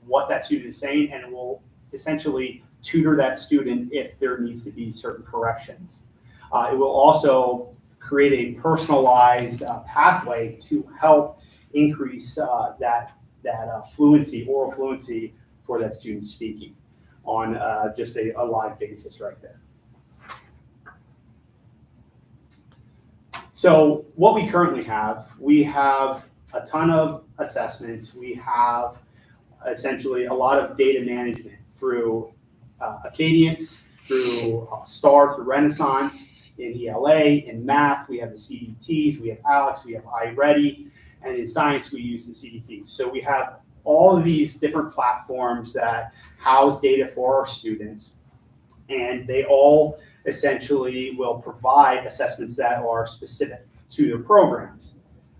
what that student is saying, and it will essentially tutor that student if there needs to be certain corrections. It will also create a personalized pathway to help increase that fluency, oral fluency, for that student speaking on just a live basis right there. So what we currently have, we have a ton of assessments. We have essentially a lot of data management through Acadience, through STAR, through Renaissance, in ELA, in math, we have the CDTs, we have ALEKS, we have iReady, and in science, we use the CDTs. So we have all of these different platforms that house data for our students, and they all essentially will provide assessments that are specific to their programs.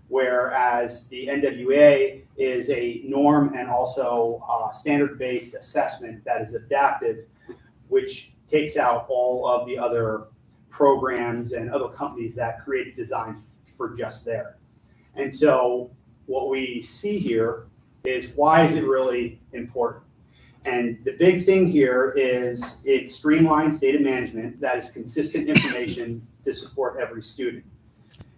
Whereas the NWA is a norm and also standard-based assessment that is adaptive, which takes out all of the other programs and other companies that create design for just there. And so what we see here is, why is it really important? And the big thing here is it streamlines data management that is consistent information to support every student.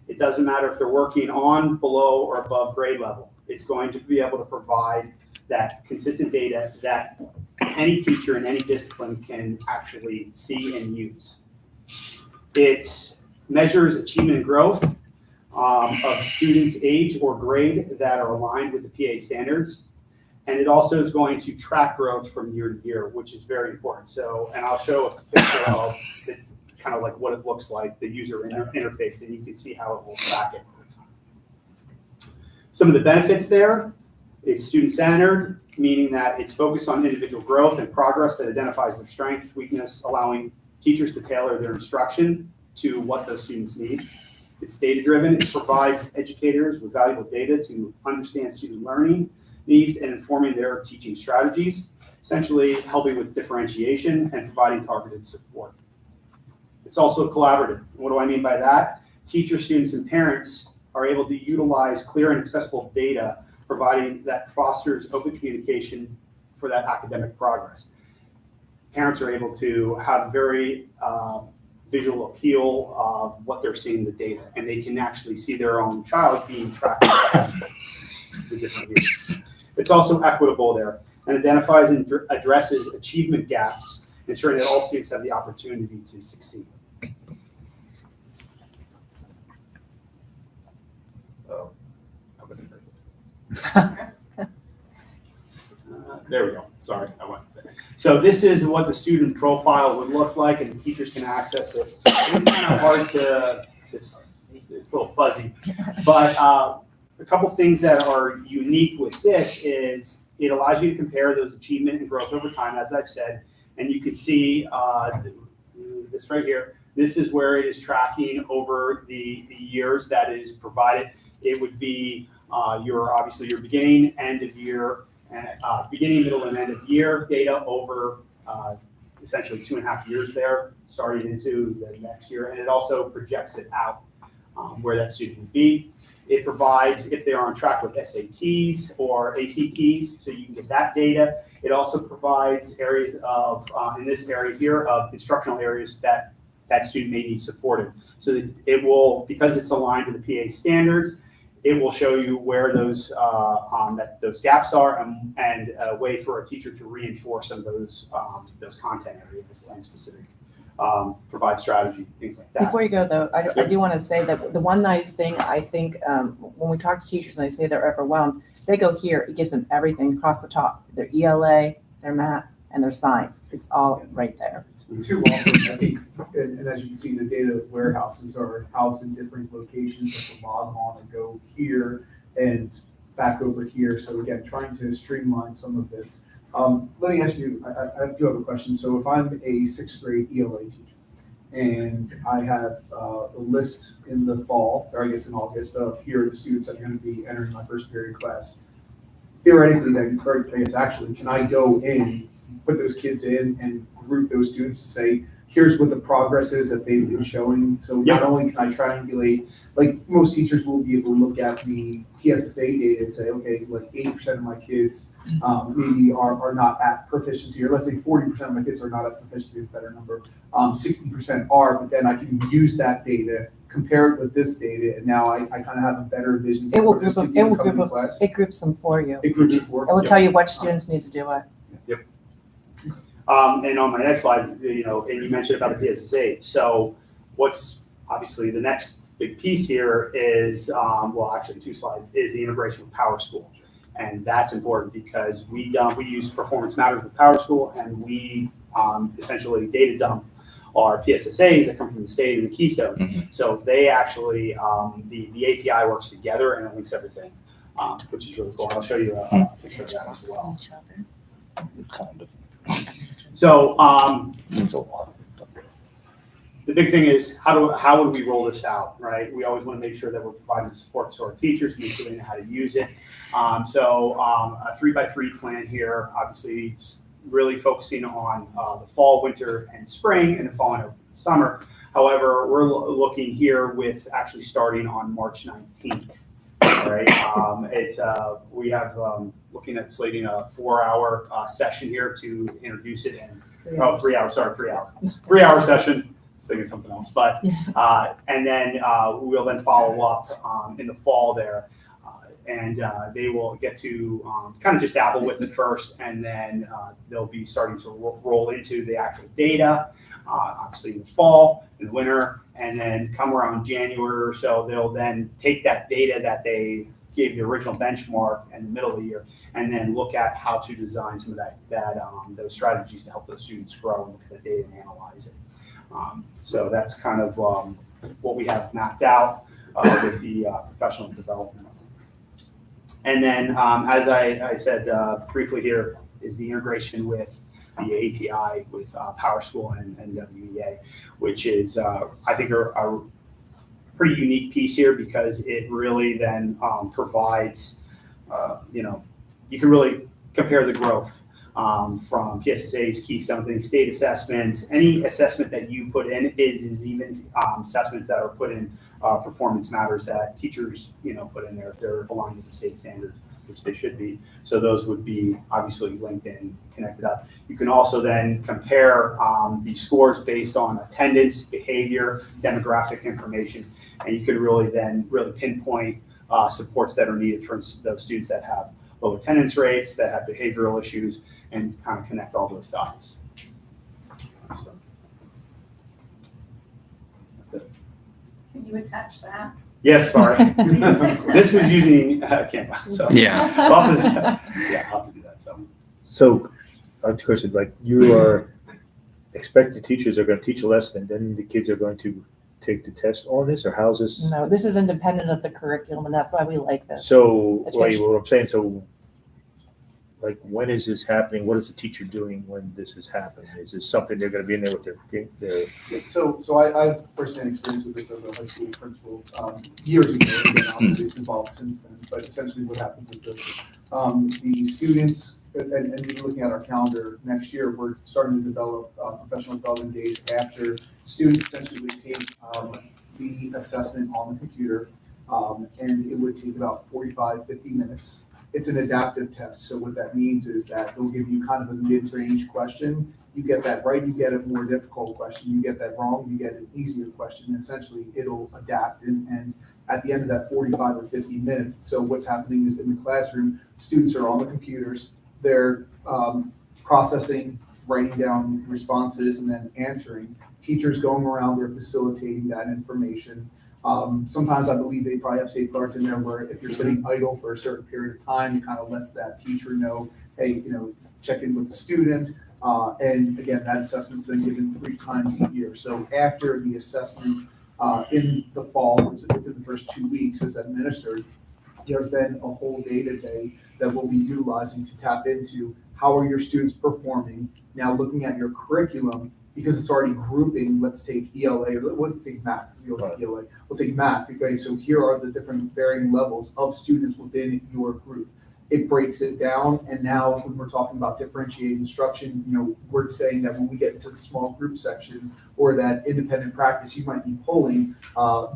It doesn't matter if they're working on, below, or above grade level. It's going to be able to provide that consistent data that any teacher in any discipline can actually see and use. It measures achievement and growth. of students' age or grade that are aligned with the PA standards. And it also is going to track growth from year to year, which is very important. So, and I'll show a picture of the, kind of like what it looks like, the user interface, and you can see how it will track it over time. Some of the benefits there, it's student-centered, meaning that it's focused on individual growth and progress that identifies their strength, weakness, allowing teachers to tailor their instruction to what those students need. It's data-driven. It provides educators with valuable data to understand student learning needs and informing their teaching strategies, essentially helping with differentiation and providing targeted support. It's also collaborative. What do I mean by that? Teachers, students, and parents are able to utilize clear and accessible data, providing that fosters open communication for that academic progress. Parents are able to have very visual appeal of what they're seeing in the data, and they can actually see their own child being tracked the different years. It's also equitable there and identifies and addresses achievement gaps, ensuring that all students have the opportunity to succeed. There we go. Sorry, I went there. So this is what the student profile would look like, and the teachers can access it. It's kind of hard to it's a little fuzzy, but a couple things that are unique with this is it allows you to compare those achievement and growth over time, as I've said, and you can see this right here. This is where it is tracking over the years that is provided. It would be obviously your beginning, end of year, beginning, middle, and end of year data over essentially 2.5 years there, starting into the next year, and it also projects it out where that student would be. It provides if they are on track with SATs or ACTs, so you can get that data. It also provides areas of, in this area here, of instructional areas that that student may need supported. So that it will, because it's aligned with the PA standards, it will show you where those those gaps are and a way for a teacher to reinforce some of those content areas and specific provide strategies, things like that. Before you go though, I do want to say that the one nice thing I think when we talk to teachers and they say they're overwhelmed, they go here, it gives them everything across the top, their ELA, their math, and their science. It's all right there. Too often, I think, and as you can see, the data warehouses are housed in different locations. You can log on and go here and back over here. So again, trying to streamline some of this. Let me ask you, I do have a question. So if I'm a 6th grade ELA teacher and I have a list in the fall, or I guess in August, of here are the students that are going to be entering my first period class, theoretically then, or I guess actually, can I go in, put those kids in and group those students to say, here's what the progress is that they've been showing. So not only can I triangulate, like most teachers will be able to look at the PSSA data and say, okay, like 80% of my kids maybe are not at proficiency, or let's say 40% of my kids are not at proficiency, is a better number. 60% are, but then I can use that data, compare it with this data, and now I kind of have a better vision. It will group them. It groups them for you. It groups them for. It will tell you what students need to do it. Yep. And on my next slide, and you mentioned about the PSSA. So what's obviously the next big piece here is, well, actually 2 slides, is the integration with PowerSchool. And that's important because we use Performance Matters with PowerSchool, and we essentially data dump our PSSAs that come from the state and the Keystone. Mm-hmm. So they actually, the API works together and it links everything, which is really cool. I'll show you a picture of that as well. Kind of. So It's a lot. the big thing is how would we roll this out, right? We always want to make sure that we're providing support to our teachers, make sure they know how to use it. So a 3x3 plan here, obviously really focusing on the fall, winter, and spring, and the fall and summer. However, we're looking here with actually starting on March 19th. Right? We have looking at slating a 4-hour session here to introduce it, and 3 hours. Sorry, 3 hour. 3-hour session. I was thinking something else, but and then we'll then follow up in the fall there. and they will get to kind of just dabble with it first, and then they'll be starting to roll into the actual data, obviously in the fall, in the winter, and then come around January or so, they'll then take that data that they gave the original benchmark in the middle of the year, and then look at how to design some of those strategies to help those students grow and look at the data and analyze it. So that's kind of what we have mapped out with the professional development. And then, as I said briefly here, is the integration with the API with PowerSchool and WEA, which is, I think, a pretty unique piece here, because it really then provides, you can really compare the growth from PSSA's Keystone things, state assessments, any assessment that you put in. It is even assessments that are put in performance matters that teachers, put in there if they're aligned with the state standards, which they should be. So those would be obviously linked in, connected up. You can also then compare the scores based on attendance, behavior, demographic information, and you can really pinpoint supports that are needed for those students that have low attendance rates, that have behavioral issues, and kind of connect all those dots. That's it. Can you attach that? Yes, sorry. This was using Canva, so. Yeah. I'll have to do that, so. So, I have a question, like, you are expected teachers are going to teach a lesson, and then the kids are going to take the test on this, or how's this? No, this is independent of the curriculum, and that's why we like this. So, It's what gonna- I'm saying, so, like, when is this happening? What is the teacher doing when this is happening? Is this something they're going to be in there with their So I've firsthand experience with this as a high school principal, years ago, and obviously it's evolved since then, but essentially what happens is this. The students, and looking at our calendar next year, we're starting to develop professional development days after students essentially would take the assessment on the computer, and it would take about 45, 50 minutes. It's an adaptive test, so what that means is that they'll give you kind of a mid-range question. You get that right, you get a more difficult question. You get that wrong, you get an easier question. Essentially, it'll adapt, and at the end of that 45 or 50 minutes, so what's happening is in the classroom, students are on the computers, they're processing, writing down responses, and then answering. Teachers going around, they're facilitating that information. Sometimes I believe they probably have safeguards in there where if you're sitting idle for a certain period of time, it kind of lets that teacher know, hey, check in with the student. And again, that assessment's then given 3 times a year. So after the assessment in the fall, which is within the first 2 weeks, is administered, there's then a whole data day that we'll be utilizing to tap into how are your students performing. Now looking at your curriculum, because it's already grouping, let's take ELA, or let's take math. We'll take math, okay? So here are the different varying levels of students within your group. It breaks it down, and now when we're talking about differentiated instruction, we're saying that when we get into the small group section or that independent practice, you might be pulling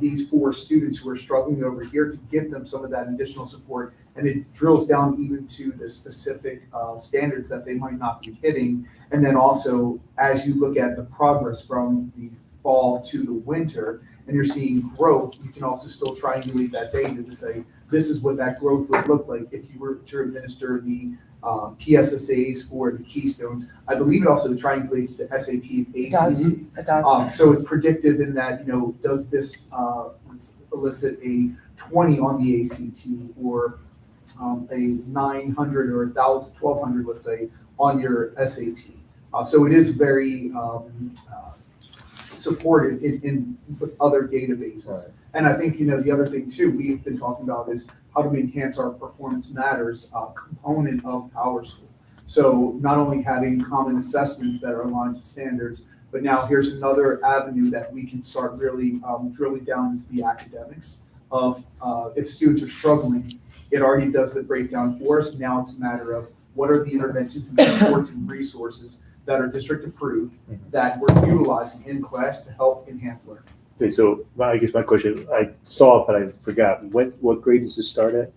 these 4 students who are struggling over here to give them some of that additional support, and it drills down even to the specific standards that they might not be hitting. And then also, as you look at the progress from the fall to the winter, and you're seeing growth, you can also still triangulate that data to say, this is what that growth would look like if you were to administer the PSSAs or the Keystones. I believe it also triangulates to SAT and ACT. It does. So it's predictive in that, does this elicit a 20 on the ACT or a 900 or 1,000, 1,200, let's say, on your SAT. So it is very supported in with other databases. Right. And I think, the other thing too, we've been talking about is how do we enhance our performance matters component of PowerSchool. So not only having common assessments that are aligned to standards, but now here's another avenue that we can start really drilling down into the academics of if students are struggling, it already does the breakdown for us. Now it's a matter of what are the interventions and supports and resources that are district approved that we're utilizing in class to help enhance learning. Okay, so I guess my question, I saw it, but I forgot. What grade does this start at?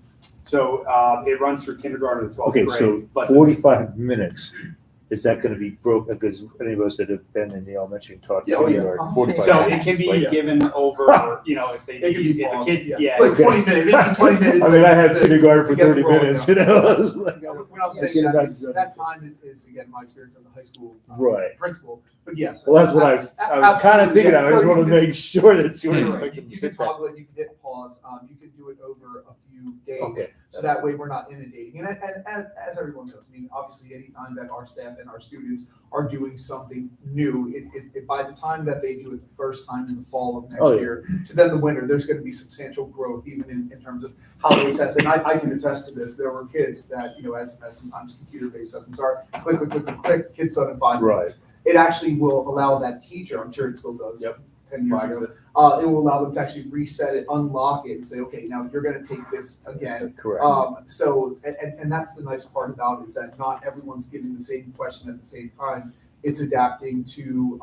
So it runs through kindergarten to 12th grade. Okay, so but 45 minutes is that gonna be broken, because any of us that have been in the elementary and taught Yeah, oh, yeah. kindergarten, 45 So it minutes, can be like- given over, if they It can need, be if a paused, kid, yeah. yeah. Like 20 minutes, maybe 20 minutes. I mean, I had kindergarten for to get 30 rolling minutes, now. you know? It's like- When I'm Yeah, saying that, kindergarten. that time is again, my experience as a high school Right. principal, but yes. Well, that's what I was kind of Absolutely, thinking, yeah. I just No, want you to can- make sure that you You're wouldn't right. expect them to You sit can there. toggle it, you can hit pause, you can do it over a few days. Okay. So that way we're not inundating. And as everyone knows, I mean, obviously, anytime that our staff and our students are doing something new, it by the time that they do it the first time in the fall of next Oh, yeah. year, to then the winter, there's gonna be substantial growth, even in terms of how they assess. And I can attest to this, there were kids that, as sometimes computer-based systems are, click, kids done in 5 minutes. It actually will allow that teacher, I'm sure it still does. Yep. 10 years Flags ago. It will allow them to actually reset it, unlock it, and say, okay, now you're gonna take this again. Correct. So, and that's the nice part about it, is that not everyone's giving the same question at the same time. It's adapting to,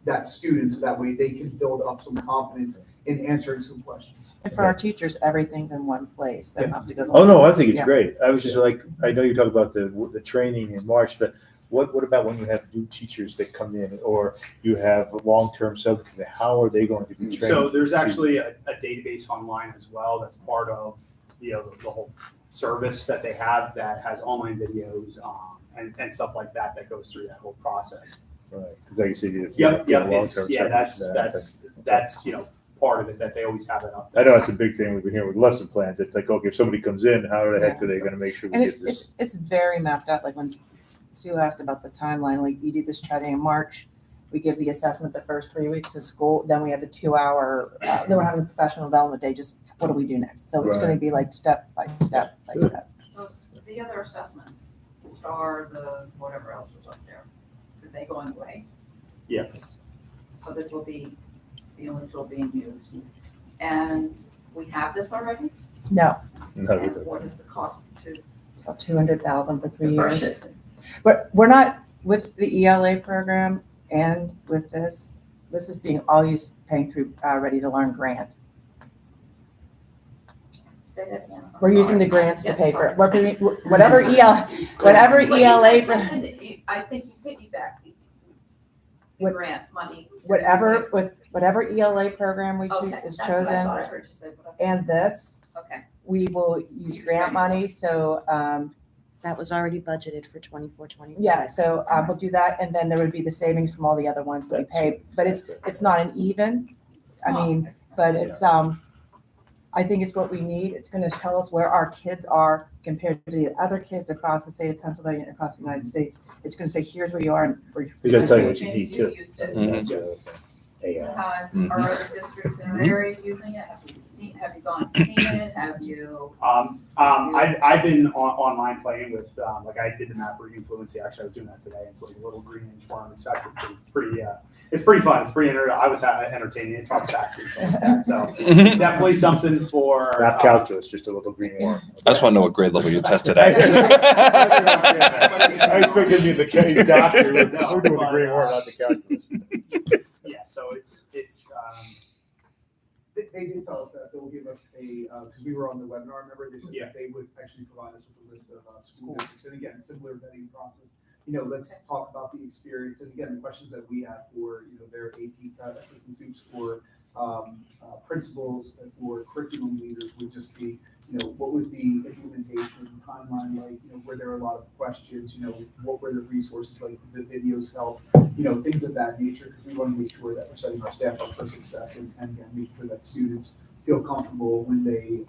that student, so that way they can build up some confidence in answering some questions. And for our teachers, everything's in one place. They don't have to go to. Oh, no, I think it's Yeah. great. I was just like, I know you talk about the training in March, but what about when you have new teachers that come in, or you have a long-term subcommittee? How are they going to be trained? So there's to- actually a database online as well that's part of, the whole service that they have that has online videos, and stuff like that goes through that whole process. Right, because like you said, if you Yep, have a yep, long-term it's, yeah, subcommittee, that's, part of it, that they always have it up. I know that's a big thing we've been hearing with lesson plans. It's like, okay, if somebody comes in, how the heck are they gonna make sure we And get this? it's very mapped out, like when Sue asked about the timeline, like you do this training in March, we give the assessment the first 3 weeks of school, then we have a 2-hour, then we're having a professional development day, just what do we do next? So it's gonna Right. be like step by step by step. So the other assessments, STAR, the whatever else was up there, did they go away? Yes. So this will be the only tool being used. And we have this already? No, No, we And don't. what is the cost to it's about 200,000 for 3 years. purchase? But we're not, with the ELA program and with this is being all used, paying through Ready to Learn grant. Say that again. I'm We're using the sorry. grants to Yeah, pay for sorry. it. We're paying, whatever whatever But you ELA said for, something that I think you piggybacked the grant money. whatever ELA program we choose Okay, is that's what I chosen, thought I heard you say, but and this, okay. we will use grant money, so, That was already budgeted for 24-25. yeah, so, we'll do that, and then there would be the savings from all the other ones that we pay, but it's not an even, I mean, but it's, I think it's what we need. It's gonna tell us where our kids are compared to the other kids across the state of Pennsylvania, and across the United States. It's gonna say, here's where you are, and where you're. We gotta tell you what you James, need you too. used it. That's the other thing. AI. Are other districts in our area using it? Have you gone and seen it? Have you? I've been online playing with, like I did the map reading fluency, actually I was doing that today, it's like a little green inchworm, it's actually pretty, it's pretty fun, it's pretty I was entertaining, it talks back and stuff like that, so definitely something for. Not calculus, just a little green worm. I just want to know what grade level you tested at. I expected you to be doctor, we're doing the green worm, not the calculus. Yeah, so it's, They did tell us that they'll give us because we were on the webinar, remember, they said Yeah. that they would actually provide us with a list of school districts. And again, similar vetting process. Let's talk about the experience, and again, the questions that we have for, their AP assistant students, for principals, for curriculum leaders would just be, what was the implementation timeline like? Were there a lot of questions? What were the resources like? The videos help? Things of that nature, because we want to make sure that we're setting our staff up for success, and again, make sure that students feel comfortable when they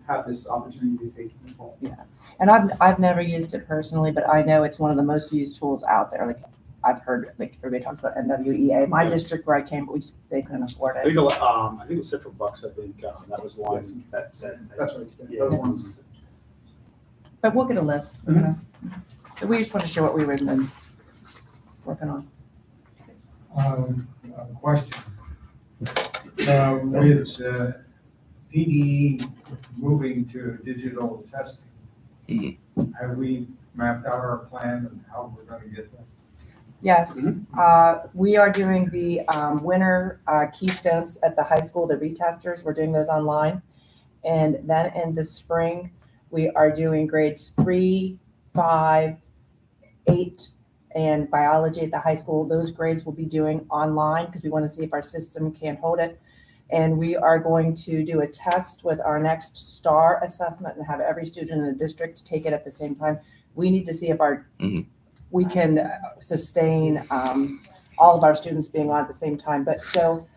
have this opportunity to take the fall. Yeah, and I've never used it personally, but I know it's one of the most used tools out there. Like I've heard, like everybody talks about NWEA. My district where I came, but they couldn't afford I it. think it was Central Bucks, I think, that was one that. That's right. Yeah, Those that ones. was- But we'll get a list. So we just want to show what we were then working on. Question. With PD moving to digital testing, have we mapped out our plan and how we're gonna get there? Yes, we are doing the winter keystones at the high school, the retesters. We're doing those online. And then in the spring, we are doing grades 3, 5, 8, and biology at the high school. Those grades will be doing online because we want to see if our system can hold it. And we are going to do a test with our next STAR assessment and have every student in the district take it at the same time. We need to see if we can sustain all of our students being on at the same time. But so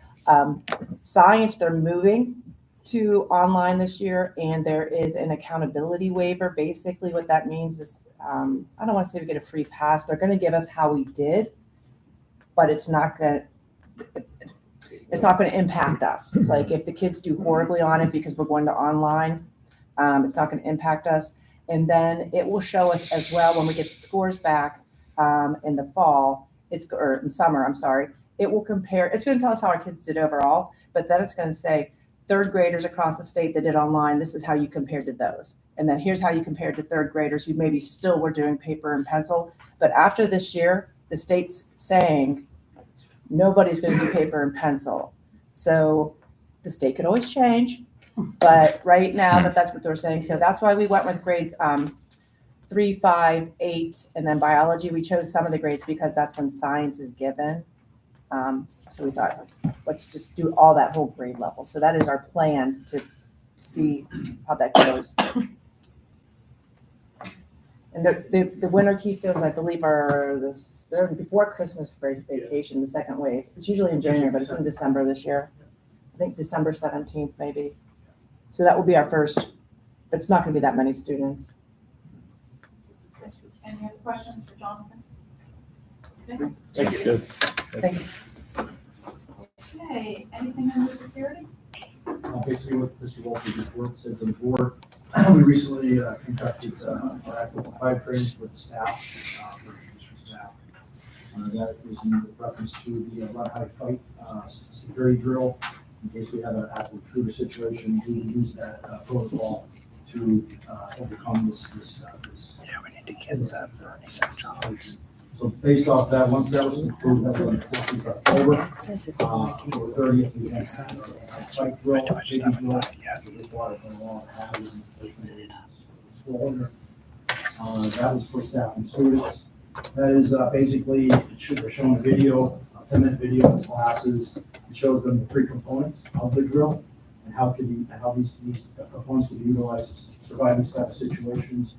science, they're moving to online this year, and there is an accountability waiver. Basically what that means is, I don't want to say we get a free pass. They're going to give us how we did, but it's not going to impact us. Like if the kids do horribly on it because we're going to online, it's not going to impact us. And then it will show us as well when we get the scores back in the fall, or in summer, I'm sorry. It will compare, it's going to tell us how our kids did overall, but then it's going to say third graders across the state that did online, this is how you compared to those. And then here's how you compared to third graders who maybe still were doing paper and pencil. But after this year, the state's saying nobody's going to do paper and pencil. So the state could always change, but right now that's what they're saying. So that's why we went with grades 3, 5, 8, and then biology. We chose some of the grades because that's when science is given. So we thought, let's just do all that whole grade level. So that is our plan to see how that goes. And the winter keystones, I believe, they're before Christmas break vacation, the second wave. It's usually in January, but it's in December this year. I think December 17th, maybe. So that will be our first, but it's not going to be that many students. Any other questions for Jonathan? Thank you. Thank you. Okay, anything under security? Basically what Mr. Walters report says to the board, we recently conducted our Act 5 training with staff, for district staff. That was in reference to the run, hide, fight security drill. In case we had an active shooter situation, we would use that protocol to overcome this. Yeah, we need to get that for essentials. So based off that, once that was approved, that was on the 14th of October. October 30th, we had a fight drill, baby drill, with water from along that was for staff and students. That is basically, they're showing a video, a 10-minute video in classes. It shows them the 3 components of the drill and how these components can be utilized to survive these type of situations.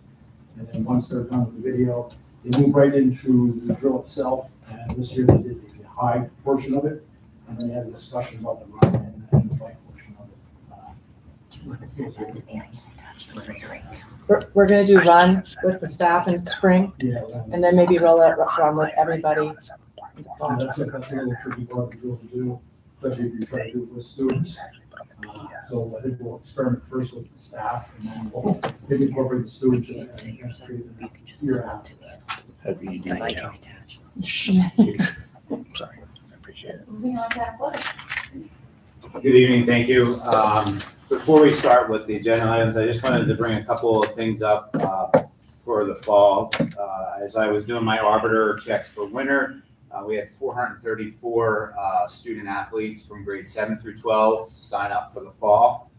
And then once they're done with the video, they move right into the drill itself, and this year they did the hide portion of it, and then they had a discussion about the run and the fight portion of it. We're going to do run with the staff in spring, and then maybe roll out run with everybody. That's a little tricky part of the drill to do, especially if you're trying to do it with students. So I think we'll experiment first with the staff, and then we'll maybe incorporate the students and year out. Because I can attach. Sorry, I appreciate it. Moving on to athletics. Good evening, thank you. Before we start with the agenda items, I just wanted to bring a couple of things up for the fall. As I was doing my arbiter checks for winter, we had 434 student athletes from grades 7 through 12 sign up for the fall.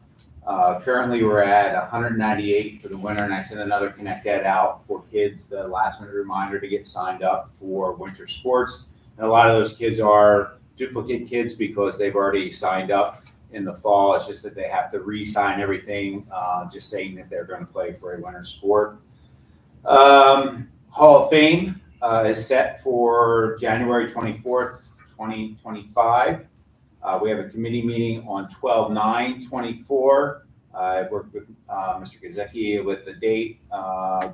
Currently, we're at 198 for the winter, and I sent another Connect Ed out for kids, the last minute reminder to get signed up for winter sports. And a lot of those kids are duplicate kids because they've already signed up in the fall. It's just that they have to re-sign everything, just saying that they're going to play for a winter sport. Hall of Fame is set for January 24th, 2025. We have a committee meeting on 12/9/24. I worked with Mr. Gazecki with the date,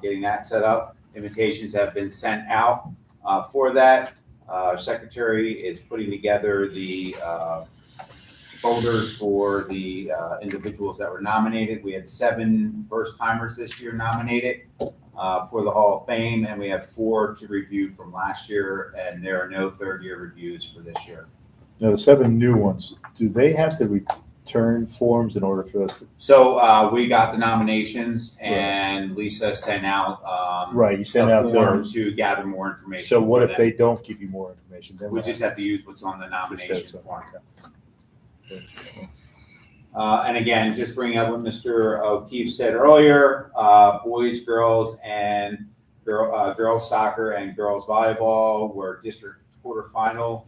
getting that set up. Invitations have been sent out for that. Our secretary is putting together the folders for the individuals that were nominated. We had 7 first-timers this year nominated for the Hall of Fame, and we have 4 to review from last year, and there are no third-year reviews for this year. Now, the 7 new ones, do they have to return forms in order for us to? So we got the nominations, and Lisa sent out right, you sent out form those to gather more information. So what for if them. they don't give you more information? Then We what just have to use what's on the nomination form. happens? And again, just bringing up what Mr. O'Keefe said earlier, boys, girls, and girls soccer and girls volleyball were district quarterfinal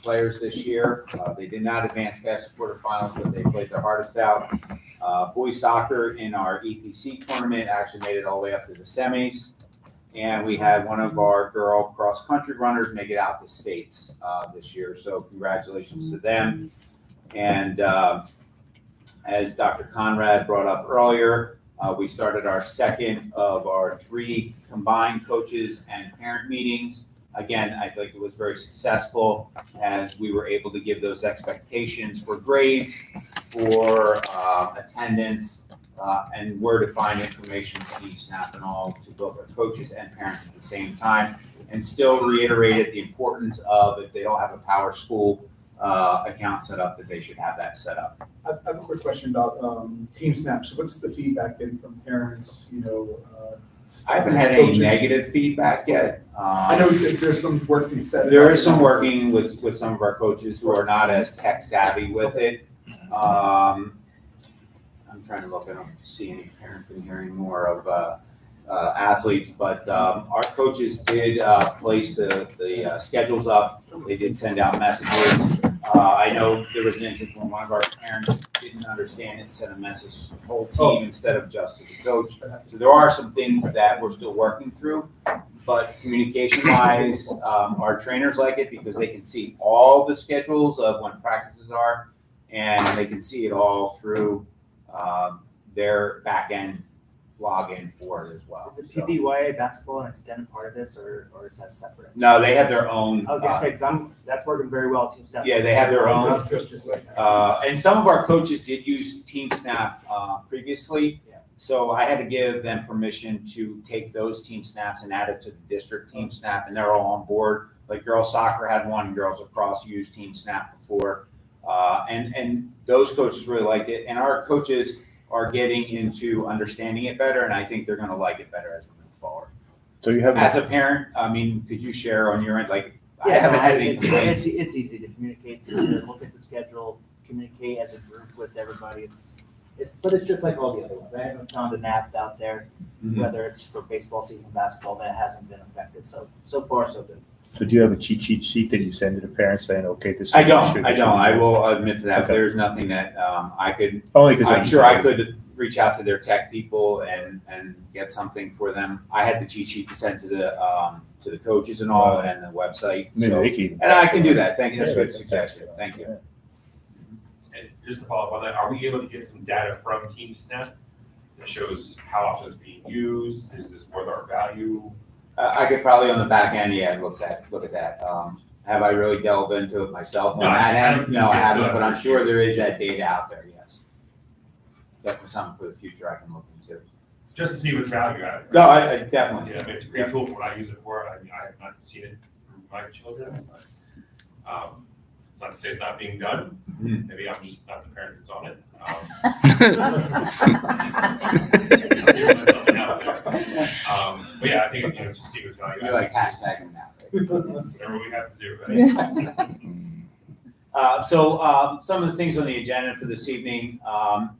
players this year. They did not advance past the quarterfinals, but they played their hardest out. Boys soccer in our EPC tournament actually made it all the way up to the semis. And we had one of our girl cross-country runners make it out to states this year. So congratulations to them. And as Dr. Conrad brought up earlier, we started our second of our 3 combined coaches and parent meetings. Again, I think it was very successful as we were able to give those expectations for grades, for attendance, and where to find information for each snap and all to both our coaches and parents at the same time, and still reiterated the importance of, if they don't have a Power School account set up, that they should have that set up. I have a quick question about team snaps. What's the feedback been from parents, I haven't had any coaches? negative feedback yet. I know there's some work to be said. There is some working with some of our coaches who are not as tech savvy with it. I'm trying to look, I don't see any parents in here anymore of athletes, but our coaches did place the schedules up. They did send out messages. I know there was an instance when one of our parents didn't understand it, sent a message to the whole team instead of just to the coach. So there are some things that we're still working through, but communication-wise, our trainers like it because they can see all the schedules of when practices are, and they can see it all through their back-end login for it as well. Is the PBYA basketball an extended part of this, or is that separate? No, they have their own. I was gonna say, because that's working very well, Team Snap. Yeah, they have their own. And some of our coaches did use Team Snap previously. So I had to give them permission to take those team snaps and add it to the district team snap, and they're all on board. Like girls soccer had one, girls lacrosse used Team Snap before. And those coaches really liked it. And our coaches are getting into understanding it better, and I think they're gonna like it better as we move forward. So you have. As a parent, I mean, could you share on your end, like, I Yeah, haven't had any. it's easy to communicate, it's easy to look at the schedule, communicate as a group with everybody, but it's just like all the other ones. I haven't found an app out there, whether it's for baseball season, basketball, that hasn't been affected, so far, so good. So do you have a cheat sheet that you send to the parents saying, okay, this? I don't. I will admit to that. Okay. There's nothing that I could. Only because I'm sure I could reach out to their tech people and get something for them. I had the cheat sheet to send to the coaches and all, and the website. Maybe so- they can. And I can do that. Thank you. That's a good suggestion. Thank you. And just to follow up on that, are we able to get some data from Team Snap that shows how often it's being used? Is this worth our value? I could probably on the back end, look at that. Have I really delved into it myself on that end? No, I haven't, but I'm sure there is that data out there, yes. Definitely something for the future I can look into. Just to see what's value added. Right? No, I definitely. Yeah, I mean, it's a great tool for what I use it for. I have not seen it for my children, but it's not to say it's not being done. Maybe I'm just not the parent that's on it. But yeah, I think, just see what's value added. You're like hashtagging now. Whatever we have to do, right? So some of the things on the agenda for this evening,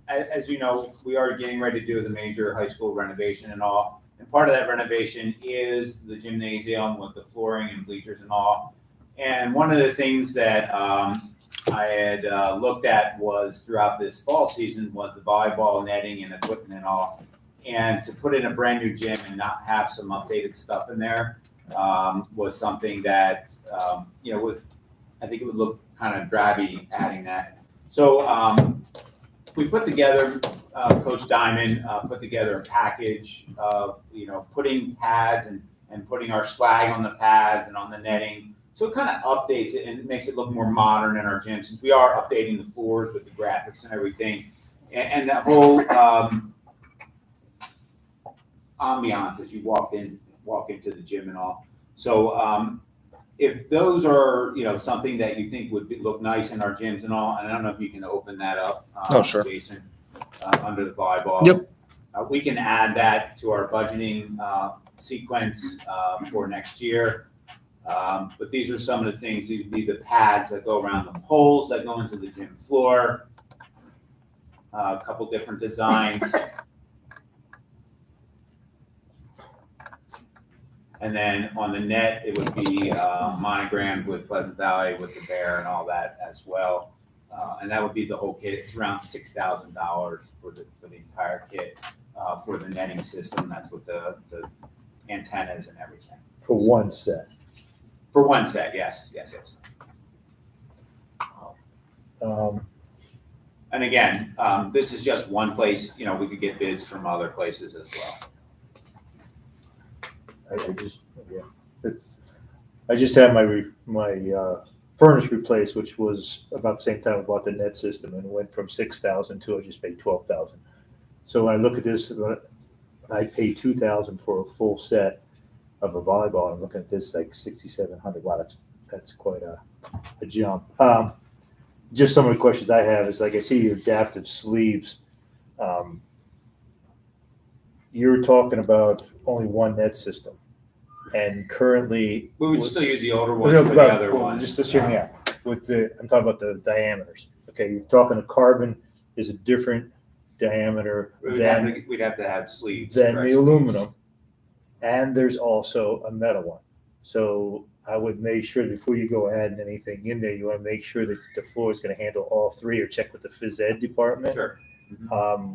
as you know, we are getting ready to do the major high school renovation and all. And part of that renovation is the gymnasium with the flooring and bleachers and all. And one of the things that I had looked at was throughout this fall season was the volleyball netting and equipment and all. And to put in a brand new gym and not have some updated stuff in there was something that, was, I think it would look kind of drabby adding that. So we put together, Coach Diamond put together a package of, putting pads and putting our swag on the pads and on the netting. So it kind of updates it and it makes it look more modern in our gym, since we are updating the floors with the graphics and everything. And that whole ambiance as you walk into the gym and all. So if those are, something that you think would look nice in our gyms and all, and I don't know if you can open that up, Sure. Jason, under the volleyball. Yep. We can add that to our budgeting sequence for next year. But these are some of the things. These would be the pads that go around the poles that go into the gym floor. A couple different designs. And then on the net, it would be monogrammed with Pleasant Valley, with the bear and all that as well. And that would be the whole kit. It's around $6,000 for the entire kit for the netting system. That's with the antennas and everything. For one set. For one set, yes. And again, this is just one place. You know, we could get bids from other places as well. I just had my furnace replaced, which was about the same time I bought the net system, and went from 6,000 to I just paid 12,000. So when I look at this, when I pay 2,000 for a full set of a volleyball, I'm looking at this like 6,700. Wow, that's quite a jump. Just some of the questions I have is, like, I see your adaptive sleeves. You're talking about only one net system, and currently we would still use the older ones for the other ones. Just hear me out. I'm talking about the diameters. Okay, you're talking a carbon is a different diameter We'd have to have sleeves. than fresh the sleeves. aluminum, and there's also a metal one. So I would make sure before you go adding anything in there, you want to make sure that the floor is going to handle all three, or check with the phys ed department. Sure.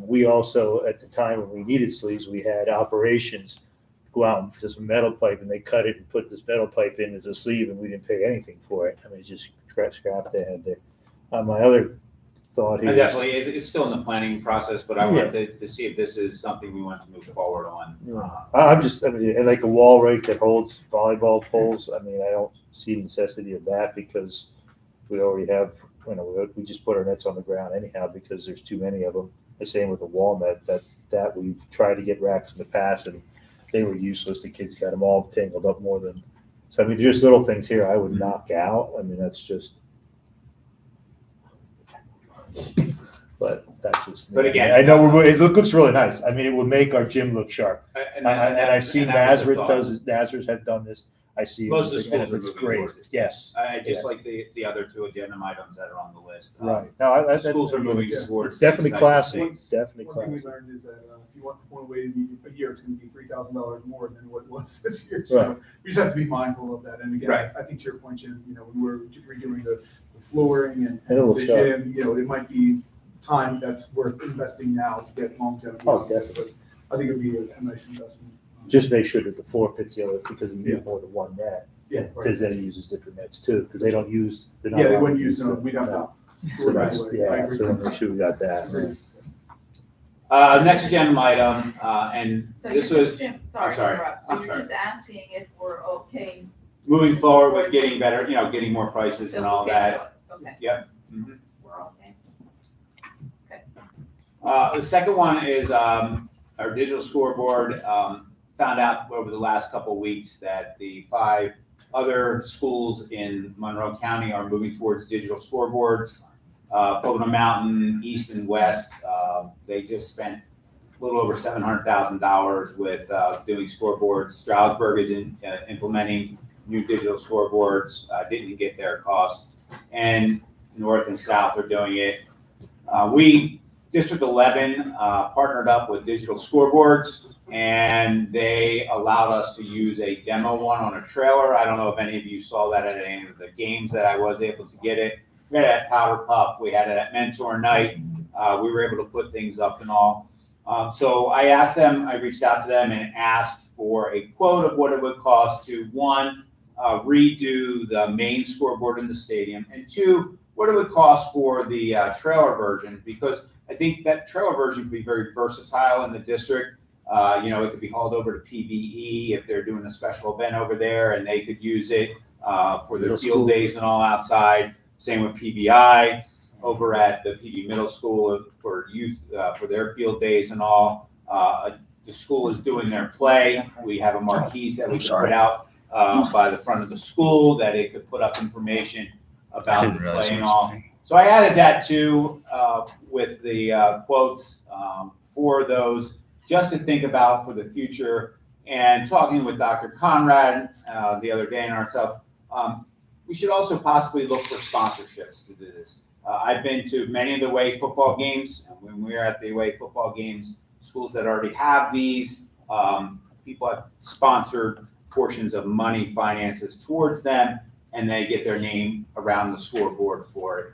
We also, at the time when we needed sleeves, we had operations go out and put some metal pipe, and they cut it and put this metal pipe in as a sleeve, and we didn't pay anything for it. I mean, it's just scrap they had there. My other thought And is definitely, it's still in the planning process, but I wanted to see if this is something we want to move forward on. and like a wall rake that holds volleyball poles. I mean, I don't see the necessity of that because we already have, we just put our nets on the ground anyhow because there's too many of them. The same with the wall net that we've tried to get racks in the past and they were useless. The kids got them all tangled up more than. So I mean, just little things here I would knock out. I mean, that's just. But that's just. But again, I know it looks really nice. I mean, it would make our gym look sharp. And I've seen that was the Nazareth thought. does this. Nazareth have done this. I see. Most of the and schools it are looks moving great. towards it. Yes. I just like the other two agenda items that are on the list. Right. No, Schools are moving it's towards. definitely these types of classy. things. Definitely One thing we classy. learned is that if you want one way to be a year, it's going to be $3,000 more than what it was this year. So Right. we just have to be mindful of that. And again, Right. I think to your point, Jim, when we're redoing the flooring and It'll the show. gym, it might be time that's worth investing now to get longevity. Oh, definitely. But I think it'd be a nice investment. Just make sure that the floor fits the other because you need more than one net. Yeah, right. Because then it uses different nets too, because they don't use. They're not Yeah, they allowed wouldn't to use them. them. We'd have to. No. store So it that that's, way. I yeah, agree. so make sure we got that. Next agenda item, and So this you're was, just, Jim, I'm sorry to sorry. interrupt. So I'm you're sorry. just asking if we're okay. moving forward with getting better, getting more prices and all that. Okay. Yep. Mhm. We're okay. The second one is our digital scoreboard. Found out over the last couple of weeks that the 5 other schools in Monroe County are moving towards digital scoreboards. Pocono Mountain, East and West, they just spent a little over $700,000 with doing scoreboards. Stroudsburg is implementing new digital scoreboards, didn't get their cost. And North and South are doing it. We, District 11, partnered up with Digital Scoreboards, and they allowed us to use a demo one on a trailer. I don't know if any of you saw that at any of the games that I was able to get it. We had it at Powder Puff, we had it at Mentor Night. We were able to put things up and all. So I reached out to them and asked for a quote of what it would cost to, 1, redo the main scoreboard in the stadium, and 2, what it would cost for the trailer version, because I think that trailer version could be very versatile in the district. It could be hauled over to PVE if they're doing a special event over there, and they could use it for their field days and all outside. Same with PBI over at the PV Middle School for youth, for their field days and all. The school is doing their play. We have a marquee that we can put out by the front of the school that it could put up information about the play and all. So I added that too with the quotes for those, just to think about for the future. And talking with Dr. Conrad the other day and ourselves, we should also possibly look for sponsorships to do this. I've been to many of the away football games, and when we were at the away football games, schools that already have these, people have sponsored portions of money finances towards them, and they get their name around the scoreboard for it,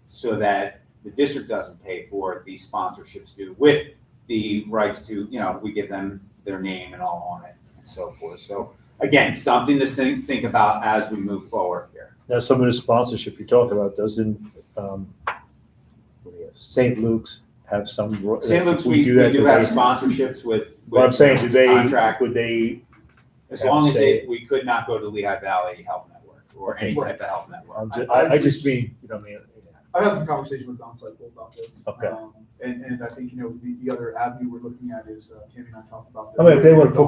so that the district doesn't pay for it, the sponsorships do, with the rights to, we give them their name and all on it and so forth. So again, something to think about as we move forward here. Now, some of the sponsorship you talk about, doesn't St. Luke's have some? St. Luke's, we do have sponsorships with. What I'm saying, contract. would they? As long as we could not go to Lehigh Valley Health Network or any type of health network. I just mean, I mean. I've had some conversation with Don Cycle about this. Okay. And I think, the other avenue we're looking at is, Tammy and I talked about. I mean, if they want to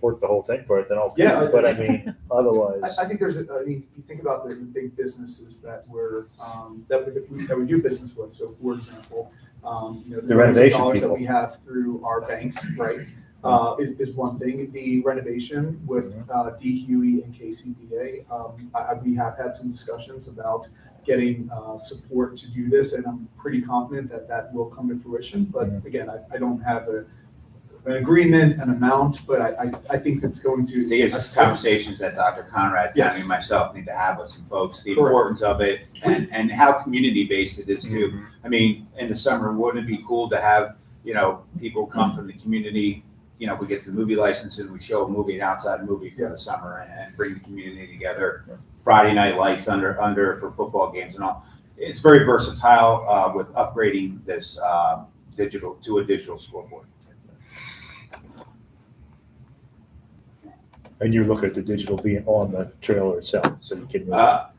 work the whole thing for it, then I'll. Yeah. But I mean, otherwise. I think you think about the big businesses that that we do business with. So for example, The renovation dollars that people. we have through our banks, right, is one thing. The renovation with D. Huey and KCBA, we have had some discussions about getting support to do this, and I'm pretty confident that will come to fruition. But again, I don't have an agreement, an amount, but I think it's going to. I think it's just conversations that Dr. Conrad, Tammy, and myself need to have with some folks, the importance of it and how community-based it is too. I mean, in the summer, wouldn't it be cool to have, people come from the community, we get the movie license and we show a movie, an outside movie for the summer and bring the community together. Friday night lights under for football games and all. It's very versatile with upgrading this digital to a digital scoreboard. And you look at the digital being on the trailer itself, so you can. I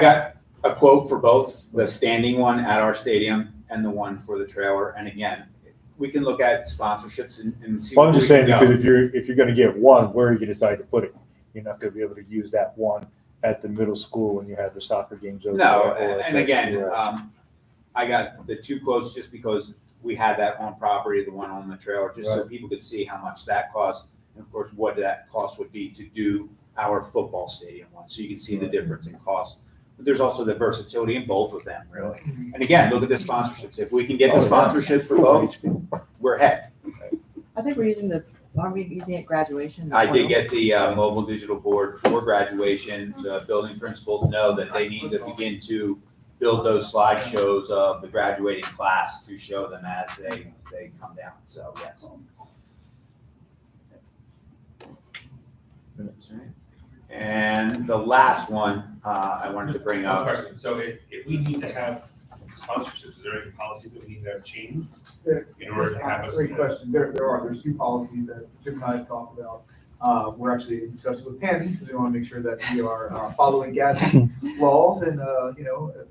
got a quote for both, the standing one at our stadium and the one for the trailer. And again, we can look at sponsorships and see. Well, I'm just saying, where we because can if you're gonna get one, where are you gonna decide to put it? You're not gonna be able to use that one at the middle school when you have the soccer games over No, there. or and at again, the- I got the two quotes just because we had that on property, the one on the trailer, just so Right. people could see how much that cost. And of course, what that cost would be to do our football stadium one, so you can see the difference in cost. But there's also the versatility in both of them, really. And again, look at the sponsorships. If we can get the sponsorships for both, we're ahead. I think are we using it graduation? I did get the mobile digital board for graduation. The building principals know that they need to begin to build those slideshows of the graduating class to show them as they come down. So, yes. And the last one I wanted to bring up. Question. So if we need to have sponsorships, is there any policies that we need to have changed in order to have us? Great question. There's two policies that Jim and I have talked about. We're actually discussing with Tammy, because we want to make sure that we are following GASB laws and,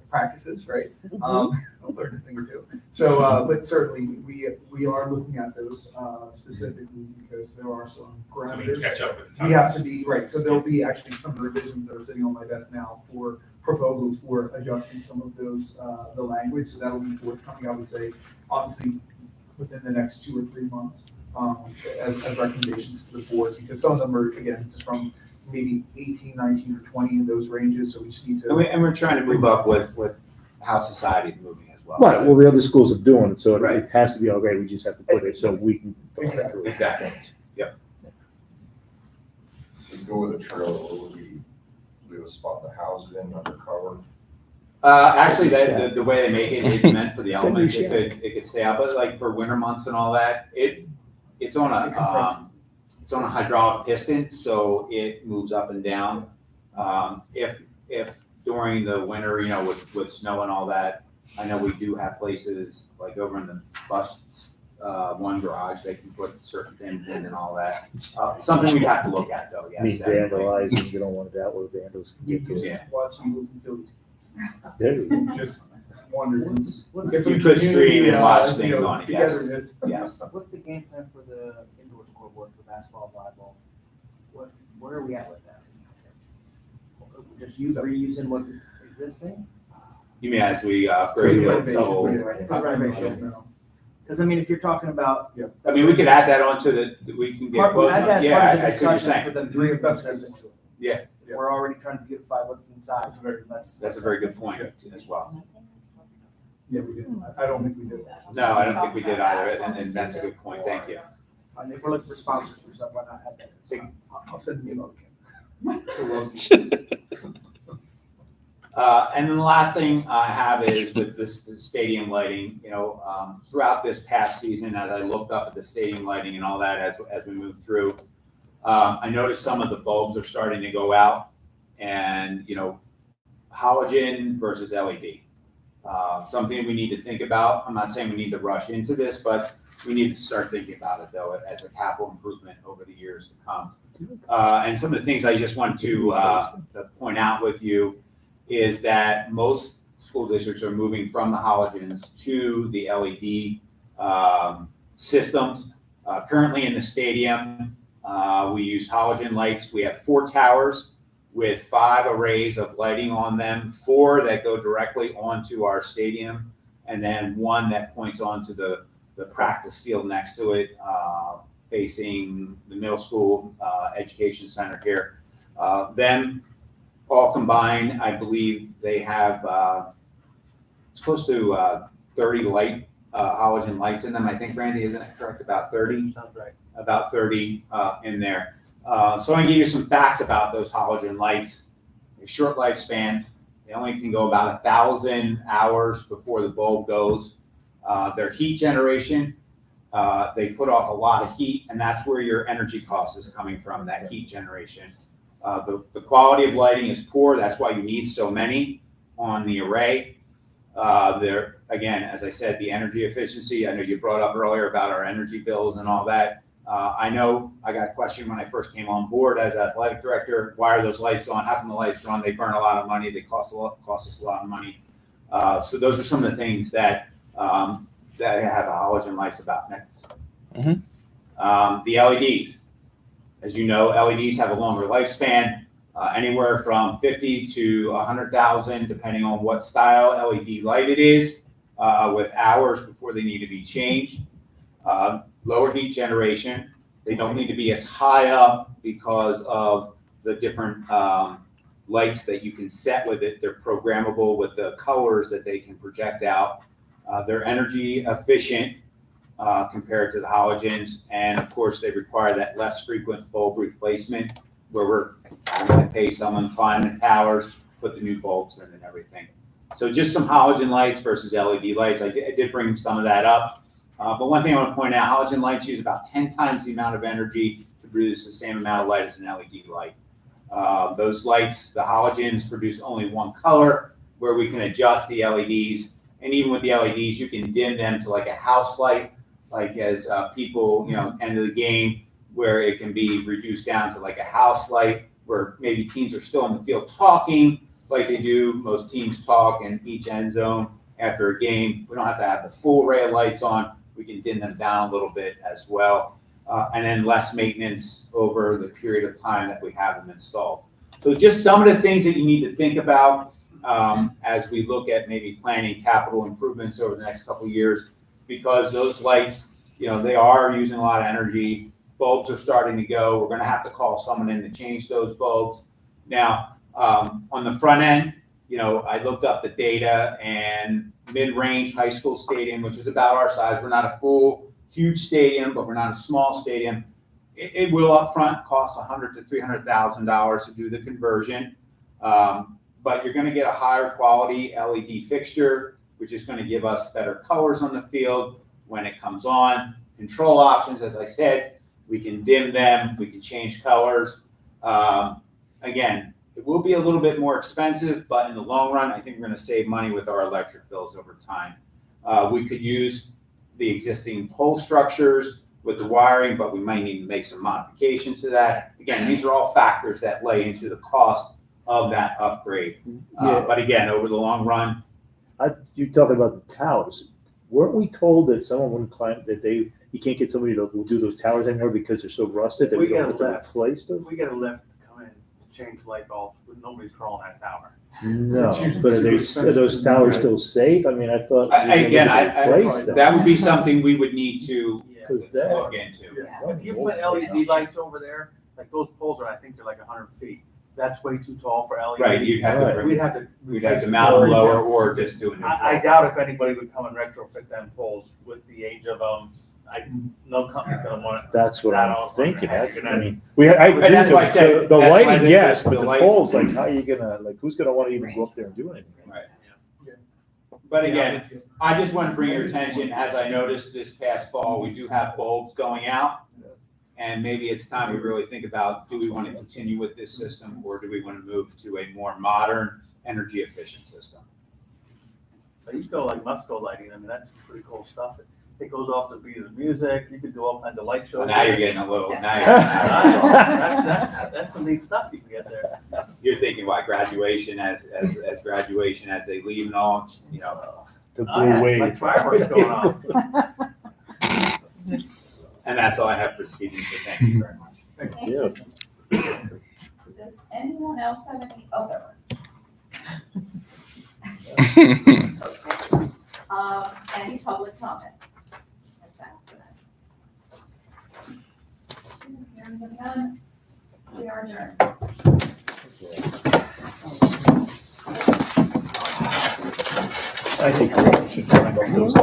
practices, right? I'll learn a thing or two. So, but certainly, we are looking at those specifically because there are some parameters. catch up with the We have to be, right, so there'll be actually some revisions that are sitting on my desk now for proposals for adjusting some of those, the language, so that'll be forthcoming, I would say, honestly, within the next 2 or 3 months. As recommendations to the board, because some of them are, again, just from maybe 18, 19, or 20 in those ranges, so we just need to. And we're trying to move up with how society is moving as well. Right, well, the other schools are doing it, so Right. it has to be all right, we just have to put it so we can. Exactly. Yep. We go with a trailer, or would we leave a spot to house it in undercover? Actually, the way they make it is meant for the elements. It could stay out, but like for winter months and all that, it's on a hydraulic piston, so it moves up and down. If during the winter, with snow and all that, I know we do have places like over in the bus one garage, they can put certain things in and all that. Something we'd have to look at though, yes. Need definitely. vandalizing, you don't want that where vandals can You get to just it. watch Eagles and Phillies. Dude. Just wonder. You could stream and watch things on it, yes. Togetherness. Yes. What's the game plan for the indoor scoreboard for basketball, volleyball? Where are we at with that? Just reusing what's existing? You mean as we upgrade the whole? For renovation. Because I mean, if you're talking about. I mean, we could add that onto we can get quotes. Add that as Yeah, part of the I see what you're discussion saying. for the three of us that have been to it. Yeah. We're already trying to beautify what's inside. That's a very good point as well. Yeah, we did. I don't think we did. No, I don't think we did either, and that's a good point, thank you. And if we're looking for sponsors for stuff, why not add that? as well? I'll send you a note. And then the last thing I have is with this stadium lighting, throughout this past season, as I looked up at the stadium lighting and all that as we move through, I noticed some of the bulbs are starting to go out and, halogen versus LED. Something we need to think about. I'm not saying we need to rush into this, but we need to start thinking about it though as a capital improvement over the years to come. And some of the things I just want to point out with you is that most school districts are moving from the halogens to the LED systems. Currently in the stadium, we use halogen lights. We have 4 towers with 5 arrays of lighting on them, 4 that go directly onto our stadium, and then 1 that points onto the practice field next to it, facing the middle school education center here. Then all combined, I believe they have it's close to 30 halogen lights in them. I think, Randy, isn't it correct? About 30? Sounds right. About 30 in there. So I'm gonna give you some facts about those halogen lights. They have short lifespans. They only can go about 1,000 hours before the bulb goes. Their heat generation, they put off a lot of heat, and that's where your energy cost is coming from, that heat generation. The quality of lighting is poor. That's why you need so many on the array. They're, again, as I said, the energy efficiency. I know you brought up earlier about our energy bills and all that. I know I got questioned when I first came on board as athletic director. Why are those lights on? How come the lights are on? They burn a lot of money. They cost us a lot of money. So those are some of the things that that have halogen lights about next. The LEDs. As you know, LEDs have a longer lifespan, anywhere from 50 to 100,000, depending on what style LED light it is, with hours before they need to be changed. Lower heat generation. They don't need to be as high up because of the different lights that you can set with it. They're programmable with the colors that they can project out. They're energy efficient compared to the halogens. And of course, they require that less frequent bulb replacement where we're having to pay someone, climb the towers, put the new bulbs in and everything. So just some halogen lights versus LED lights. I did bring some of that up. But one thing I want to point out, halogen lights use about 10 times the amount of energy to produce the same amount of light as an LED light. Those lights, the halogens, produce only one color where we can adjust the LEDs. And even with the LEDs, you can dim them to like a house light, like as people, end of the game, where it can be reduced down to like a house light, where maybe teams are still in the field talking like they do. Most teams talk in each end zone after a game. We don't have to have the full array of lights on. We can dim them down a little bit as well. And then less maintenance over the period of time that we have them installed. So just some of the things that you need to think about as we look at maybe planning capital improvements over the next couple of years, because those lights, they are using a lot of energy. Bulbs are starting to go. We're going to have to call someone in to change those bulbs. Now, on the front end, I looked up the data, and mid-range high school stadium, which is about our size, we're not a full, huge stadium, but we're not a small stadium. It will upfront cost $100,000 to $300,000 to do the conversion, but you're going to get a higher quality LED fixture, which is going to give us better colors on the field when it comes on. Control options, as I said, we can dim them, we can change colors. Again, it will be a little bit more expensive, but in the long run, I think we're going to save money with our electric bills over time. We could use the existing pole structures with the wiring, but we might need to make some modifications to that. Again, these are all factors that lay into the cost of that upgrade. But again, over the long run. You talking about the towers. Weren't we told that someone wouldn't climb, that you can't get somebody to do those towers anymore because they're so rusted that we don't have to replace them? We get a lift to come in to change the light bulb, but nobody's crawling that tower. No, but are those towers still safe? I mean, I thought. That would be something we would need to look into. If you put LED lights over there, like those poles I think they're like 100 feet. That's way too tall for LED. Right, we'd have to mount them lower or just do it. I doubt if anybody would come and retrofit them poles with the age of them no company's gonna want it. That's what That I'm all- thinking. That's, You're I not- mean, I agree And that's why I with said- the that's why lighting, the- yes, the but the light- poles, like, how are you gonna, like, who's gonna wanna even go up there and do anything? Right. But again, I just want to bring your attention, as I noticed this past fall, we do have bulbs going out. And maybe it's time we really think about, do we want to continue with this system, or do we want to move to a more modern, energy efficient system? But you go like Musco lighting, I mean, that's pretty cool stuff. It goes off the beat of the music, you could do all kinds of light shows. Well, now you're getting a little, now That's some neat stuff you can get there. you're thinking, what, graduation as graduation as they leave and all, you know? The Oh, yeah, blue wave. like fireworks going off. And that's all I have for Stephen, so thank you very much. Thank you. Does anyone else have any other? Any public comment? Hearing none, we are adjourned. I think we should talk about those